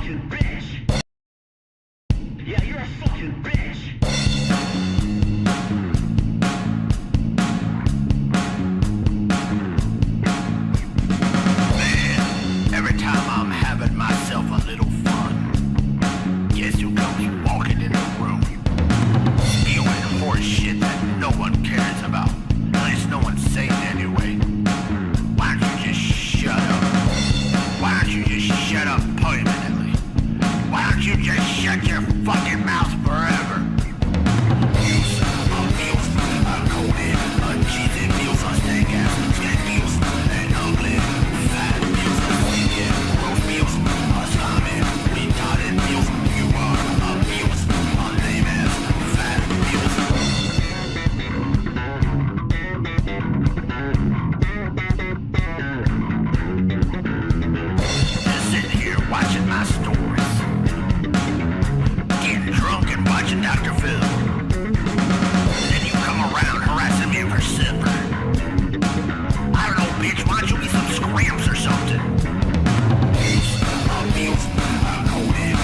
fucking bitch. Yeah, you're a fucking bitch. Man, every time I'm having myself a little fun, guess who comes walking in the room? Spewing horse shit that no one cares about. At least no one's saying anyway. Why don't you just shut up? Why don't you just shut up permanently? Why don't you just shut your fucking mouth forever? Abuse, coded, cheesy abuse, stank ass, skank abuse, and ugly, fat abuse, stinking, gross abuse, slimy, retarded abuse. You are abuse, lame ass, fat abuse. Just sitting here watching my stories, getting drunk and watching Dr. Phil. Then you come around harassing me for supper. I don't know, bitch, why don't you eat some scrimps or something? Abuse, coded,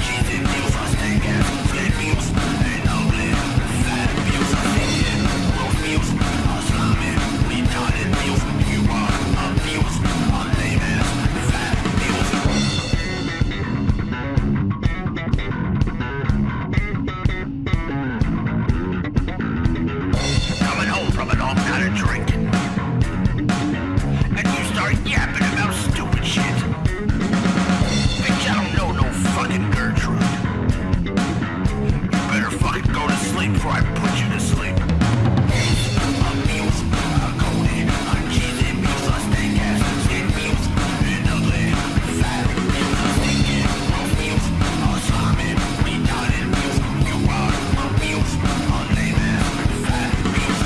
cheesy abuse, stank ass, skank abuse, and ugly, fat abuse, stinking, gross abuse, slimy, retarded abuse. You are abuse, lame ass, fat abuse. Coming home from a long night of drinking, and you start yapping about stupid shit. Bitch, I don't know no fucking Gertrude. You better fucking go to sleep before I put you to sleep. Abuse, coded, cheesy abuse, stank ass, skin abuse, and ugly, fat abuse, stinking, gross abuse, slimy, retarded abuse. You are abuse, lame ass, fat abuse.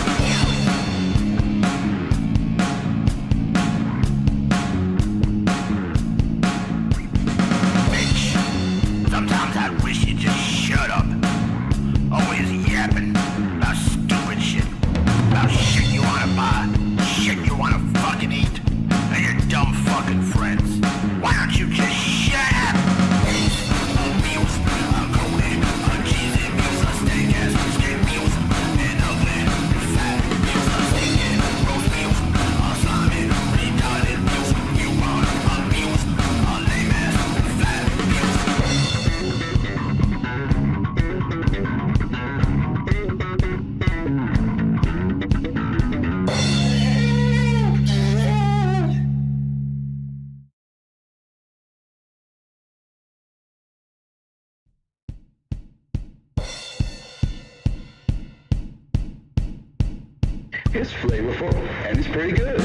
Bitch, sometimes I wish you'd just shut up. Always yapping about stupid shit. About shit you wanna buy, shit you wanna fucking eat, and your dumb fucking friends. Why don't you just shut up? Abuse, coded, cheesy abuse, stank ass, skin abuse, and ugly, fat abuse, stinking, gross abuse, slimy, retarded abuse. You are abuse, lame ass, fat abuse. It's flavorful and it's pretty good.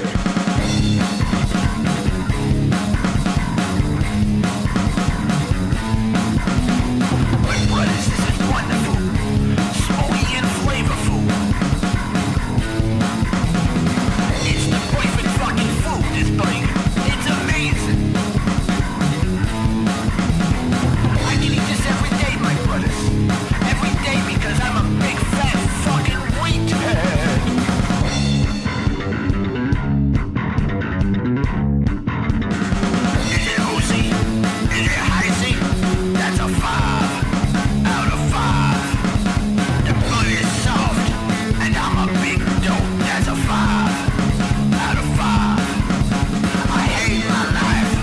My brothers, this is wonderful. Smoky and flavorful. It's the perfect fucking food, this burger. It's amazing. I can eat this every day, my brothers. Every day because I'm a big fat fucking retard. Is it oozy? Is it icy? That's a 5 out of 5. The bun is soft, and I'm a big dope. That's a 5 out of 5. I hate my life,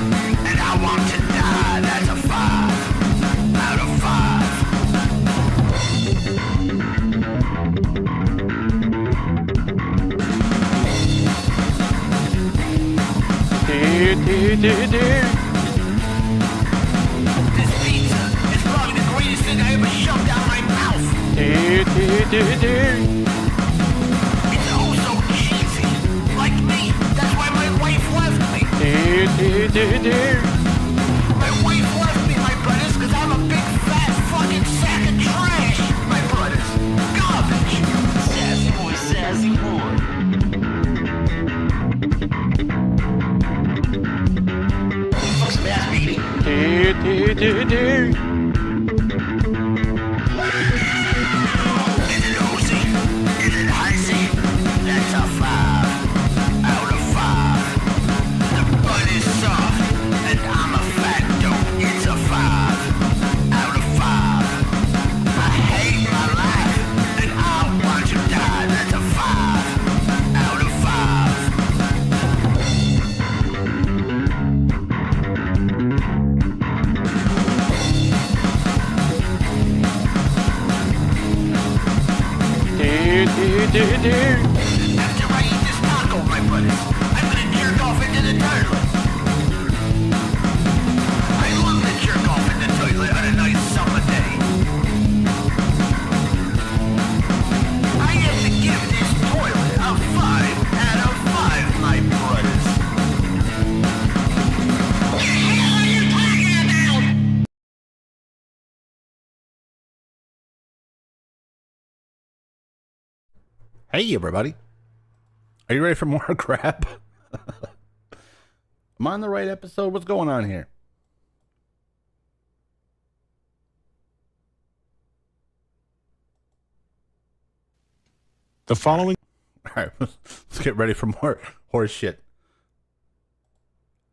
and I want to die. That's a 5 out of 5. This pizza is probably the greatest thing I ever shoved down my mouth. It's oh so cheesy. Like me. That's why my wife left me. My wife left me, my brothers, because I'm a big fat fucking sack of trash. My brothers. Garbage. Sassy boy, sassy boy. Fuck some ass beating. Is it oozy? Is it icy? That's a 5 out of 5. The bun is soft, and I'm a fat dope. It's a 5. After I eat this taco, my brothers, I'm gonna jerk off into the toilet. I love to jerk off in the toilet on a nice summer day. I have to give this toilet a 5 out of 5, my brothers. What the hell are you talking about? Hey, everybody. Are you ready for more crap? Am I on the right episode? What's going on here? The following. All right, let's get ready for more horse shit.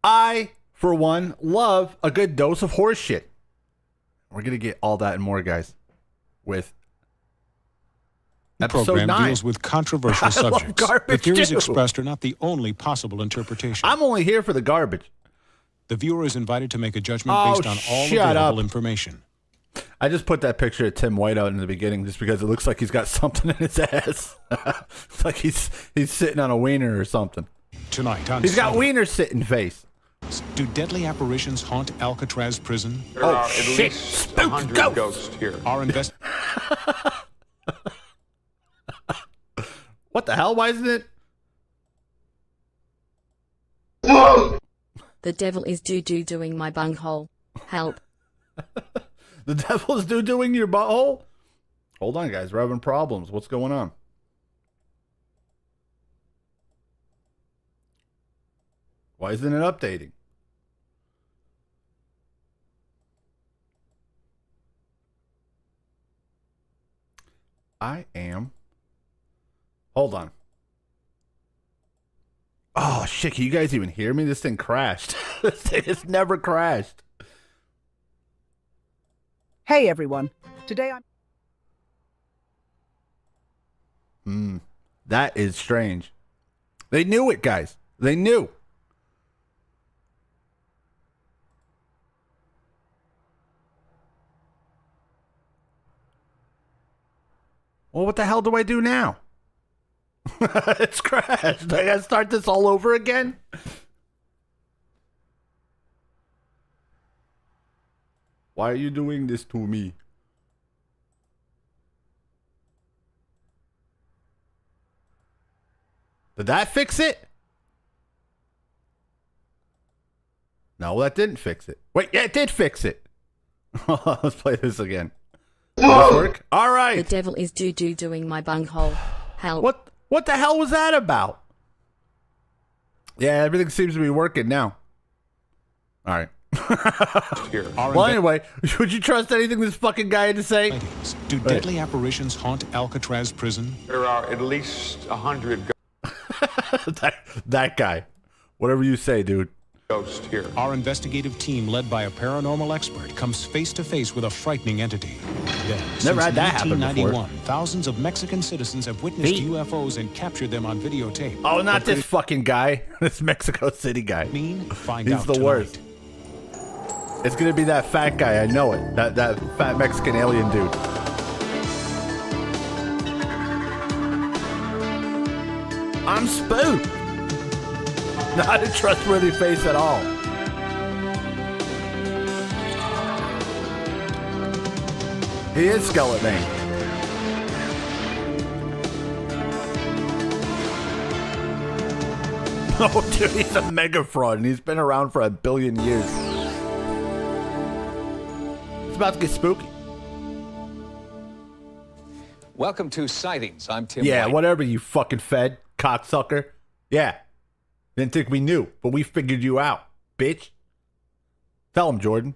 I, for one, love a good dose of horse shit. We're going to get all that and more, guys, with episode program 9. deals with controversial I love subjects. The garbage, theories too. expressed are not the only possible interpretation. I'm only here for the garbage. The viewer is invited to make a judgment Oh, based on all shut available up. information. I just put that picture of Tim White out in the beginning just because it looks like he's got something in his ass. It's like he's sitting on a wiener or something. Tonight on He's got Sunday, wiener sitting face. do deadly apparitions haunt Alcatraz prison? There are at least Spook 100 ghosts. ghosts here. Our What the hell? Why isn't it? The devil is doo-doo doing my bunghole. Help. The devil's doing your butthole? Hold on, guys. We're having problems. What's going on? Why isn't it updating? I am. Hold on. Oh, shit. Can you guys even hear me? This thing crashed. This thing has never crashed. Hey everyone, today I'm... That is strange. They knew it, guys. They knew. Well, what the hell do I do now? It's crashed. I gotta start this all over again? Why are you doing this to me? Did that fix it? No, that didn't fix it. Wait, yeah, it did fix it. Let's play this again. Did this work? All The right. devil is doo-doo doing my bunghole. Help. What the hell was that about? Yeah, everything seems to be working now. All right. Here. Well, anyway, would you trust anything this fucking guy had to say? Do deadly apparitions haunt Alcatraz prison? There are at least 100 that guy. Whatever you say, dude. ghosts here. Our investigative team, led by a paranormal expert, comes face to face with a frightening entity. Then, Never since had that happen before. 1991, thousands of Mexican citizens have witnessed He- UFOs and captured them on videotape. Oh, not What could this fucking guy. This Mexico City guy. it mean? Find He's out the tonight. worst. It's gonna be that fat guy. I know it. That fat Mexican alien dude. I'm spooked. Not a trustworthy face at all. He is Skeleton. Oh, dude, he's a mega fraud, and he's been around for 1 billion years. It's about to get spooky. Welcome to Sightings. I'm Tim Yeah, White. whatever, you fucking fed, cocksucker. Yeah. Didn't think we knew, but we figured you out, bitch. Tell him, Jordan.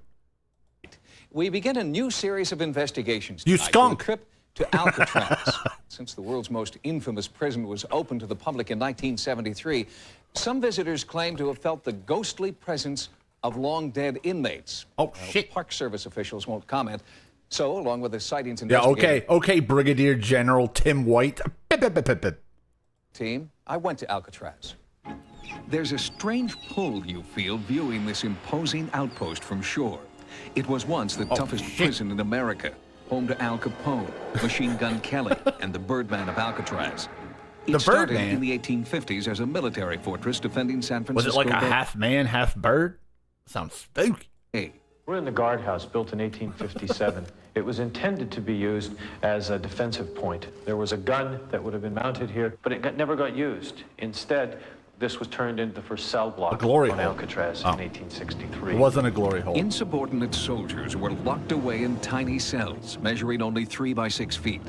We begin a new series of investigations You tonight skunk. with a trip to Alcatraz. Since the world's most infamous prison was opened to the public in 1973, some visitors claim to have felt the ghostly presence of long-dead inmates. Oh, shit. Park Service officials won't comment. So, along with the Sightings Yeah, investigative okay, Brigadier General Tim White. team, I went to Alcatraz. There's a strange pull you feel viewing this imposing outpost from shore. It was once the toughest shit. prison in America. home to Al Capone, Machine Gun Kelly, and the Birdman of Alcatraz. It The started Birdman? in the 1850s as a military fortress defending San Was Francisco. it like a half man, half bird? Sounds spooky. Bay. We're in the guardhouse, built in 1857. It was intended to be used as a defensive point. There was a gun that would have been mounted here, but never got used. Instead, this was turned into the first cell block A glory on hole. Alcatraz Oh. in 1863. It wasn't a glory hole. Insubordinate soldiers were locked away in tiny cells measuring only 3 by 6 feet.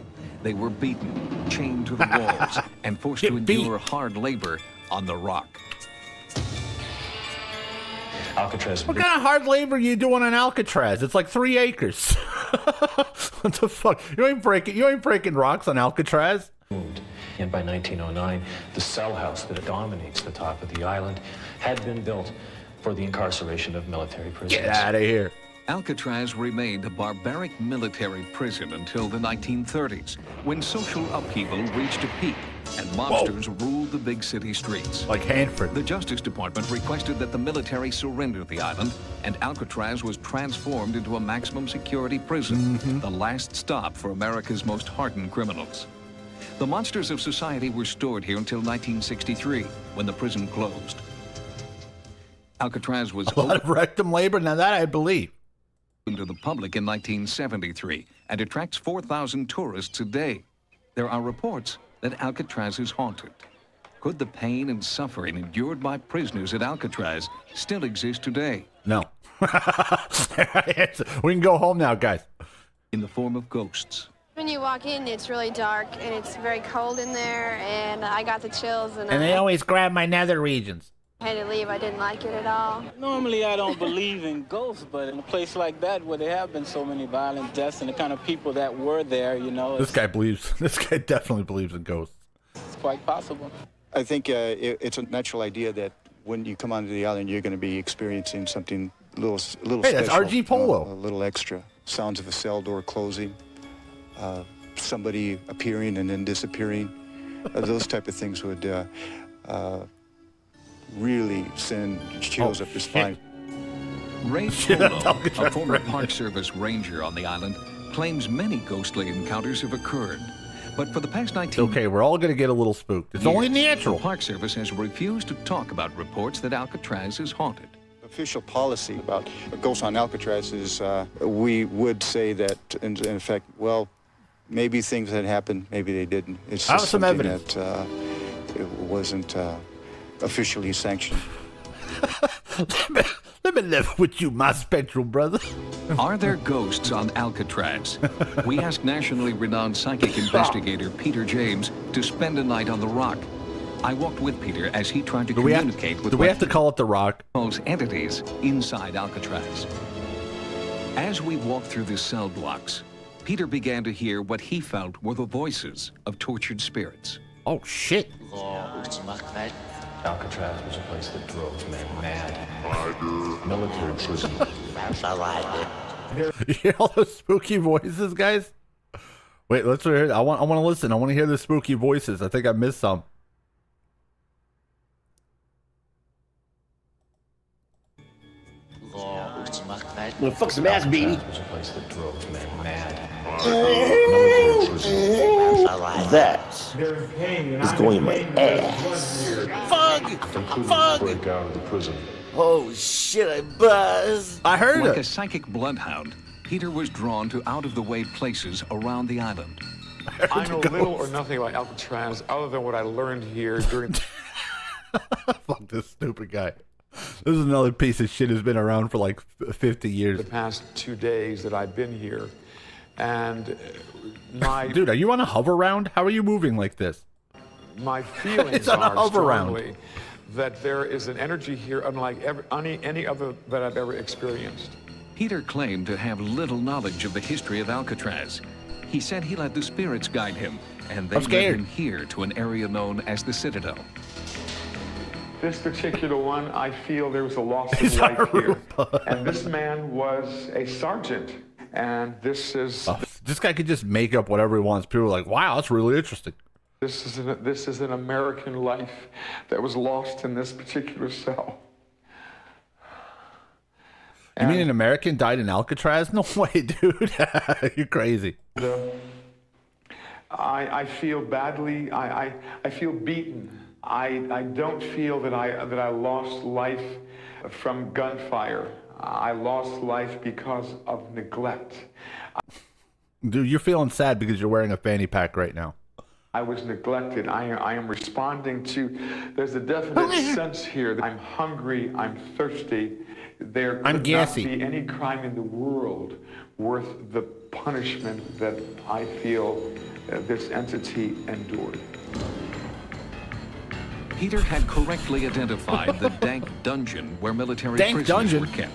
They were beaten, chained to the walls, and forced to Get beat. endure hard labor on the rock. Alcatraz. What kind of hard labor are you doing on Alcatraz? It's like 3 acres. What the fuck? You ain't breaking rocks on Alcatraz. And by 1909, the cell house that dominates the top of the island had been built for the incarceration of military prisoners. Get out of here. Alcatraz remained a barbaric military prison until the 1930s, when social upheaval reached a peak and mobsters ruled the big city streets. Like Hanford. The Justice Department requested that the military surrender the island, and Alcatraz was transformed into a maximum security prison, the last stop for America's most hardened criminals. The monsters of society were stored here until 1963, when the prison closed. Alcatraz was A lot of rectum labor. Now that I believe. opened to the public in 1973 and attracts 4,000 tourists a day. There are reports that Alcatraz is haunted. Could the pain and suffering endured by prisoners at Alcatraz still exist today? No. We can go home now, guys. In the form of ghosts. When you walk in, it's really dark and it's very cold in there, and I got the chills, and And they I always grab my nether regions. had to leave. I didn't like it at all. Normally, I don't believe in ghosts, but in a place like that where there have been so many violent deaths and the kind of people that were there, you know, This guy believes. This guy definitely believes in ghosts. it's quite possible. I think it's a natural idea that when you come onto the island, you're going to be experiencing something a little Hey, that's special, RG Polo. a little extra. Sounds of a cell door closing, somebody appearing and then disappearing. Those type of things would really send chills up your spine. Ray Polo, a former Park Service ranger on the island, claims many ghostly encounters have occurred. But for the past 19 Okay, we're all gonna get a little spooked. It's only natural. The Park Service has refused to talk about reports that Alcatraz is haunted. Official policy about ghosts on Alcatraz is we would say that, in effect, well, maybe things had happened, maybe they didn't. It's Have just some something evidence. that it wasn't officially sanctioned. Let me live with you, my spectral brother. Are there ghosts on Alcatraz? We asked nationally renowned psychic investigator Peter James to spend a night on the rock. I walked with Peter as he tried to communicate with Do we what have to call it the Rock? he calls entities inside Alcatraz. As we walked through the cell blocks, Peter began to hear what he felt were the voices of tortured spirits. Oh shit! Alcatraz was a place that drove men mad. Military prison. You hear all those spooky voices, guys? Wait, let's hear. I want to listen. I want to hear the spooky voices. I think I missed some. Well, fuck some ass, baby. Alcatraz was a place that drove men mad. That is going in my ass. Fuck! Break out of the prison. Oh shit, I buzzed. I heard Like it. a psychic bloodhound, Peter was drawn to out-of-the-way places around the island. I know little or nothing about Alcatraz other than what I learned here during Fuck this stupid guy. This is another piece of shit who's been around for like 50 years. the past 2 days that I've been here. And my Dude, are you on a hover round? How are you moving like this? my feelings It's on a are hover round. strongly that there is an energy here unlike any other that I've ever experienced. Peter claimed to have little knowledge of the history of Alcatraz. He said he let the spirits guide him, and they I'm led scared. him here to an area known as the Citadel. This particular one, I feel there was a loss He's of on a life here. roof. And this man was a sergeant. And this is This guy could just make up whatever he wants. People are like, wow, that's really interesting. this is an American life that was lost in this particular cell. You mean an American died in Alcatraz? No way, dude. You're crazy. I feel badly. I feel beaten. I don't feel that I lost life from gunfire. I lost life because of neglect. Dude, you're feeling sad because you're wearing a fanny pack right now. I was neglected. I am responding to, there's a definite sense here that I'm hungry, I'm thirsty. There could not be any crime in the world worth the punishment that I feel this entity endured. Peter had correctly identified the dank dungeon where military prisoners were kept.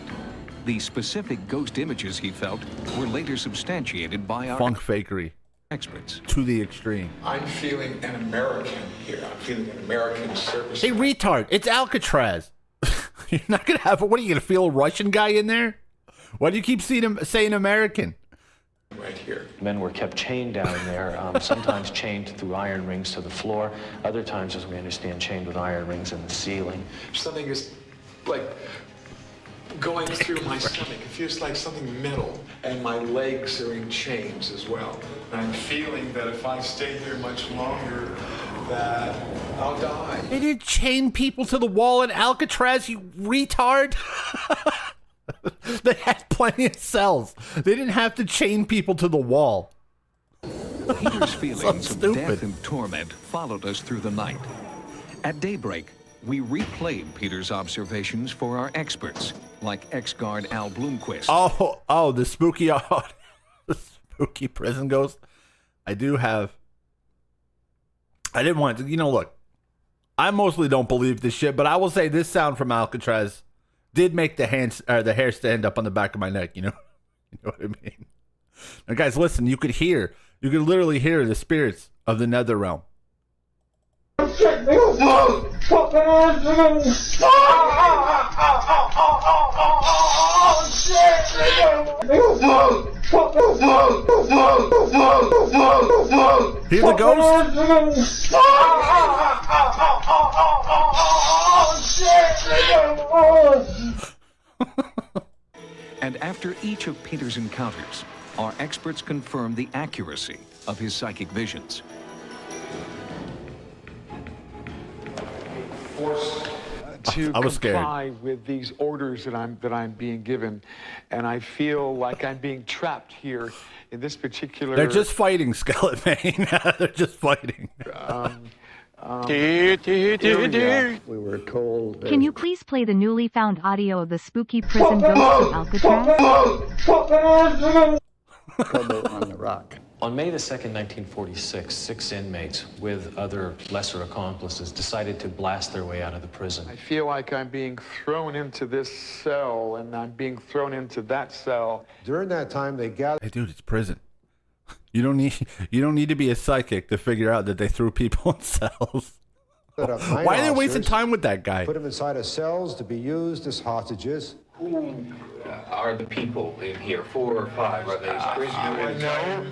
The specific ghost images he felt were later substantiated by our funk fakery experts. To the extreme. I'm feeling an American here. I'm feeling an American service. Hey, retard! It's Alcatraz. You're not gonna have. What are you gonna feel a Russian guy in there? Why do you keep saying American? Right here. Men were kept chained down there, sometimes chained through iron rings to the floor, other times, as we understand, chained with iron rings in the ceiling. Something is like going through my stomach. It feels like something metal, and my legs are in chains as well. And I'm feeling that if I stay here much longer, that I'll die. They didn't chain people to the wall in Alcatraz, you retard. They had plenty of cells. They didn't have to chain people to the wall. Peter's feelings of death and torment followed us through the night. At daybreak, we replayed Peter's observations for our experts, like ex-guard Al Bloomquist. Oh, the spooky, the spooky prison ghost. I didn't want to, look, I mostly don't believe this shit, but I will say this sound from Alcatraz did make the hair stand up on the back of my neck, you know what I mean? Now, guys, listen, you could literally hear the spirits of the nether realm. Hear the ghost? And after each of Peter's encounters, our experts confirmed the accuracy of his psychic visions. To comply with these orders that I'm being given, and I feel like I'm being trapped here in this particular. They're just fighting, Skeleton. They're just fighting. We were told. Can you please play the newly found audio of the spooky prison ghost of Alcatraz? Trouble on the rock. On May the 2nd, 1946, 6 inmates with other lesser accomplices decided to blast their way out of the prison. I feel like I'm being thrown into this cell, and I'm being thrown into that cell. During that time, they gathered. Hey, dude, it's prison. You don't need to be a psychic to figure out that they threw people in cells. Why are they wasting time with that guy? Put them inside of cells to be used as hostages. Who are the people in here? 4 or 5 are they prisoners? No,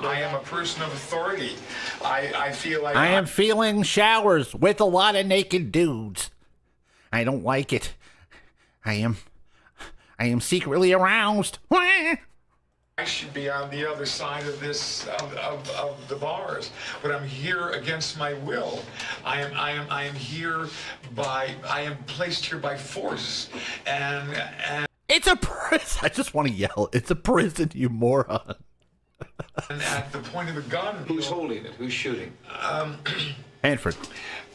I am a person of authority. I feel like I am feeling showers with a lot of naked dudes. I don't like it. I am secretly aroused. I should be on the other side of this of the bars, but I'm here against my will. I am here I am placed here by force, and it's a prison. I just want to yell. It's a prison, you moron. And at the point of the gun, who's holding it? Who's shooting? Hanford.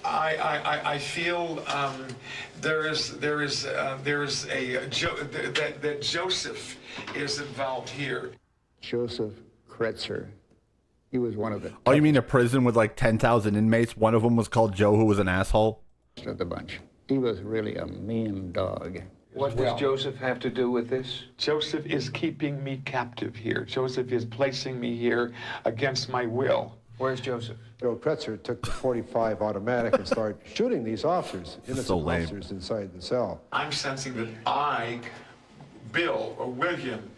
I feel there is that Joseph is involved here. Joseph Kretzer. He was one of the. Oh, you mean a prison with like 10,000 inmates? One of them was called Joe, who was an asshole? Of the bunch. He was really a mean dog. What does Joseph have to do with this? Joseph is keeping me captive here. Joseph is placing me here against my will. Where's Joseph? Joe Kretzer took the .45 automatic and started shooting these officers, innocent officers inside the cell. I'm sensing that Bill or William,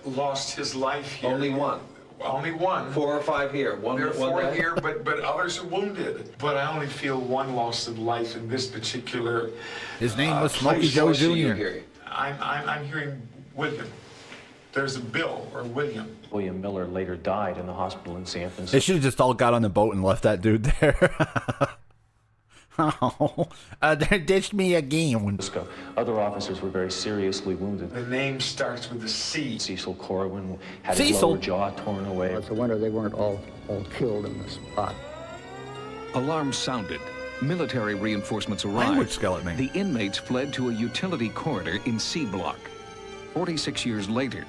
lost his life here. Only one. Only one. 4 or 5 here. There are 4 here, but others are wounded. But I only feel one loss of life in this particular. His name was Smokey Joe Jr. I'm hearing William. There's a Bill or William. William Miller later died in the hospital in San They Francisco. should have just all got on the boat and left that dude there. Oh, they ditched me again. Other officers were very seriously wounded. The name starts with a C. Cecil Corwin had his lower jaw torn away. It's a wonder they weren't all killed in the spot. Alarm sounded. Military reinforcements arrived. Language skeleton. The inmates fled to a utility corridor in C Block. 46 years later,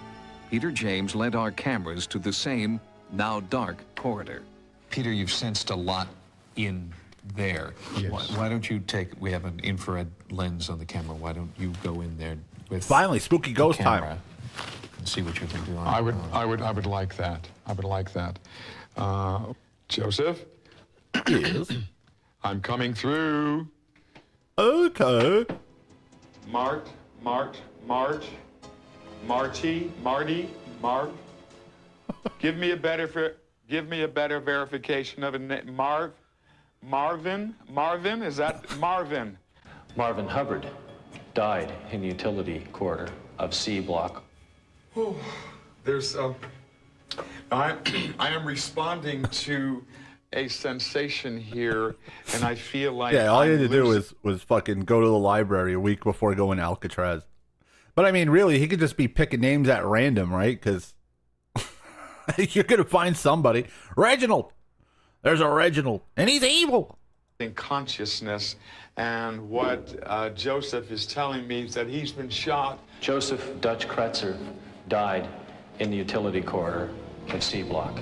Peter James led our cameras to the same, now dark, corridor. Peter, you've sensed a lot in there. Yes. Why don't you we have an infrared lens on the camera. Why don't you go in there with Finally, spooky ghost time. And see what you can do on I would like that. I would like that. Joseph? Yes. I'm coming through. Okay. Marty, Mark. Give me a better verification of a name. Marvin, is that Marvin? Marvin Hubbard died in the utility corridor of C Block. There's I am responding to a sensation here, and I feel like Yeah, all you had to do was fucking go to the library a week before going to Alcatraz. But I mean, really, he could just be picking names at random, right? Because you're gonna find somebody. Reginald. There's a Reginald, and he's evil. In consciousness, and what Joseph is telling me is that he's been shot. Joseph Dutch Kretzer died in the utility corridor of C Block.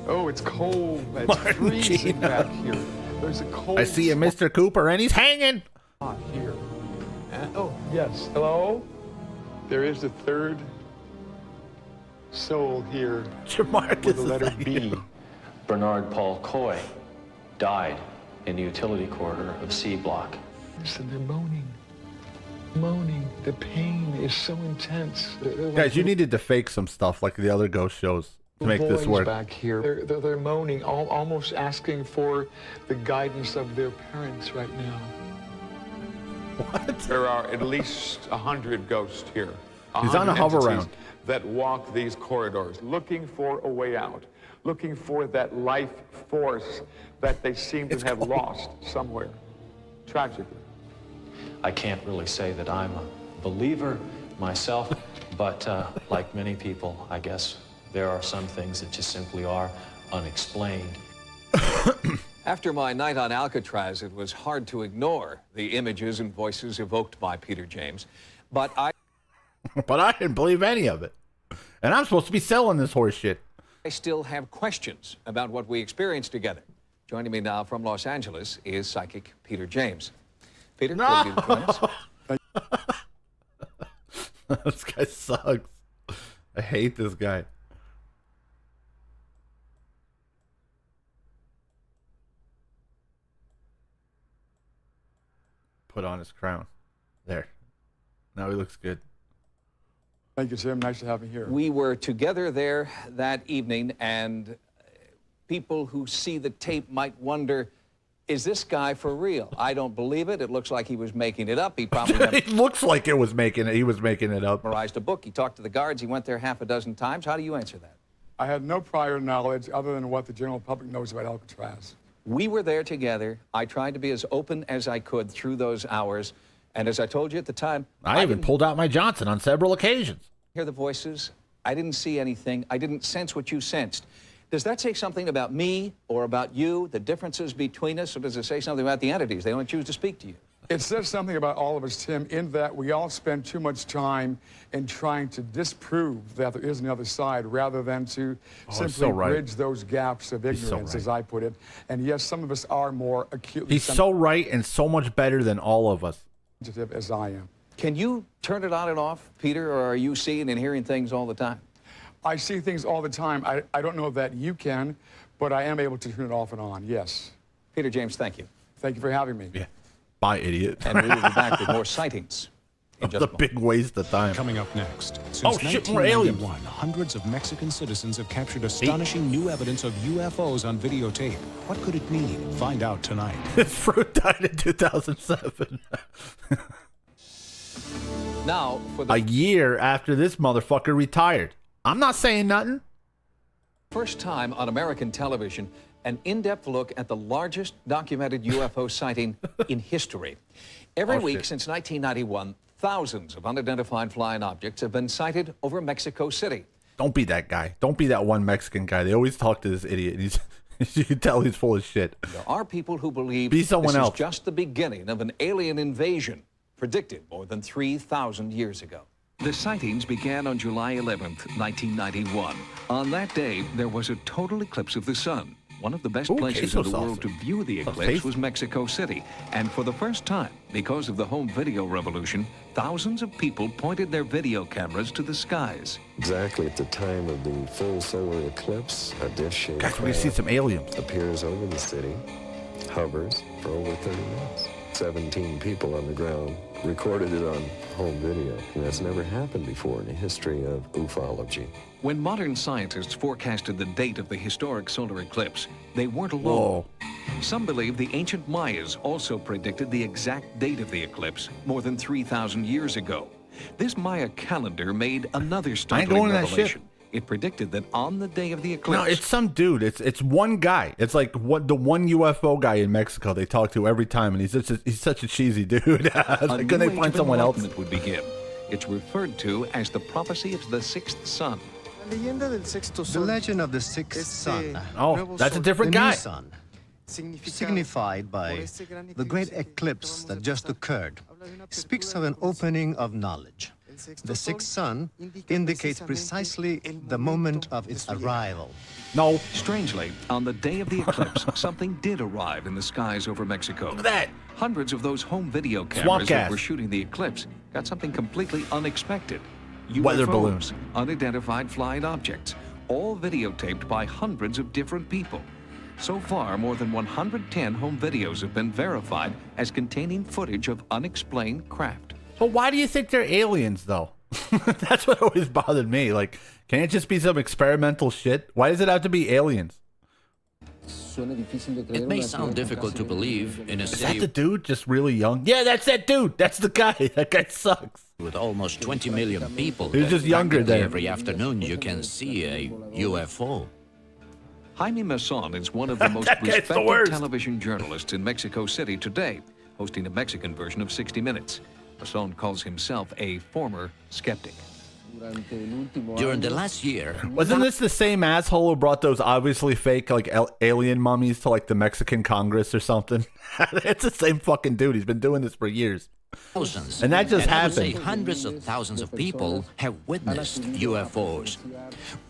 Oh, it's cold. It's freezing back here. There's a cold. I see a Mr. Cooper, and he's hanging. Here. Oh, yes. Hello? There is a third soul here Jamarcus with the letter B. Bernard Paul Coy died in the utility corridor of C Block. Listen, they're moaning. The pain is so intense. They're Guys, you needed to fake some stuff like the other ghost shows to make this work. Back here, they're moaning, almost asking for the guidance of their parents right now. What? There are at least 100 ghosts here. He's on a hover round that walk these corridors, looking for a way out, looking for that life force that they seem to have lost somewhere, tragically. I can't really say that I'm a believer myself, but like many people, I guess there are some things that just simply are unexplained. After my night on Alcatraz, it was hard to ignore the images and voices evoked by Peter James, but I didn't believe any of it. And I'm supposed to be selling this horse shit. I still have questions about what we experienced together. Joining me now from Los Angeles is psychic Peter James. Peter, no! will you join us? This guy sucks. I hate this guy. Put on his crown. There. Now he looks good. Thank you, Tim. Nice to have you here. We were together there that evening, and people who see the tape might wonder, is this guy for real? I don't believe it. It looks like he was making it up. He probably it looks like it was making it. He was making it up. Memorized a book. He talked to the guards. He went there half a dozen times. How do you answer that? I had no prior knowledge other than what the general public knows about Alcatraz. We were there together. I tried to be as open as I could through those hours. And as I told you at the time, I even pulled out my Johnson on several occasions. Hear the voices. I didn't see anything. I didn't sense what you sensed. Does that say something about me or about you, the differences between us, or does it say something about the entities? They don't choose to speak to you. It says something about all of us, Tim, in that we all spend too much time in trying to disprove that there is another side rather than to simply bridge those gaps of ignorance, as I put it. And yes, some of us are more acutely He's so right and so much better than all of us. As I am. Can you turn it on and off, Peter, or are you seeing and hearing things all the time? I see things all the time. I don't know that you can, but I am able to turn it off and on, yes. Peter James, thank you. Thank you for having me. Yeah. Bye, idiot. And we will be back with more sightings. It's a big waste of time. Coming up next. Since Oh, shit, more aliens. 1991, hundreds of Mexican citizens have captured astonishing new evidence of UFOs on videotape. What could it mean? Find out tonight. This fruit died in 2007. Now, for the A year after this motherfucker retired. I'm not saying nothing. first time on American television, an in-depth look at the largest documented UFO sighting in history. Every week since 1991, thousands of unidentified flying objects have been sighted over Mexico City. Don't be that guy. Don't be that one Mexican guy. They always talk to this idiot. And you can tell he's full of shit. There are people who believe Be someone this else. is just the beginning of an alien invasion predicted more than 3,000 years ago. The sightings began on July 11th, 1991. On that day, there was a total eclipse of the sun. One of the best places in the world to view the eclipse was Mexico City. And for the first time, because of the home video revolution, thousands of people pointed their video cameras to the skies. Exactly at the time of the full solar eclipse, a dish-shaped Guys, we're gonna see some aliens. appears over the city, hovers for over 30 minutes. 17 people on the ground recorded it on home video, and that's never happened before in the history of ufology. When modern scientists forecasted the date of the historic solar eclipse, they weren't alone. Whoa. Some believe the ancient Mayas also predicted the exact date of the eclipse more than 3,000 years ago. This Maya calendar made another startling going to that revelation. It predicted that on the day of the eclipse... No, it's some dude. It's one guy. It's like the one UFO guy in Mexico they talk to every time, and he's such a cheesy dude. Couldn't they find someone else? Would begin. It's referred to as the prophecy of the sixth sun. The legend of the sixth sun. Oh, that's a different the guy. New sun, signified by the great eclipse that just occurred, speaks of an opening of knowledge. The sixth sun indicates precisely the moment of its arrival. No. Strangely, on the day of the eclipse, something did arrive in the skies over Mexico. Look at that. Hundreds of those home video Swamp cameras that gas. were shooting the eclipse got something completely unexpected. Weather UFOs, balloons. unidentified flying objects, all videotaped by hundreds of different people. So far, more than 110 home videos have been verified as containing footage of unexplained craft. But why do you think they're aliens, though? That's what always bothered me. Like, can't it just be some experimental shit? Why does it have to be aliens? It may sound difficult to believe in a Is that city the dude just really young? Yeah, that's that dude. That's the guy. That guy sucks. with almost 20 million people. He's that just younger practically there. Every afternoon you can see a UFO. Jaime Mason is one of the most That guy's the respected worst. television journalists in Mexico City today, hosting a Mexican version of 60 Minutes. Mason calls himself a former skeptic. During the last year, Wasn't this the same asshole who brought those obviously fake like alien mummies to like the Mexican Congress or something? It's the same fucking dude. He's been doing this for years. thousands, And that just I would say happened. hundreds of thousands of people have witnessed UFOs.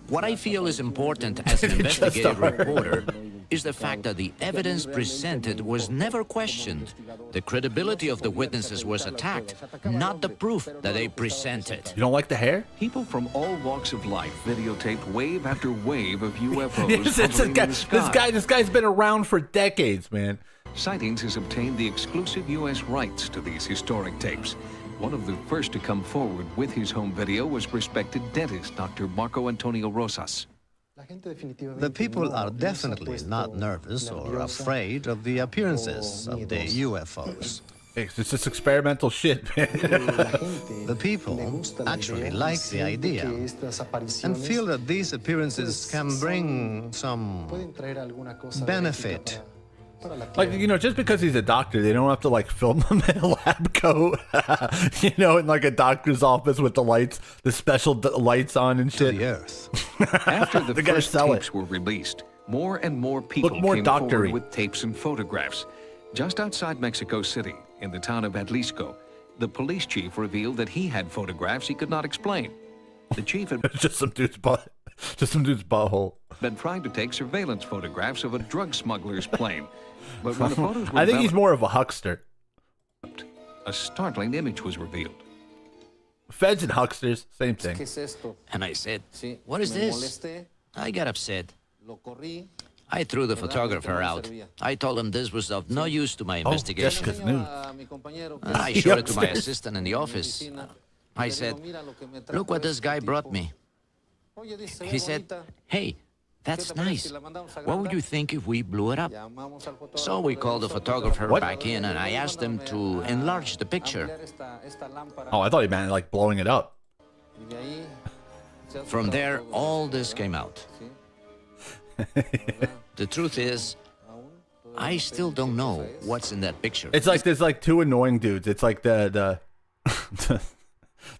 What I feel is important as an Just investigative heard. reporter is the fact that the evidence presented was never questioned. The credibility of the witnesses was attacked, not the proof that they presented. You don't like the hair? People from all walks of life videotaped wave after wave of UFOs Yes, it's a hovering guy- in the sky. this guy's been around for decades, man. Sightings has obtained the exclusive U.S. rights to these historic tapes. One of the first to come forward with his home video was respected dentist Dr. Marco Antonio Rosas. The people are definitely not nervous or afraid of the appearances of the UFOs. It's just experimental shit, man. The people actually like the idea and feel that these appearances can bring some benefit. Like, you know, just because he's a doctor, they don't have to like film him in a lab coat, you know, in like a doctor's office with the lights, the special lights on and shit. The Earth. After the They gotta first sell tapes were released, more and more people Look more came doctory. forward with tapes and photographs. Just outside Mexico City, in the town of Atlisco, the police chief revealed that he had photographs he could not explain. The chief had just some dude's butt, just some dude's butthole. been trying to take surveillance photographs of a drug smuggler's plane. But when the photos were I think he's developed, more of a huckster. a startling image was revealed. Feds and hucksters, same thing. And I said, "What is this?" I got upset. I threw the photographer out. I told him this was of no use to my investigation. Jessica's news. I showed it to my assistant in the office. I said, "Look what this guy brought me." He said, "Hey, That's nice. What would you think if we blew it up? So we called the photographer back in, and I asked him to enlarge the picture. Oh, I thought he meant like blowing it up. From there, all this came out. The truth is, I still don't know what's in that picture. It's like there's like two annoying dudes. It's like the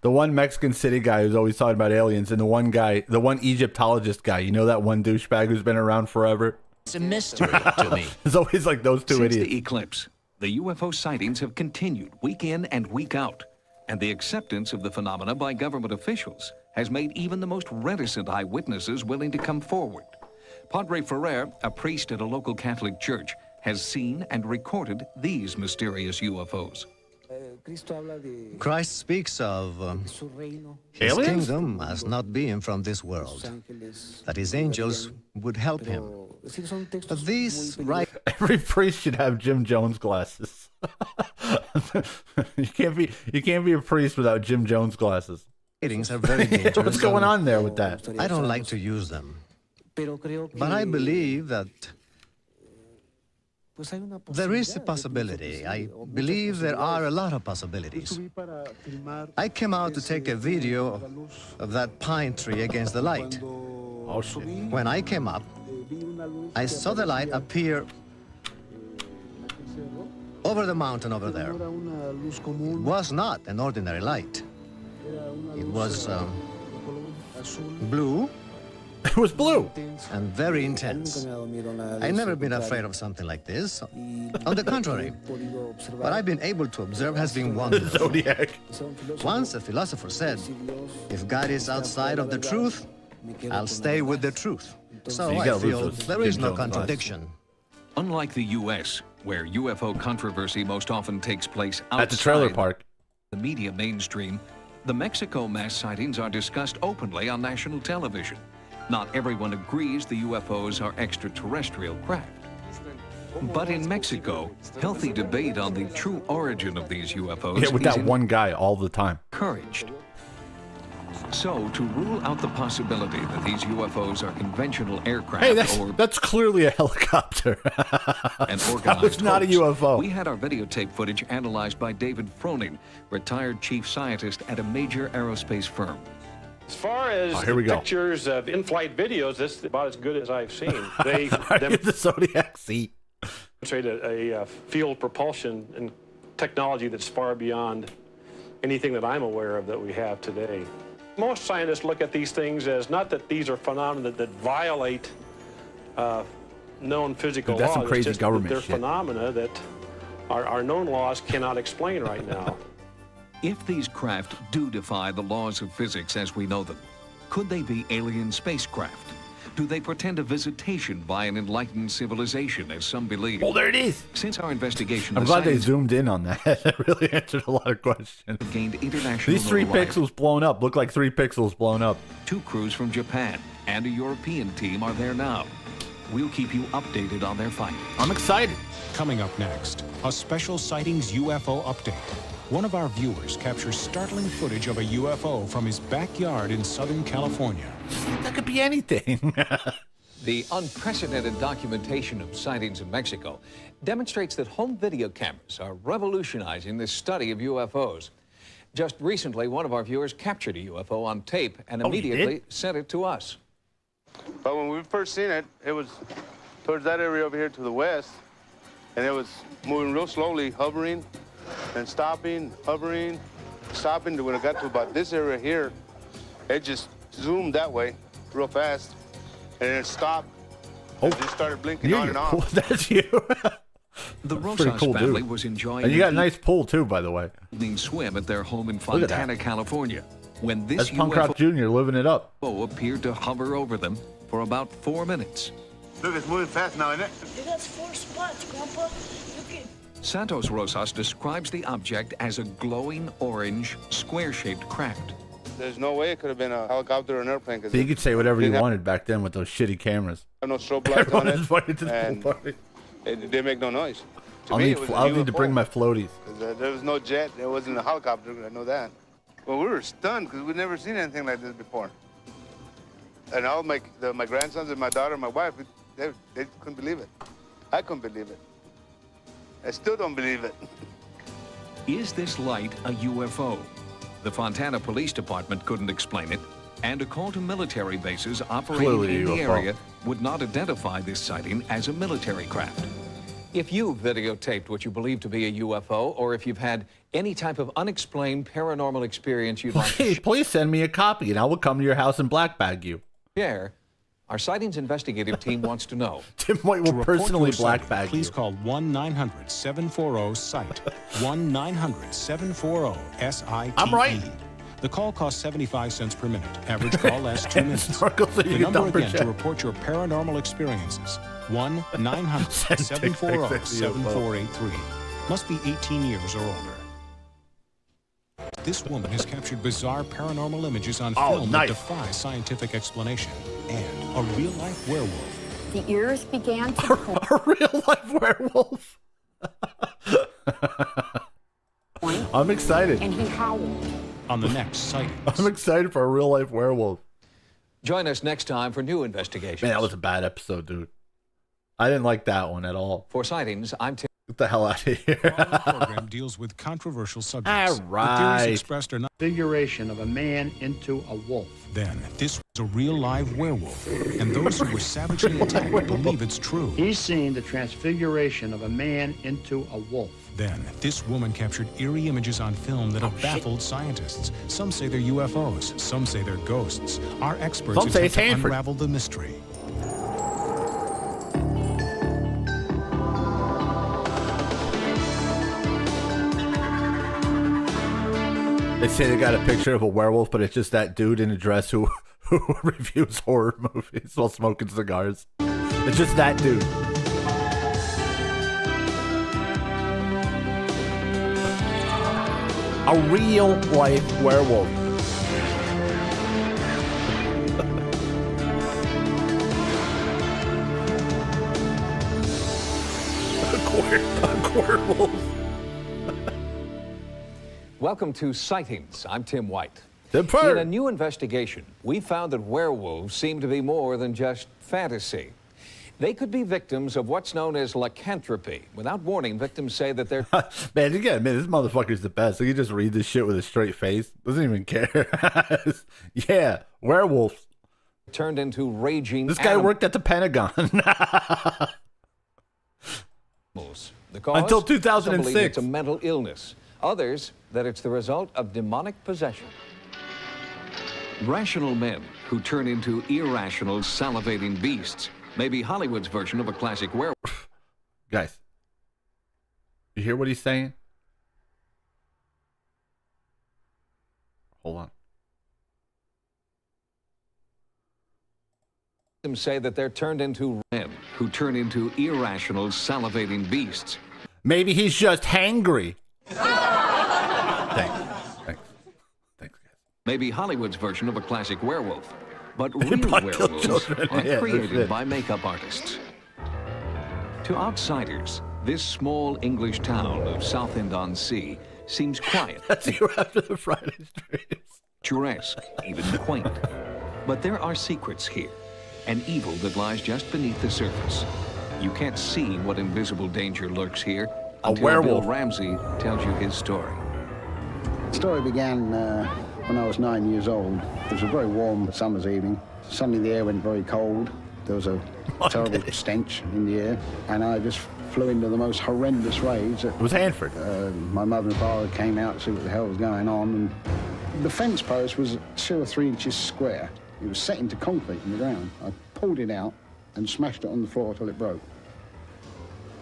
one Mexican city guy who's always talking about aliens, and the one Egyptologist guy. You know that one douchebag who's been around forever? It's a mystery to me. It's always like those two idiots. Since the eclipse, the UFO sightings have continued week in and week out, and the acceptance of the phenomena by government officials has made even the most reticent eyewitnesses willing to come forward. Padre Ferrer, a priest at a local Catholic church, has seen and recorded these mysterious UFOs. Christ speaks of his aliens? kingdom as not being from this world, that his angels would help him. But these Every priest should have Jim Jones glasses. you can't be a priest without Jim Jones glasses. writings are very dangerous. What's going on there with that? I don't like to use them. But I believe that there is a possibility. I believe there are a lot of possibilities. I came out to take a video of that pine tree against the light. Oh, shit. When I came up, I saw the light appear over the mountain over there. It was not an ordinary light. It was blue. It was blue. And very intense. I've never been afraid of something like this. On the contrary, what I've been able to observe has been wonderful. Zodiac. Once a philosopher said, if God is outside of the truth, I'll stay with the truth. So I feel there is no contradiction. Unlike the U.S., where UFO controversy most often takes place outside at the trailer park, the media mainstream, the Mexico mass sightings are discussed openly on national television. Not everyone agrees the UFOs are extraterrestrial craft. But in Mexico, healthy debate on the true origin of these UFOs with is that one guy all the time. encouraged. So, to rule out the possibility that these UFOs are conventional aircraft Hey, or that's clearly a helicopter. an organized That was not a hoax, UFO. we had our videotape footage analyzed by David Froning, retired chief scientist at a major aerospace firm. As far as here we go. pictures of in-flight videos, this is about as good as I've seen. They the Zodiac seat. demonstrate a field propulsion and technology that's far beyond anything that I'm aware of that we have today. Most scientists look at these things as not that these are phenomena that violate known physical Dude, that's laws. some crazy it's just government that they're shit. phenomena that our known laws cannot explain right now. If these craft do defy the laws of physics as we know them, could they be alien spacecraft? Do they portend a visitation by an enlightened civilization, as some believe? Oh, there it is. Since our investigation, I'm the glad they science zoomed in on that. That really answered a lot of questions. gained international These 3 notoriety. pixels blown up look like 3 pixels blown up. 2 crews from Japan and a European team are there now. We'll keep you updated on their findings. I'm excited. Coming up next, a special sightings UFO update. One of our viewers captures startling footage of a UFO from his backyard in Southern California. That could be anything. The unprecedented documentation of sightings in Mexico demonstrates that home video cameras are revolutionizing the study of UFOs. Just recently, one of our viewers captured a UFO on tape and Oh, he immediately did? sent it to us. But when we first seen it, it was towards that area over here to the west, and it was moving real slowly, hovering and stopping, hovering, stopping. When it got to about this area here, it just zoomed that way real fast, and then it stopped. Oh, and just started blinking on and off. That's you. The Pretty Rosas cool family dude. was enjoying And you got a an nice pool too, by the way. evening swim at their home in Look at that. Fontana, California, when this That's Punk Rock UFO Jr. living it up. appeared to hover over them for about 4 minutes. Look, it's moving fast now, isn't it? That's 4 spots, Grandpa. Look at. Santos Rosas describes the object as a glowing orange, square-shaped craft. There's no way it could have been a helicopter or an airplane. So you could say whatever you wanted back then with those shitty cameras. Have no strobe lights on Everyone it, is invited to the and pool party. it didn't make no noise. To I'll me, need, it was a I'll need to UFO. bring my floaties. There was no jet. It wasn't a helicopter. I know that. Well, we were stunned because we'd never seen anything like this before. And all my grandsons and my daughter and my wife, they couldn't believe it. I couldn't believe it. I still don't believe it. Is this light a UFO? The Fontana Police Department couldn't explain it, and a call to military bases operating Clearly in the UFO. area would not identify this sighting as a military craft. If you've videotaped what you believe to be a UFO, or if you've had any type of unexplained paranormal experience you'd like to Please send me a copy and I will come to your house and black bag you. share, our sightings investigative team wants to know. Tim White To will report personally your sighting, black bag please you. call 1-900-740-SIGHT. 1-900-740-SITE. I'm right. The call costs 75 cents per minute. Average call lasts 2 minutes. Snorkel so you The can number dumper again check. to report your paranormal experiences. 1-900-740-7483. Must be 18 years or older. This woman has captured bizarre paranormal images on film that defy scientific explanation. And a real-life werewolf. The ears began to A real-life werewolf. I'm excited. and he howled. On the next sighting. I'm excited for a real-life werewolf. Join us next time for new investigations. Man, that was a bad episode, dude. I didn't like that one at all. For sightings, I'm Tim. Get the hell out of here. Our program deals with controversial subjects. All The right. theories expressed are not. Figuration of a man into a wolf. Then, this was a real live werewolf, and those who were savagely attacked believe it's true. He's seen the transfiguration of a man into a wolf. Then, this woman captured eerie images on film that have baffled scientists. Some say they're UFOs, some say they're ghosts. Our experts Some say it's attempt to Hanford. unravel the mystery. They say they got a picture of a werewolf, but it's just that dude in a dress who reviews horror movies while smoking cigars. It's just that dude. A real life werewolf. A werewolf. Welcome to Sightings. I'm Tim White. Tim In a new investigation, we found that werewolves seem to be more than just fantasy. They could be victims of what's known as lycanthropy. Without warning, victims say that they're Man, you gotta admit, this motherfucker's the best. He can just read this shit with a straight face. Doesn't even care. Yeah, werewolves. turned into raging This guy worked at the Pentagon. animals. The cause? Until Some 2006. believe it's a mental illness. Others, that it's the result of demonic possession. Rational men who turn into irrational, salivating beasts may be Hollywood's version of a classic werewolf. Guys, you hear what he's saying? Hold on. Some say that they're turned into Men who turn into irrational, salivating beasts. Maybe he's just hangry. Thanks. May be Hollywood's version of a classic werewolf. But They real probably kill werewolves children. are Yeah, no created shit. by makeup artists. To outsiders, this small English town of Southend-on-Sea seems quiet, That's you after the Friday streams. picturesque, even quaint. But there are secrets here, an evil that lies just beneath the surface. You can't see what invisible danger lurks here until werewolf. Bill Ramsey tells you his story. The story began when I was 9 years old. It was a very warm summer's evening. Suddenly the air went very cold. There was a terrible stench in the air, and I just flew into the most horrendous rage. It was Hanford. My mother and father came out to see what the hell was going on, and the fence post was 2 or 3 inches square. It was set into concrete in the ground. I pulled it out and smashed it on the floor till it broke.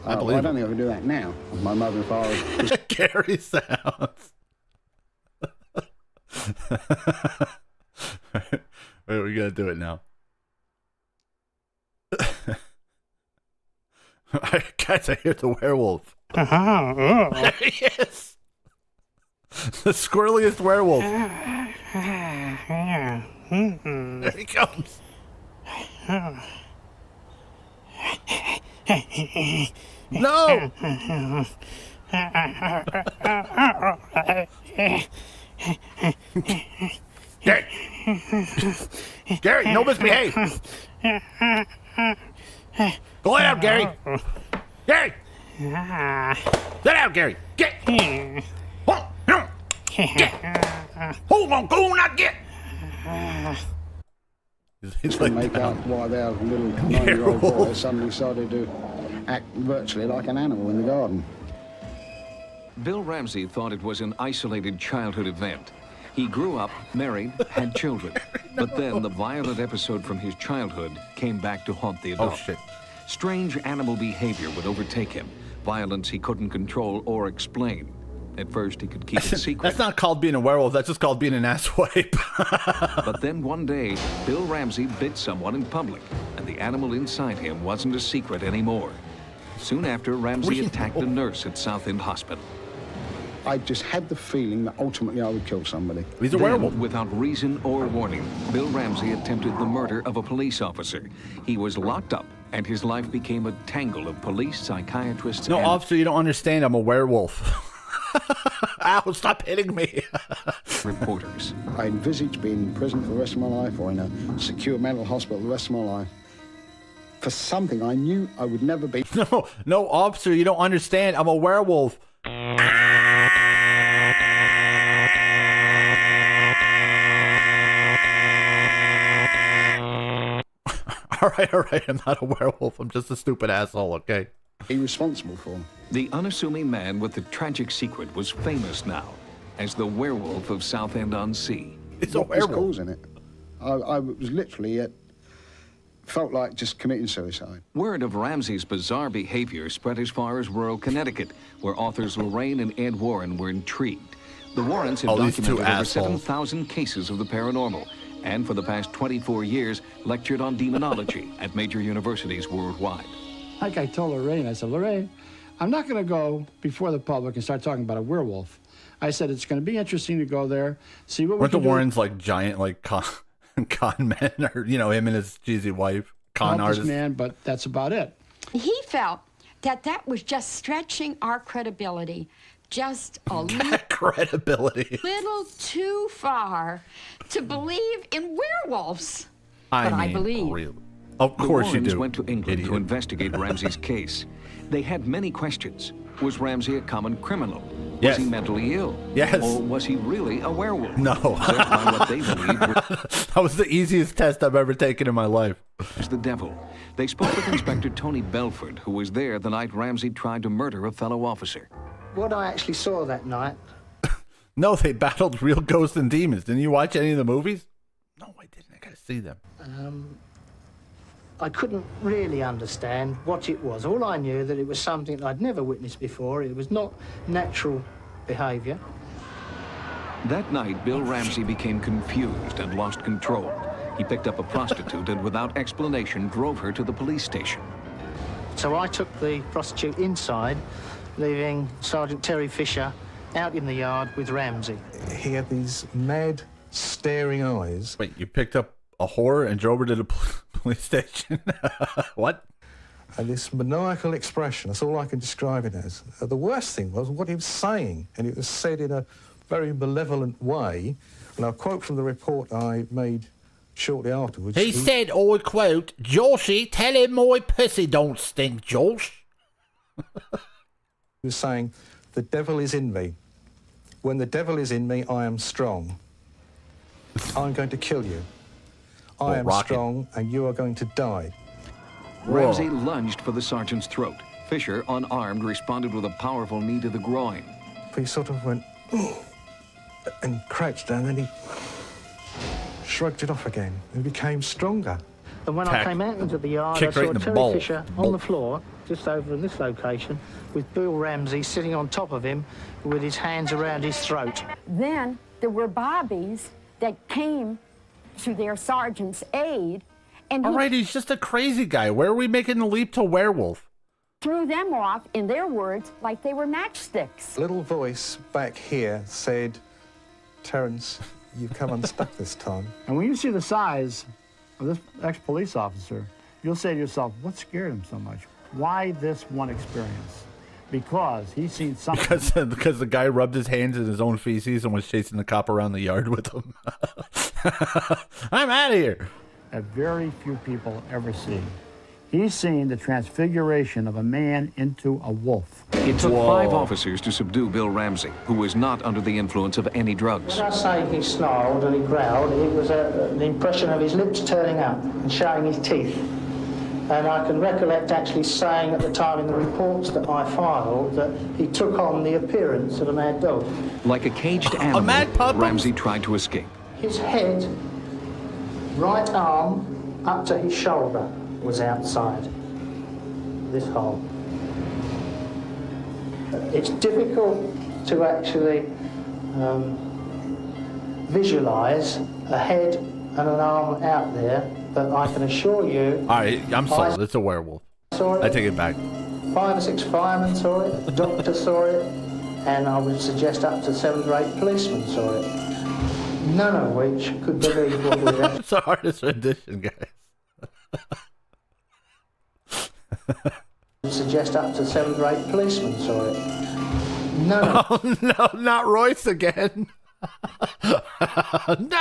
I believe well, I it. don't think I could do that now. My mother and father just Gary sounds. Wait, we gotta do it now. Guys, I hear the werewolf. There he is. The squirreliest werewolf. There he comes. No! Gary! Gary, no misbehave! Go lay down, Gary! Gary! Lay down, Gary! Get! Hold on, go not get! He's like make out why their little 9-year-old boy suddenly started to act virtually like an animal in the garden. Bill Ramsey thought it was an isolated childhood event. He grew up, married, had children. But then the violent episode from his childhood came back to haunt the adult. Oh, shit. Strange animal behavior would overtake him. Violence he couldn't control or explain. At first, he could keep it secret. That's not called being a werewolf. That's just called being an asswipe. But then one day, Bill Ramsey bit someone in public, and the animal inside him wasn't a secret anymore. Soon after, Ramsey attacked a nurse at South End Hospital. I just had the feeling that ultimately I would kill somebody. He's a werewolf. Without reason or warning, Bill Ramsey attempted the murder of a police officer. He was locked up, and his life became a tangle of police, psychiatrists, No, and... officer, you don't understand. I'm a werewolf. Ow, stop hitting me. reporters. I envisaged being in prison for the rest of my life or in a secure mental hospital the rest of my life. For something I knew I would never be. No, officer, you don't understand. I'm a werewolf. All right. I'm not a werewolf. I'm just a stupid asshole, okay? Be responsible for him. The unassuming man with the tragic secret was famous now as the werewolf of Southend-on-Sea. It's a werewolf. Causing it. I was literally felt like just committing suicide. Word of Ramsey's bizarre behavior spread as far as rural Connecticut, where authors Lorraine and Ed Warren were intrigued. The Warrens had documented over 7,000 cases of the paranormal, and for the past 24 years lectured on demonology at major universities worldwide. Like I told Lorraine, I said, Lorraine, I'm not going to go before the public and start talking about a werewolf. I said, it's going to be interesting to go there, see what we Weren't can the Warrens like giant, like con men, or him and his cheesy wife, con artist? Man, but that's about it. He felt that was just stretching our credibility just a little too far to believe in werewolves. But I believe. Really. Of course you do. The Warrens went to England to investigate Ramsey's case. They had many questions. Was Ramsey a common criminal? Yes. Was he mentally ill? Yes. Or was he really a werewolf? No. What they believed that was the easiest test I've ever taken in my life. was the devil. They spoke with Inspector Tony Belford, who was there the night Ramsey tried to murder a fellow officer. What I actually saw that night. No, they battled real ghosts and demons. Didn't you watch any of the movies? No, I didn't. I gotta see them. I couldn't really understand what it was. All I knew that it was something that I'd never witnessed before. It was not natural behavior. That night, Bill Ramsey became confused and lost control. He picked up a prostitute and without explanation drove her to the police station. So I took the prostitute inside, leaving Sergeant Terry Fisher out in the yard with Ramsey. He had these mad, staring eyes. Wait, you picked up a whore and drove her to the police station? What? And this maniacal expression, that's all I can describe it as. The worst thing was what he was saying, and it was said in a very malevolent way. And I'll quote from the report I made shortly afterwards. He said, I quote, "Joshy, tell him my pussy don't stink, Josh." He was saying, the devil is in me. When the devil is in me, I am strong. I'm going to kill you. I am strong, and you are going to die. Ramsey lunged for the sergeant's throat. Fisher, unarmed, responded with a powerful knee to the groin. He sort of went, "Ooh," and crouched down, and he shrugged it off again and became stronger. And when I came out into the yard, I saw Terry Fisher on the floor, just over in this location, with Bill Ramsey sitting on top of him with his hands around his throat. Then there were bobbies that came to their sergeant's aid, and All right, he's just a crazy guy. Where are we making the leap to werewolf? threw them off, in their words, like they were matchsticks. A little voice back here said, "Terence, you've come unstuck this time." And when you see the size of this ex-police officer, you'll say to yourself, what scared him so much? Why this one experience? Because he's seen something. Because the guy rubbed his hands in his own feces and was chasing the cop around the yard with him. I'm out of here. That very few people ever see. He's seen the transfiguration of a man into a wolf. It took 5 officers to subdue Bill Ramsey, who was not under the influence of any drugs. When I say he snarled and he growled, it was the impression of his lips turning up and showing his teeth. And I can recollect actually saying at the time in the reports that I filed that he took on the appearance of a mad dog. Like a caged animal, Ramsey tried to escape. His head, right arm, up to his shoulder was outside this hole. It's difficult to actually visualize a head and an arm out there, but I can assure you... All right, I'm sold. It's a werewolf. I take it back. 5 or 6 firemen saw it, the doctor saw it, and I would suggest up to 7 or 8 policemen saw it. None of which could believe what was happening. It's the hardest rendition, guys. Suggest up to 7 or 8 policemen saw it. None of Oh, no, not Royce again. No!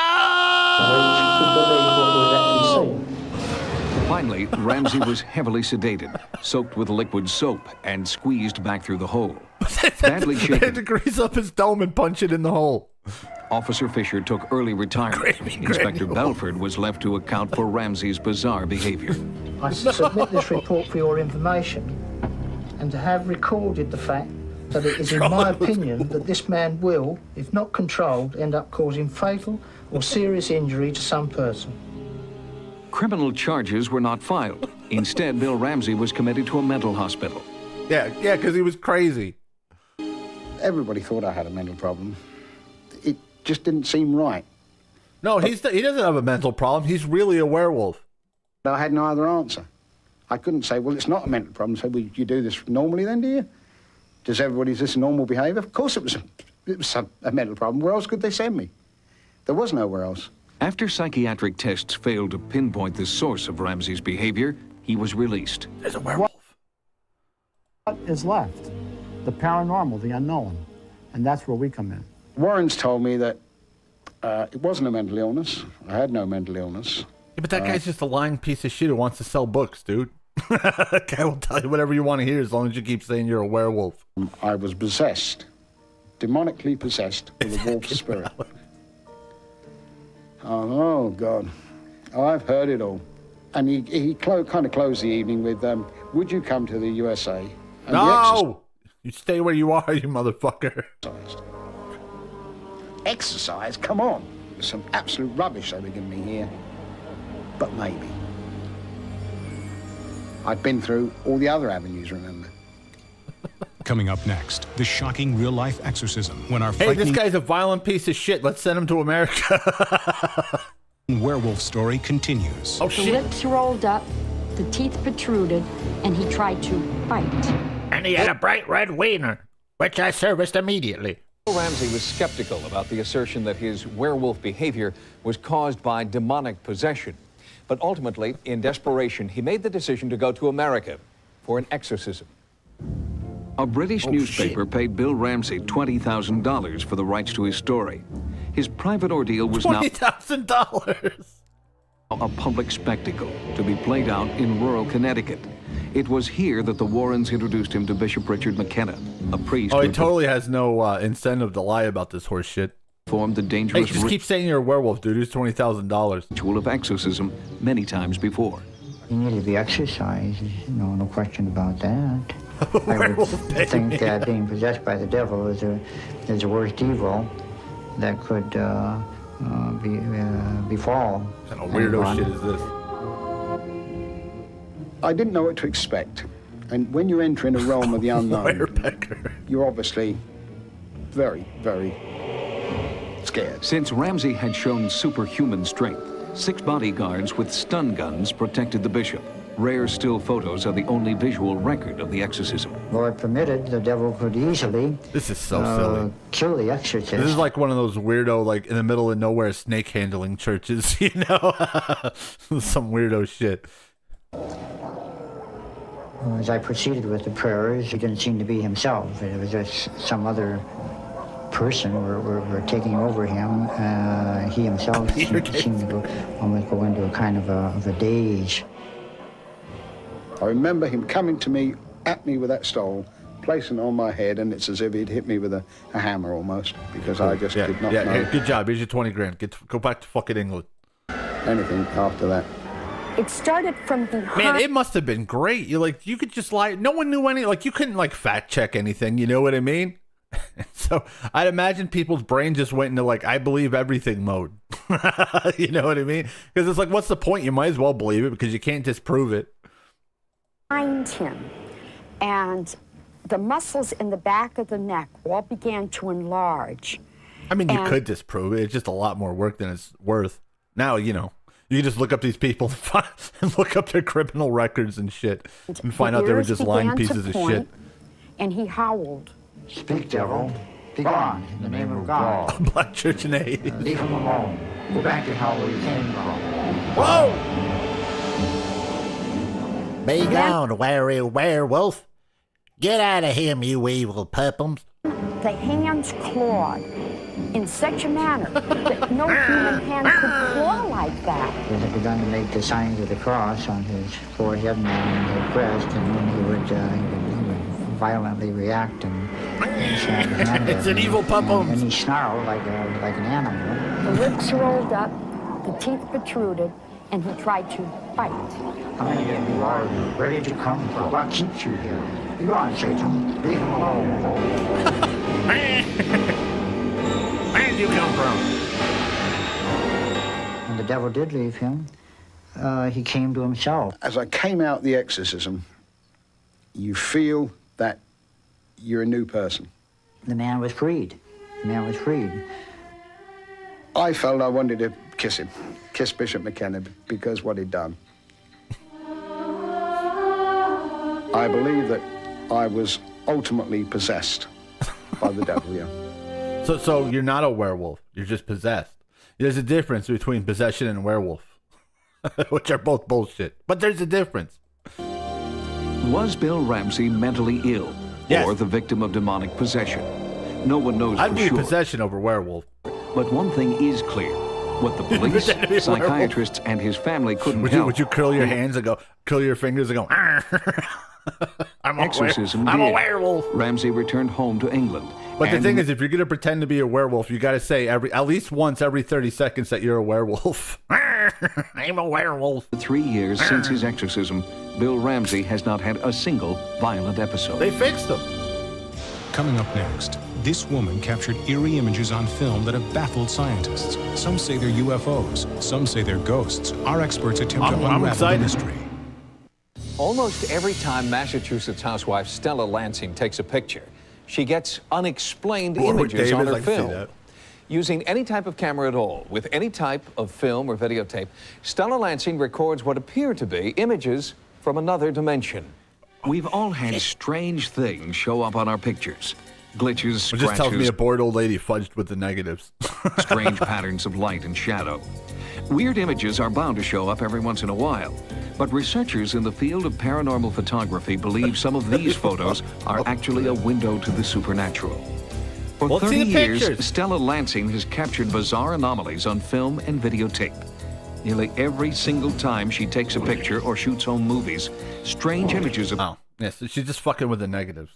Finally, Ramsey was heavily sedated, soaked with liquid soap, and squeezed back through the hole. Badly They had shaken, to grease up his dome and punch it in the hole. Officer Fisher took early retirement. Inspector Belford was left to account for Ramsey's bizarre behavior. I submit this report for your information and to have recorded the fact that it is in my opinion that this man will, if not controlled, end up causing fatal or serious injury to some person. Criminal charges were not filed. Instead, Bill Ramsey was committed to a mental hospital. Yeah, because he was crazy. Everybody thought I had a mental problem. It just didn't seem right. No, he doesn't have a mental problem. He's really a werewolf. I had no other answer. I couldn't say, well, it's not a mental problem. So, well, you do this normally then, do you? Is this normal behaviour? Of course it was a mental problem. Where else could they send me? There was nowhere else. After psychiatric tests failed to pinpoint the source of Ramsey's behavior, he was released. There's a werewolf. What is left? The paranormal, the unknown. And that's where we come in. Warren's told me that it wasn't a mental illness. I had no mental illness. Yeah, but that guy's just a lying piece of shit who wants to sell books, dude. That guy will tell you whatever you want to hear as long as you keep saying you're a werewolf. I was possessed, demonically possessed with a wolf spirit. Oh, God. Oh, I've heard it all. And he kind of closed the evening with, would you come to the USA? And no! You stay where you are, you motherfucker. Exercise? Come on. There's some absolute rubbish they were giving me here. But maybe. I'd been through all the other avenues, remember? Coming up next, the shocking real-life exorcism when our Hey, this guy's a violent piece of shit. Let's send him to America. werewolf story continues. Oh, The shit. lips rolled up, the teeth protruded, and he tried to bite. And he had a bright red wiener, which I serviced immediately. Bill Ramsey was skeptical about the assertion that his werewolf behavior was caused by demonic possession. But ultimately, in desperation, he made the decision to go to America for an exorcism. A British newspaper paid Bill Ramsey $20,000 for the rights to his story. His private ordeal was now $20,000. a public spectacle to be played out in rural Connecticut. It was here that the Warrens introduced him to Bishop Richard McKenna, a priest. Oh, he who totally has no incentive to lie about this horse shit. performed the Hey, dangerous just keep saying you're a werewolf, dude. Here's $20,000. ritual of exorcism many times before. He needed to be exercised, no question about that. I would think that being possessed by the devil is the worst evil that could befall. What kind of weirdo anyone. shit is this? I didn't know what to expect. And when you enter in a realm of the unknown, you're obviously very, very scared. Since Ramsey had shown superhuman strength, 6 bodyguards with stun guns protected the bishop. Rare still photos are the only visual record of the exorcism. Lord permitted, the devil could easily This is so silly. kill the exorcist. This is like one of those weirdo, like in the middle of nowhere snake handling churches, you know? Some weirdo shit. As I proceeded with the prayers, it didn't seem to be himself. It was just some other person were taking over him. He himself seemed to almost go into a kind of a daze. I remember him coming to me, at me with that stole, placing it on my head, and it's as if he'd hit me with a hammer almost, because I just did not know. Yeah, good job. Here's your 20 grand. Go back to fucking England. Anything after that. It started from behind. Man, it must have been great. You could just lie. No one knew any. Like, you couldn't fact check anything. You know what I mean? So I'd imagine people's brain just went into I believe everything mode. You know what I mean? Because it's what's the point? You might as well believe it because you can't disprove it. Behind him, and the muscles in the back of the neck all began to enlarge. I mean, you could disprove it. It's just a lot more work than it's worth. Now, you can just look up these people and look up their criminal records and shit and find out they were just lying pieces of shit. And he howled. Speak, devil. Be gone in the name of God. Black church in the 80s. Leave him alone. Go back to hell where you came from. Whoa! Be gone, werewolf. Get out of him, you evil puppums. The hands clawed in such a manner that no human hand could claw like that. He had begun to make the signs of the cross on his forehead and on his breast, and then he would violently react and snap his hand. It's an evil puppum. And he snarled like an animal. The lips rolled up, the teeth protruded, and he tried to bite. How many of you are ready to come for what keeps you here? Be gone, Satan. Leave him alone. Where did you come from? When the devil did leave him, he came to himself. As I came out the exorcism, you feel that you're a new person. The man was freed. The man was freed. I felt I wanted to kiss him, kiss Bishop McKenna, because what he'd done. I believe that I was ultimately possessed by the devil, yeah. So you're not a werewolf. You're just possessed. There's a difference between possession and werewolf, which are both bullshit. But there's a difference. Was Bill Ramsey mentally ill or the victim of demonic possession? No one knows I'd for be sure. possession over werewolf. But one thing is clear. What the police, psychiatrists, and his family couldn't help. Would you curl your hands and curl your fingers and go, I'm a werewolf. Ramsey returned home to England. But the thing is, if you're going to pretend to be a werewolf, you got to say at least once every 30 seconds that you're a werewolf. I'm a werewolf. 3 years since his exorcism, Bill Ramsey has not had a single violent episode. They fixed him. Coming up next, this woman captured eerie images on film that have baffled scientists. Some say they're UFOs, some say they're ghosts. Our experts attempt to unravel the mystery. Almost every time Massachusetts housewife Stella Lansing takes a picture, she gets unexplained images on her film. Using any type of camera at all, with any type of film or videotape, Stella Lansing records what appear to be images from another dimension. We've all had strange things show up on our pictures. Glitches, It just tells me scratches, a bored old lady fudged with the negatives. strange patterns of light and shadow. Weird images are bound to show up every once in a while. But researchers in the field of paranormal photography believe some of these photos are actually a window to the supernatural. For Let's see 30 the years, pictures. Stella Lansing has captured bizarre anomalies on film and videotape. Nearly every single time she takes a picture or shoots home movies, strange images appear. Yes, she's just fucking with the negatives.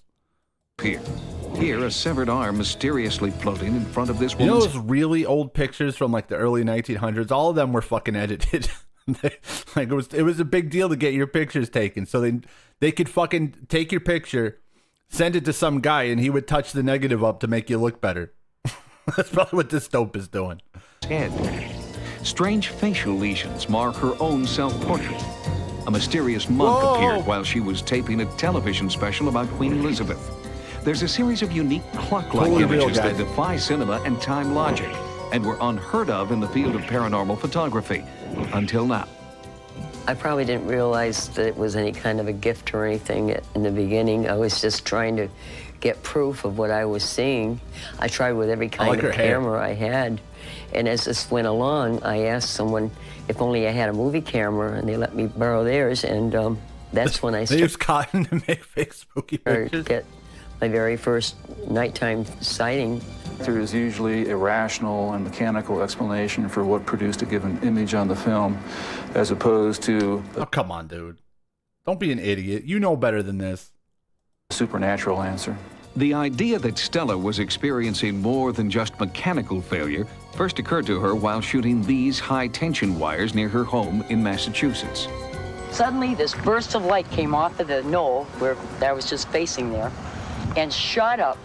Here, a severed arm mysteriously floating in front of this You know woman's those really old pictures from the early 1900s? All of them were fucking edited. It was a big deal to get your pictures taken. So they could fucking take your picture, send it to some guy, and he would touch the negative up to make you look better. That's probably what this dope is doing. head. Strange facial lesions mark her own self-portrait. A mysterious monk appeared while she was taping a television special about Queen Elizabeth. There's a series of unique clock-like images that defy cinema and time logic and were unheard of in the field of paranormal photography until now. I probably didn't realize that it was any kind of a gift or anything in the beginning. I was just trying to get proof of what I was seeing. I tried with every kind of camera I had. And as this went along, I asked someone if only I had a movie camera, and they let me borrow theirs. And that's when I They use cotton to make fake spooky pictures. get my very first nighttime sighting. There is usually a rational and mechanical explanation for what produced a given image on the film, as opposed to... Oh, come on, dude. Don't be an idiot. You know better than this. Supernatural answer. The idea that Stella was experiencing more than just mechanical failure first occurred to her while shooting these high-tension wires near her home in Massachusetts. Suddenly, this burst of light came off of the knoll where I was just facing there and shot up.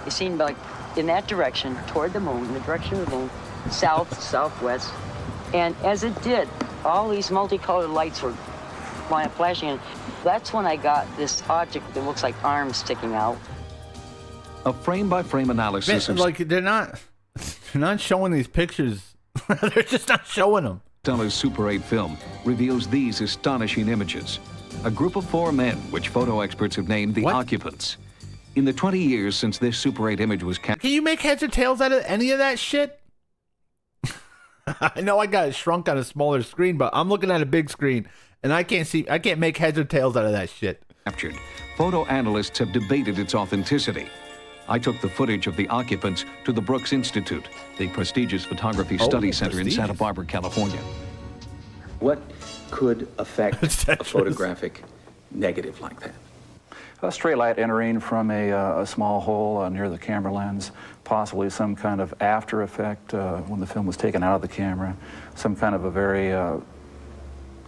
It seemed like in that direction, toward the moon, in the direction of the moon, south, southwest. And as it did, all these multicolored lights were flashing. And that's when I got this object that looks like arms sticking out. A frame-by-frame analysis of... Like, they're not showing these pictures. They're just not showing them. Stella's Super 8 film reveals these astonishing images. A group of 4 men, which photo experts have named the occupants. In the 20 years since this Super 8 image was captured... Can you make heads or tails out of any of that shit? I know I got it shrunk on a smaller screen, but I'm looking at a big screen, and I can't make heads or tails out of that shit. Captured. Photo analysts have debated its authenticity. I took the footage of the occupants to the Brooks Institute, the prestigious photography study center in Santa Barbara, California. What could affect a photographic negative like that? A stray light entering from a small hole near the camera lens, possibly some kind of after effect when the film was taken out of the camera, some kind of a very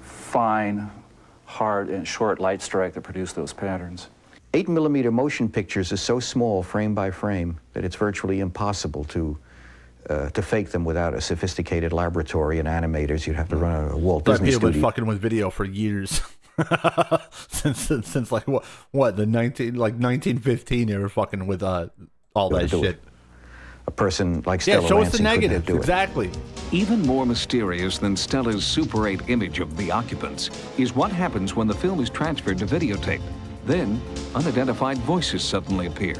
fine, hard, and short light strike that produced those patterns. 8mm motion pictures is so small, frame by frame, that it's virtually impossible to fake them without a sophisticated laboratory and animators. You'd have to run a Walt Disney People studio. been fucking with video for years. since like what the 1915 they were fucking with all that shit. A person like Stella show us Lansing the couldn't negatives, do it. exactly. Even more mysterious than Stella's Super 8 image of the occupants is what happens when the film is transferred to videotape. Then, unidentified voices suddenly appear.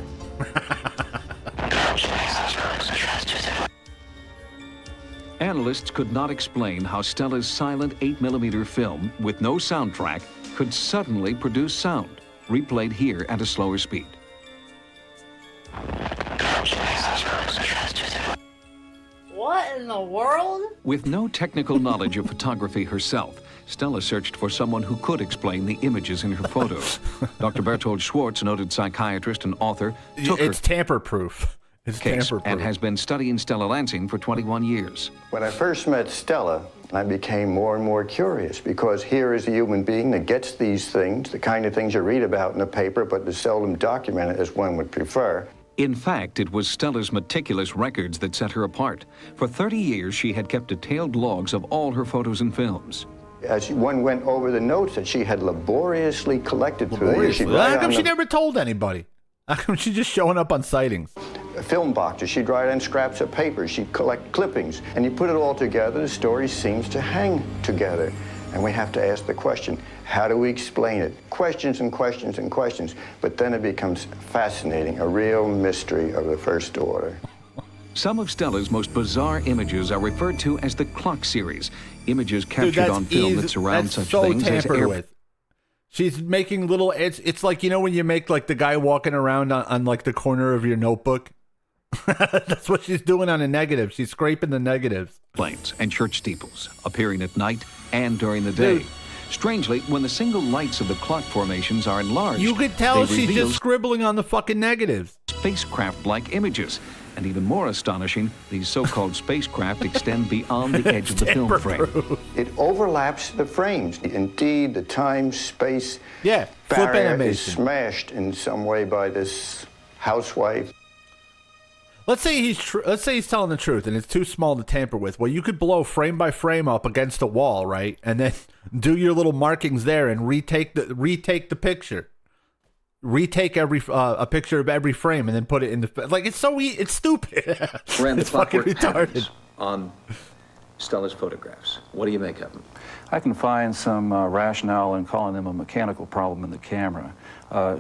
Analysts could not explain how Stella's silent 8mm film with no soundtrack could suddenly produce sound, replayed here at a slower speed. What in the world? With no technical knowledge of photography herself, Stella searched for someone who could explain the images in her photos. Dr. Bertold Schwartz, a noted psychiatrist and author, took It's tamper-proof. It's case tamper-proof. and has been studying Stella Lansing for 21 years. When I first met Stella, I became more and more curious because here is a human being that gets these things, the kind of things you read about in the paper, but is seldom documented as one would prefer. In fact, it was Stella's meticulous records that set her apart. For 30 years, she had kept detailed logs of all her photos and films. As one went over the notes that she had laboriously collected through the years, she'd write How come on she the never told anybody? How come she's just showing up on sightings? film boxes, she'd write on scraps of paper, she'd collect clippings, and you put it all together, the story seems to hang together. And we have to ask the question, how do we explain it? Questions and questions and questions, but then it becomes fascinating, a real mystery of the first order. Some of Stella's most bizarre images are referred to as the clock series, images captured on film that surround such things as air. She's making little, it's like, you know, when you make like the guy walking around on like the corner of your notebook? That's what she's doing on a negative. She's scraping the negatives. Planes and church steeples, appearing at night and during the day. Dude. Strangely, when the single lights of the clock formations are enlarged, You could tell they she's reveal just scribbling on the fucking negatives. spacecraft-like images. And even more astonishing, these so-called spacecraft extend beyond the edge of the film frame. It overlaps the frames. Indeed, the time-space flip barrier is animation. smashed in some way by this housewife. Let's say he's telling the truth and it's too small to tamper with. Well, you could blow frame by frame up against a wall, right? And then do your little markings there and retake the picture. Retake a picture of every frame and then put it in the like. It's so it's stupid. Ran the It's fucking clockwork retarded. patterns on Stella's photographs. What do you make of them? I can find some rationale in calling them a mechanical problem in the camera.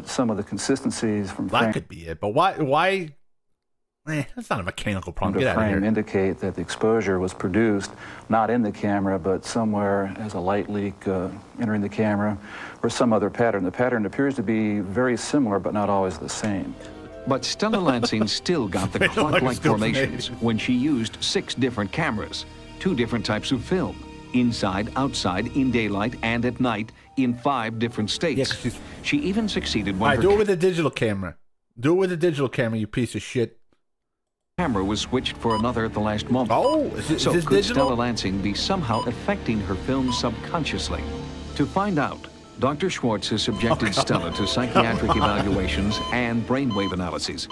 Some of the consistencies from That could be it, but why? That's not a mechanical problem. Get out of frame here. indicate that the exposure was produced not in the camera, but somewhere as a light leak entering the camera, or some other pattern. The pattern appears to be very similar, but not always the same. But Stella Lansing still got the clock-like formations when she used 6 different cameras, 2 different types of film, inside, outside, in daylight, and at night, in 5 different states. Yeah, she even succeeded when All right, do it with a digital camera. Do it with a digital camera, you piece of shit. Camera was switched for another at the last moment. Oh, is this could digital? Stella Lansing be somehow affecting her film subconsciously? To find out, Dr. Schwartz has subjected Stella to psychiatric evaluations and brainwave analyses.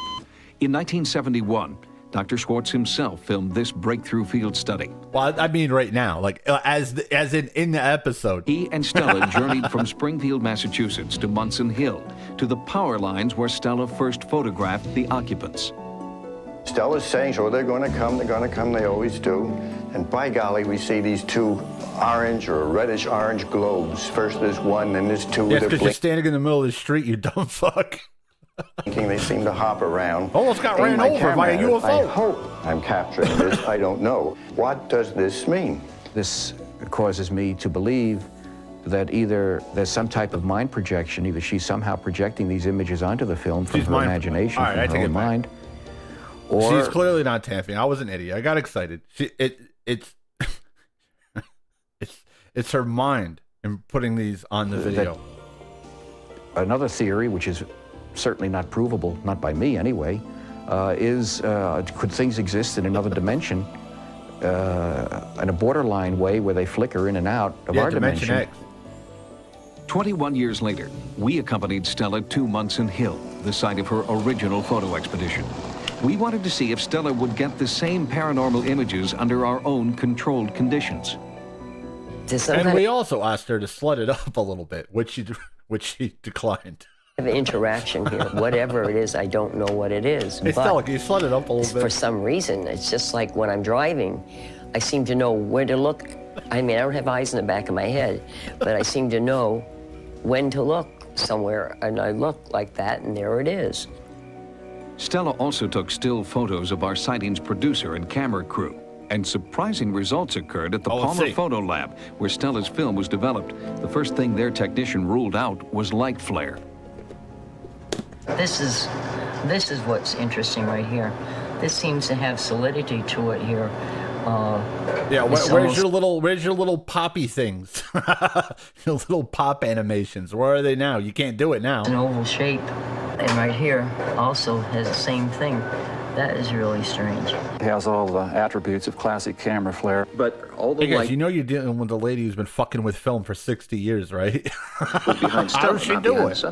In 1971, Dr. Schwartz himself filmed this breakthrough field study. Well, I mean right now, like as in the episode. He and Stella journeyed from Springfield, Massachusetts to Munson Hill, to the power lines where Stella first photographed the occupants. Stella's saying, so they're going to come, they always do. And by golly, we see these 2 orange or reddish-orange globes. First there's 1, then there's 2. Yes, because you're standing in the middle of the street, you dumb fuck. They seem to hop around. Almost got ran over by a UFO. I hope I'm capturing this. I don't know. What does this mean? This causes me to believe that either there's some type of mind projection, either she's somehow projecting these images onto the film from her imagination, from her own mind. Or she's clearly not tamping. I was an idiot. I got excited. It's her mind in putting these on the video. Another theory, which is certainly not provable, not by me anyway, is could things exist in another dimension, in a borderline way where they flicker in and out of our dimension? X. 21 years later, we accompanied Stella to Munson Hill, the site of her original photo expedition. We wanted to see if Stella would get the same paranormal images under our own controlled conditions. And we also asked her to slut it up a little bit, which she declined. Have interaction here, whatever it is, I don't know what it is. Hey, Stella, can you slut it up a little bit? For some reason, it's just like when I'm driving, I seem to know where to look. I mean, I don't have eyes in the back of my head, but I seem to know when to look somewhere, and I look like that, and there it is. Stella also took still photos of our sightings producer and camera crew, and surprising results occurred at the Palmer Photo Lab, where Stella's film was developed. The first thing their technician ruled out was light flare. This is what's interesting right here. This seems to have solidity to it here. Yeah, where's your little poppy things? Your little pop animations. Where are they now? You can't do it now. An oval shape, and right here also has the same thing. That is really strange. It has all the attributes of classic camera flare, but all the Hey guys, light. you know you're dealing with a lady who's been fucking with film for 60 years, right? Behind How does she do it?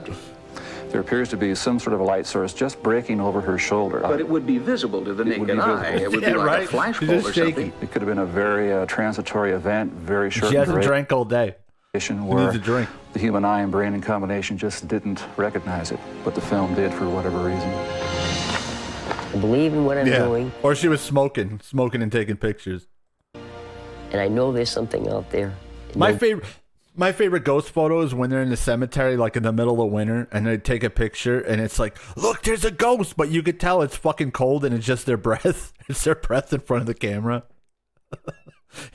There appears to be some sort of a light source just breaking over her shoulder. But it would be visible to the naked eye. It would be like a flashbulb or something. It could have been a very transitory event, very short. She hasn't drank all day. Where needs a drink. The human eye and brain in combination just didn't recognize it, but the film did for whatever reason. I believe in what I'm doing. Or she was smoking and taking pictures. And I know there's something out there. My favorite ghost photo is when they're in the cemetery, like in the middle of winter, and they take a picture, and it's like, look, there's a ghost, but you could tell it's fucking cold, and it's just their breath. It's their breath in front of the camera.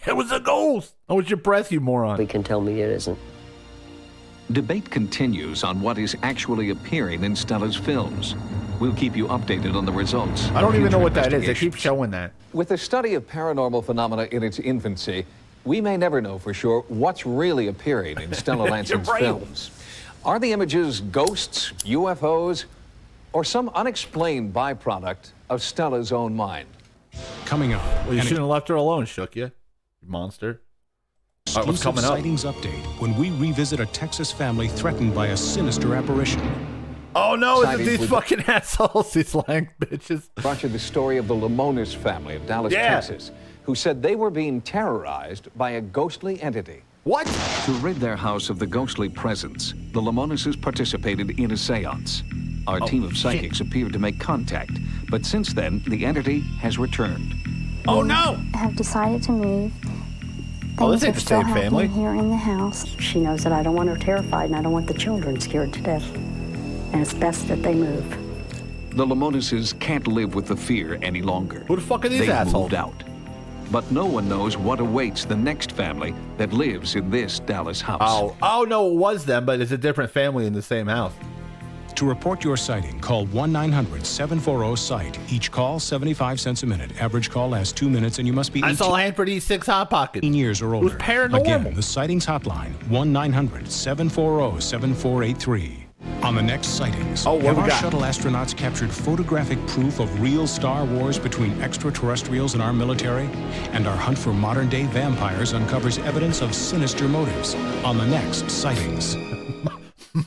It was a ghost. Oh, it's your breath, you moron. We can tell me it isn't. Debate continues on what is actually appearing in Stella's films. We'll keep you updated on the results. I don't even know what that is. They keep showing that. With the study of paranormal phenomena in its infancy, we may never know for sure what's really appearing in Stella Lansing's films. Are the images ghosts, UFOs, or some unexplained byproduct of Stella's own mind? Coming up. Well, you shouldn't have left her alone, shook you monster. All right, what's Exclusive coming up? sightings update when we revisit a Texas family threatened by a sinister apparition. Oh no, it's Sightings these with- fucking assholes, these lying bitches. Brought you the story of the Lamonis family of Dallas, Texas, who said they were being terrorized by a ghostly entity. What? To rid their house of the ghostly presence, the Lamonises participated in a seance. Our team of psychics appeared to make contact, but since then, the entity has returned. Oh no! Have decided to move. Oh, this Things ain't are the still same family. happening here in the house. She knows that I don't want her terrified, and I don't want the children scared to death. And it's best that they move. The Lamonises can't live with the fear any longer. Who the fuck are these They've assholes? moved out. But no one knows what awaits the next family that lives in this Dallas house. Oh no, it was them, but it's a different family in the same house. To report your sighting, call 1-900-740-SIGHT. Each call, 75 cents a minute. Average call lasts 2 minutes, and you must be 18 I saw a hand for these 6 Hot Pockets. years or older. It was paranormal. Again, the Sightings Hotline, 1-900-740-7483. On the next Sightings, have our shuttle astronauts captured photographic proof of real Star Wars between extraterrestrials and our military? And our hunt for modern-day vampires uncovers evidence of sinister motives. On the next Sightings.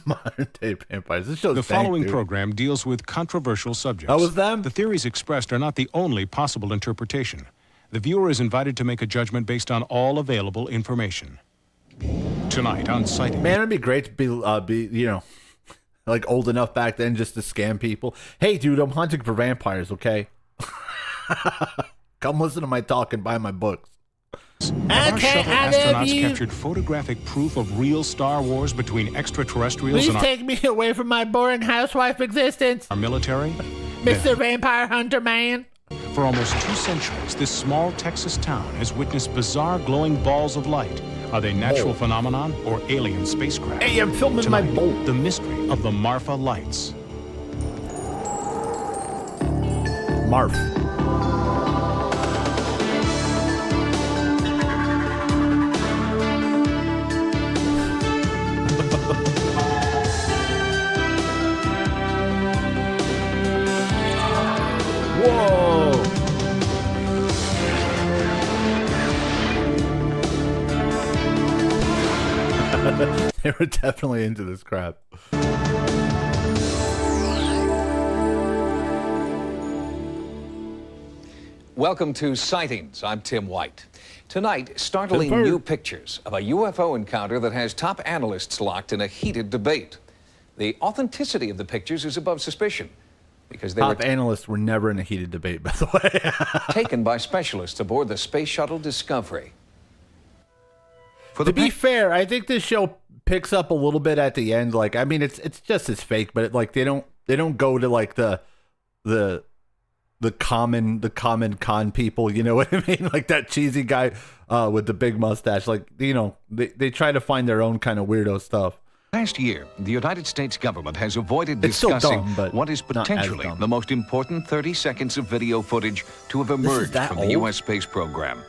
Modern-day vampires. This show's The following program deals with controversial subjects. That was them? The theories expressed are not the only possible interpretation. The viewer is invited to make a judgment based on all available information. Tonight on Sightings. Man, it'd be great to be you know, like old enough back then just to scam people. Hey, dude, I'm hunting for vampires, okay? Come listen to my talk and buy my books. Our shuttle astronauts captured photographic proof of real Star Wars between extraterrestrials Please and take me away from my boring housewife existence, our military. Mr. Vampire Hunter Man. For almost 2 centuries, this small Texas town has witnessed bizarre glowing balls of light. Are they natural phenomenon or alien spacecraft? Hey, I'm filming my boat. The mystery of the Marfa Lights. Marf. Whoa! They were definitely into this crap. Welcome to Sightings. I'm Tim White. Tonight, startling new pictures of a UFO encounter that has top analysts locked in a heated debate. The authenticity of the pictures is above suspicion because they Top analysts were never in a heated debate, by the way. taken by specialists aboard the Space Shuttle Discovery. To be fair, I think this show picks up a little bit at the end. Like, I mean, it's just as fake, but like they don't go to like the common con people. You know what I mean? Like that cheesy guy with the big mustache. Like, you know, they try to find their own kind of weirdo stuff. Last year, the United States government has avoided discussing what is potentially the most important 30 seconds of video footage to have emerged from the U.S. space program.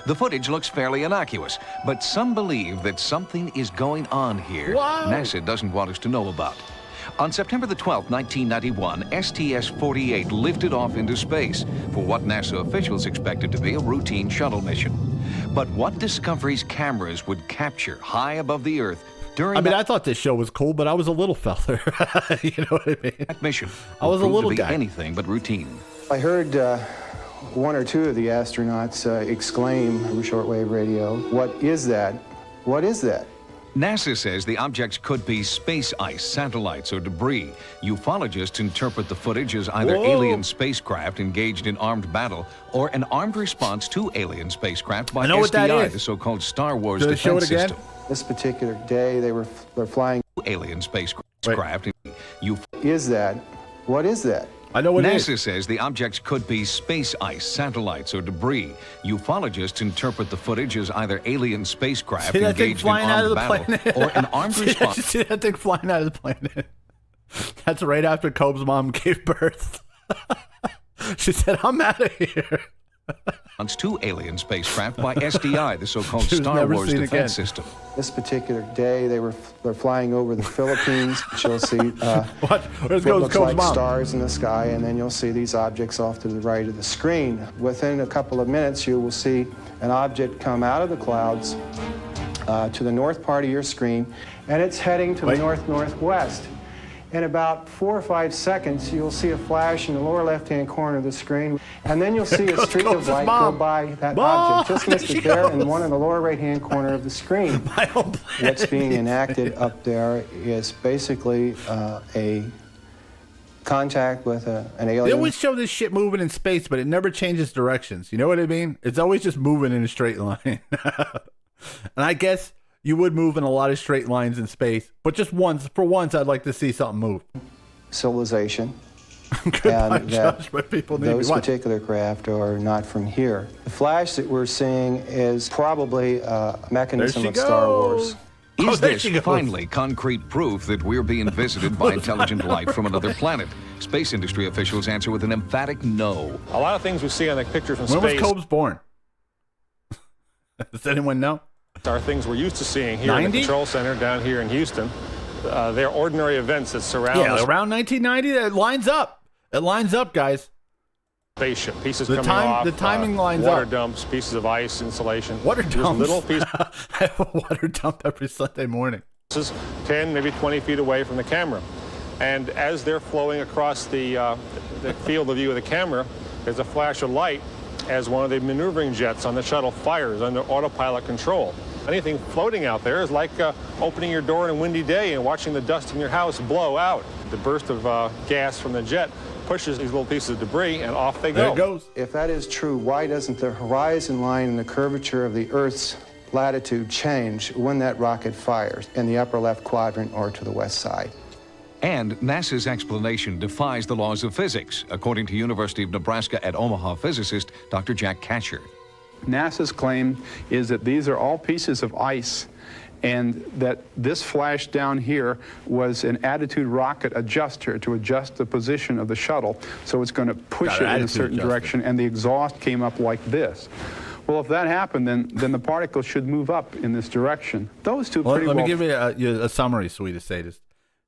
The footage looks fairly innocuous, but some believe that something is going on here NASA doesn't want us to know about. On September the 12th, 1991, STS-48 lifted off into space for what NASA officials expected to be a routine shuttle mission. But what Discovery's cameras would capture high above the Earth during I thought this show was cool, but I was a little feller. You know what I mean? That mission I was a little to be guy. anything but routine. I heard one or two of the astronauts exclaim over shortwave radio, "What is that? What is that?" NASA says the objects could be space ice, satellites, or debris. Ufologists interpret the footage as either alien spacecraft engaged in armed battle or an armed response to alien spacecraft by SDI, the so-called Star Wars defense system. This particular day, they're flying alien spacecraft. Is that? What is that? I know what NASA says the objects could be space ice, satellites, or debris. Ufologists interpret the footage as either alien spacecraft engaged in armed battle or an armed response. See that thing flying out of the planet? That's right after Cobb's mom gave birth. She said, "I'm out of here." To alien spacecraft by SDI, the so-called Star Wars defense system. This particular day, they're flying over the Philippines. You'll see what looks like stars in the sky, and then you'll see these objects off to the right of the screen. Within a couple of minutes, you will see an object come out of the clouds to the north part of your screen, and it's heading to the north-northwest. In about 4 or 5 seconds, you'll see a flash in the lower left-hand corner of the screen, and then you'll see a streak of light go by that object. Just missed it there in one in the lower right-hand corner of the screen. What's being enacted up there is basically a contact with an alien. They always show this shit moving in space, but it never changes directions. You know what I mean? It's always just moving in a straight line. And I guess you would move in a lot of straight lines in space, but just once, for once, I'd like to see something move. Civilization. Goodbye, And Josh, but people need those me. particular craft are not from here. The flash that we're seeing is probably a mechanism of Star Wars. Is this finally concrete proof that we're being visited by intelligent life from another planet? Space industry officials answer with an emphatic no. A lot of things we see on the pictures from space. When was Cobes born? Does anyone know? Are things we're used to seeing here in the control center down here in Houston. They're ordinary events that surround us. Around 1990, it lines up. It lines up, guys. Spaceship, pieces coming off. The timing lines water up. Water dumps, pieces of ice, insulation. Water dumps? Little pieces. I have a water dump every Sunday morning. This is 10, maybe 20 feet away from the camera. And as they're flowing across the field of view of the camera, there's a flash of light as one of the maneuvering jets on the shuttle fires under autopilot control. Anything floating out there is like opening your door on a windy day and watching the dust in your house blow out. The burst of gas from the jet pushes these little pieces of debris, and off they go. There it goes. If that is true, why doesn't the horizon line and the curvature of the Earth's latitude change when that rocket fires in the upper left quadrant or to the west side? And NASA's explanation defies the laws of physics, according to University of Nebraska at Omaha physicist Dr. Jack Katcher. NASA's claim is that these are all pieces of ice and that this flash down here was an attitude rocket adjuster to adjust the position of the shuttle, so it's going to push it in a certain direction, and the exhaust came up like this. Well, if that happened, then the particles should move up in this direction. Those two pretty well... Let me give you a summary, sweetest sadist.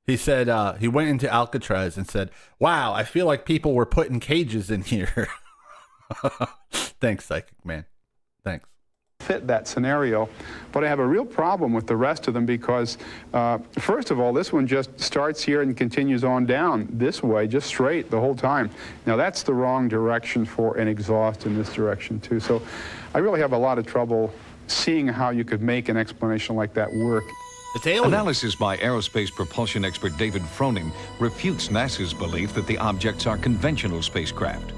He said he went into Alcatraz and said, wow, I feel like people were put in cages in here. Thanks, psychic man. Thanks. Fit that scenario, but I have a real problem with the rest of them because, first of all, this one just starts here and continues on down this way, just straight the whole time. Now, that's the wrong direction for an exhaust in this direction, too. So I really have a lot of trouble seeing how you could make an explanation like that work. Analysis by aerospace propulsion expert David Froning refutes NASA's belief that the objects are conventional spacecraft.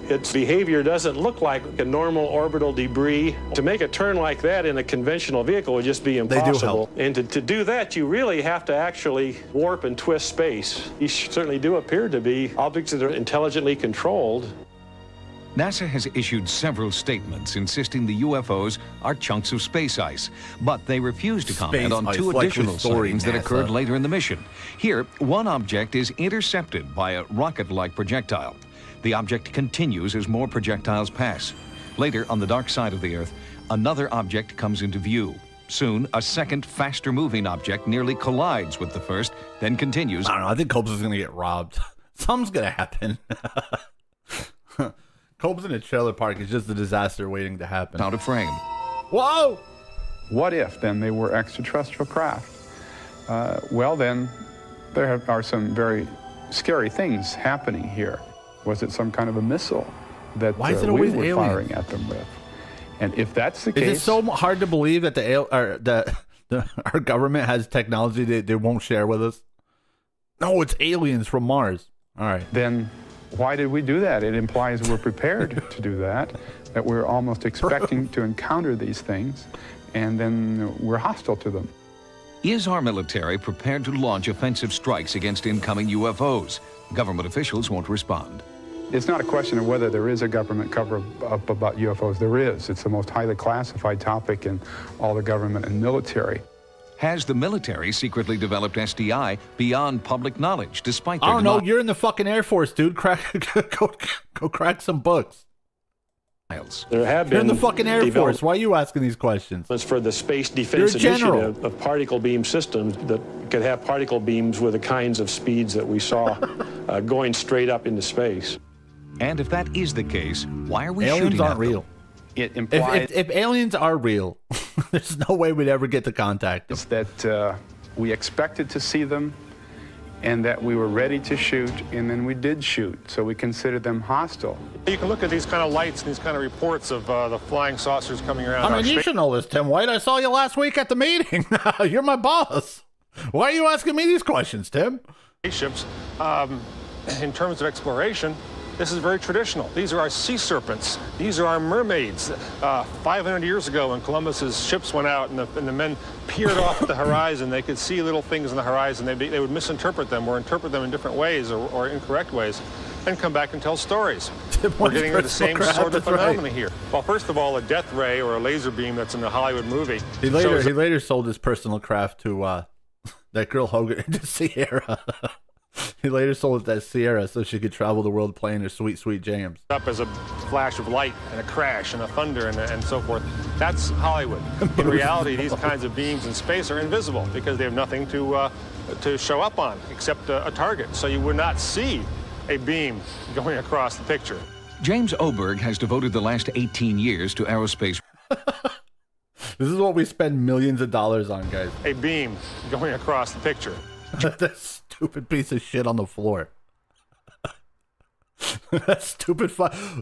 Its behavior doesn't look like a normal orbital debris. To make a turn like that in a conventional vehicle would just be impossible. And to do that, you really have to actually warp and twist space. These certainly do appear to be objects that are intelligently controlled. NASA has issued several statements insisting the UFOs are chunks of space ice, but they refuse to comment on two additional sightings that occurred later in the mission. Here, one object is intercepted by a rocket-like projectile. The object continues as more projectiles pass. Later, on the dark side of the Earth, another object comes into view. Soon, a second, faster-moving object nearly collides with the first, then continues. I don't know. I think Cobes is going to get robbed. Something's going to happen. Cobes in a trailer park is just a disaster waiting to happen. Out of frame. Whoa! What if, then, they were extraterrestrial craft? Well, then, there are some very scary things happening here. Was it some kind of a missile that we were firing at them with? And if that's the case... Is it so hard to believe that our government has technology they won't share with us? No, it's aliens from Mars. All right. Then why did we do that? It implies we're prepared to do that we're almost expecting to encounter these things, and then we're hostile to them. Is our military prepared to launch offensive strikes against incoming UFOs? Government officials won't respond. It's not a question of whether there is a government cover-up about UFOs. There is. It's the most highly classified topic in all the government and military. Has the military secretly developed SDI beyond public knowledge, despite their... I don't know. You're in the fucking Air Force, dude. Go crack some books. There have been... You're in the fucking Air Force. Why are you asking these questions? For the Space Defense Initiative of particle beam systems that could have particle beams with the kinds of speeds that we saw going straight up into space. And if that is the case, why are we shooting at them? Aliens aren't real. It implies... If aliens are real, there's no way we'd ever get to contact them. It's that we expected to see them and that we were ready to shoot, and then we did shoot, so we considered them hostile. You can look at these kind of lights and these kind of reports of the flying saucers coming around. I mean, you should know this, Tim White. I saw you last week at the meeting. You're my boss. Why are you asking me these questions, Tim? Spaceships, in terms of exploration, this is very traditional. These are our sea serpents. These are our mermaids. 500 years ago, when Columbus's ships went out and the men peered off at the horizon, they could see little things in the horizon. They would misinterpret them or interpret them in different ways or incorrect ways and come back and tell stories. We're getting the same sort of phenomena here. Well, first of all, a death ray or a laser beam that's in a Hollywood movie. He later sold his personal craft to that girl Hogan, to Sierra. He later sold it to Sierra so she could travel the world playing her sweet, sweet jams. Up as a flash of light and a crash and a thunder and so forth. That's Hollywood. In reality, these kinds of beams in space are invisible because they have nothing to show up on except a target. So you would not see a beam going across the picture. James Oberg has devoted the last 18 years to aerospace. This is what we spend millions of dollars on, guys. A beam going across the picture. That stupid piece of shit on the floor. That stupid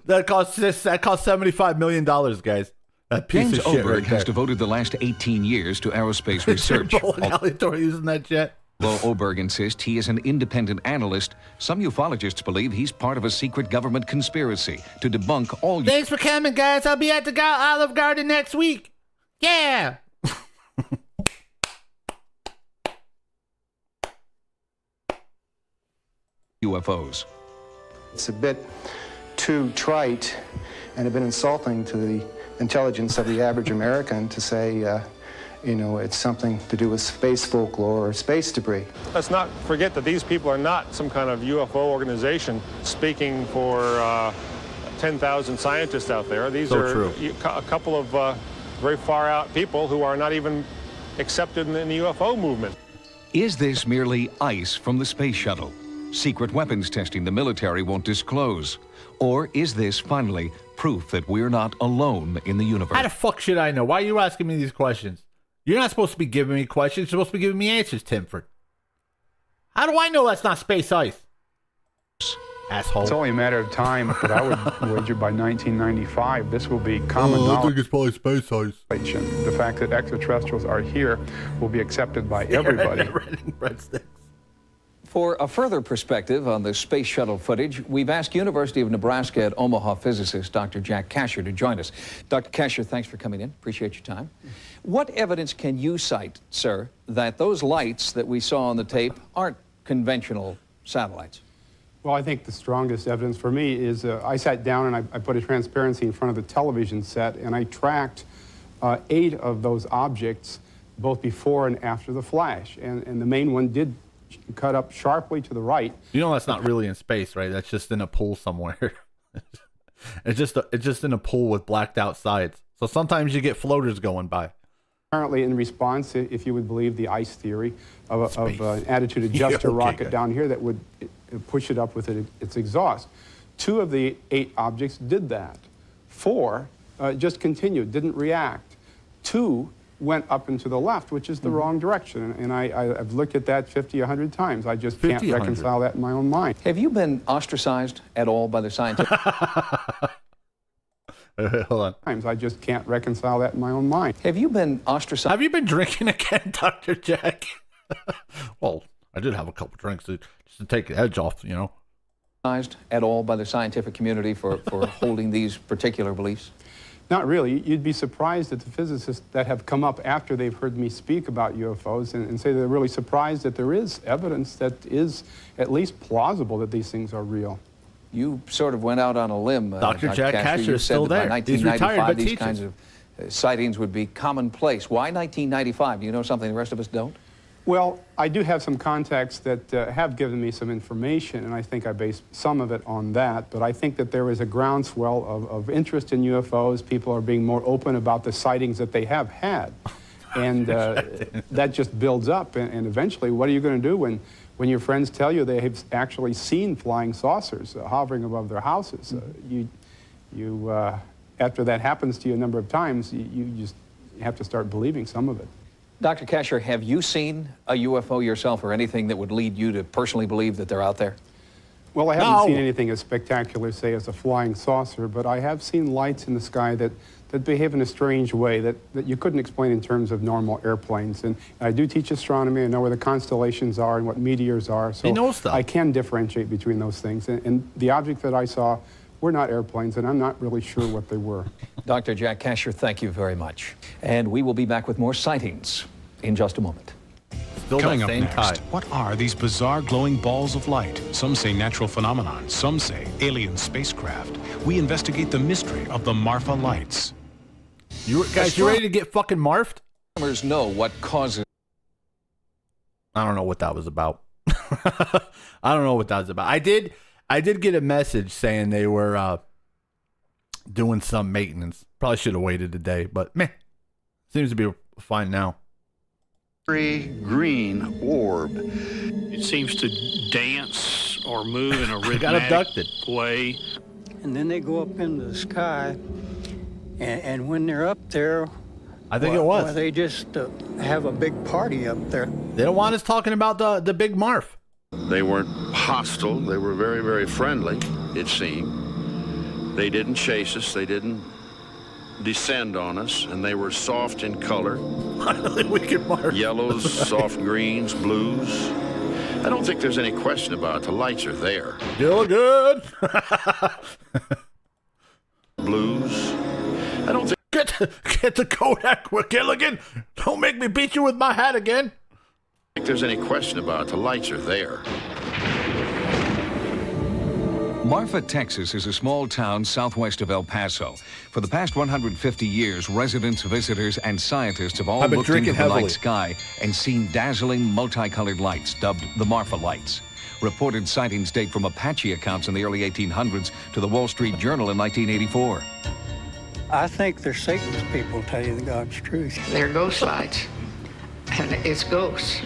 that cost $75 million, guys. That piece James of shit Oberg right has devoted the last 18 years to aerospace research. Using that jet. Although Oberg insists he is an independent analyst, some ufologists believe he's part of a secret government conspiracy to debunk all... Thanks for coming, guys. I'll be at the Olive Garden next week. Yeah. UFOs. It's a bit too trite and a bit insulting to the intelligence of the average American to say, it's something to do with space folklore or space debris. Let's not forget that these people are not some kind of UFO organization speaking for 10,000 scientists out there. These are a couple of very far out people who are not even accepted in the UFO movement. Is this merely ice from the space shuttle? Secret weapons testing the military won't disclose? Or is this finally proof that we're not alone in the universe? How the fuck should I know? Why are you asking me these questions? You're not supposed to be giving me questions. You're supposed to be giving me answers, Timford. How do I know that's not space ice? Asshole. It's only a matter of time, but I would wager by 1995 this will be common knowledge. I think it's probably space ice. The fact that extraterrestrials are here will be accepted by everybody. For a further perspective on the space shuttle footage, we've asked University of Nebraska at Omaha physicist Dr. Jack Kasher to join us. Dr. Kasher, thanks for coming in. Appreciate your time. What evidence can you cite, sir, that those lights that we saw on the tape aren't conventional satellites? Well, I think the strongest evidence for me is I sat down and I put a transparency in front of the television set and I tracked 8 of those objects both before and after the flash. And the main one did cut up sharply to the right. You know that's not really in space, right? That's just in a pool somewhere. It's just in a pool with blacked out sides. So sometimes you get floaters going by. Apparently in response, if you would believe the ice theory of an attitude adjuster rocket down here that would push it up with its exhaust. 2 of the 8 objects did that. 4 just continued, didn't react. 2 went up and to the left, which is the wrong direction. And I've looked at that 50, 100 times. I just can't reconcile that in my own mind. Have you been ostracized at all by the scientists? Hold on. I just can't reconcile that in my own mind. Have you been ostracized? Have you been drinking again, Dr. Jack? Well, I did have a couple drinks just to take the edge off, you know. At all by the scientific community for holding these particular beliefs? Not really. You'd be surprised at the physicists that have come up after they've heard me speak about UFOs and say they're really surprised that there is evidence that is at least plausible that these things are real. You sort of went out on a limb, Dr. Jack Kasher is still there. By 1995, these kinds of sightings would be commonplace. Why 1995? Do you know something the rest of us don't? Well, I do have some contacts that have given me some information, and I think I base some of it on that. But I think that there is a groundswell of interest in UFOs. People are being more open about the sightings that they have had. And that just builds up. And eventually, what are you going to do when your friends tell you they have actually seen flying saucers hovering above their houses? After that happens to you a number of times, you just have to start believing some of it. Dr. Kasher, have you seen a UFO yourself or anything that would lead you to personally believe that they're out there? Well, I haven't seen anything as spectacular, say, as a flying saucer, but I have seen lights in the sky that behave in a strange way that you couldn't explain in terms of normal airplanes. And I do teach astronomy. I know where the constellations are and what meteors are. So I can differentiate between those things. And the object that I saw were not airplanes, and I'm not really sure what they were. Dr. Jack Kasher, thank you very much. And we will be back with more sightings in just a moment. Coming up next, what are these bizarre glowing balls of light? Some say natural phenomenon, some say alien spacecraft. We investigate the mystery of the Marfa lights. You ready to get fucking marfed? Astronomers know what causes. I don't know what that was about. I don't know what that was about. I did get a message saying they were doing some maintenance. Probably should have waited a day, but meh, seems to be fine now. Green orb. It seems to dance or move in a rhythmic way. And then they go up into the sky, and when they're up there, I think it was. They just have a big party up there. They don't want us talking about the big Marf. They weren't hostile. They were very, very friendly, it seemed. They didn't chase us. They didn't descend on us, and they were soft in color. Wicked Marf. Yellows, soft greens, blues. I don't think there's any question about it. The lights are there. Still good. Blues. I don't think. Get the Kodak, Gilligan. Don't make me beat you with my hat again. I don't think there's any question about it. The lights are there. Marfa, Texas is a small town southwest of El Paso. For the past 150 years, residents, visitors, and scientists have all looked into the night sky and seen dazzling multicolored lights dubbed the Marfa lights. Reported sightings date from Apache accounts in the early 1800s to the Wall Street Journal in 1984. I think they're Satan's people, tell you the God's truth. They're ghost lights, and it's ghosts.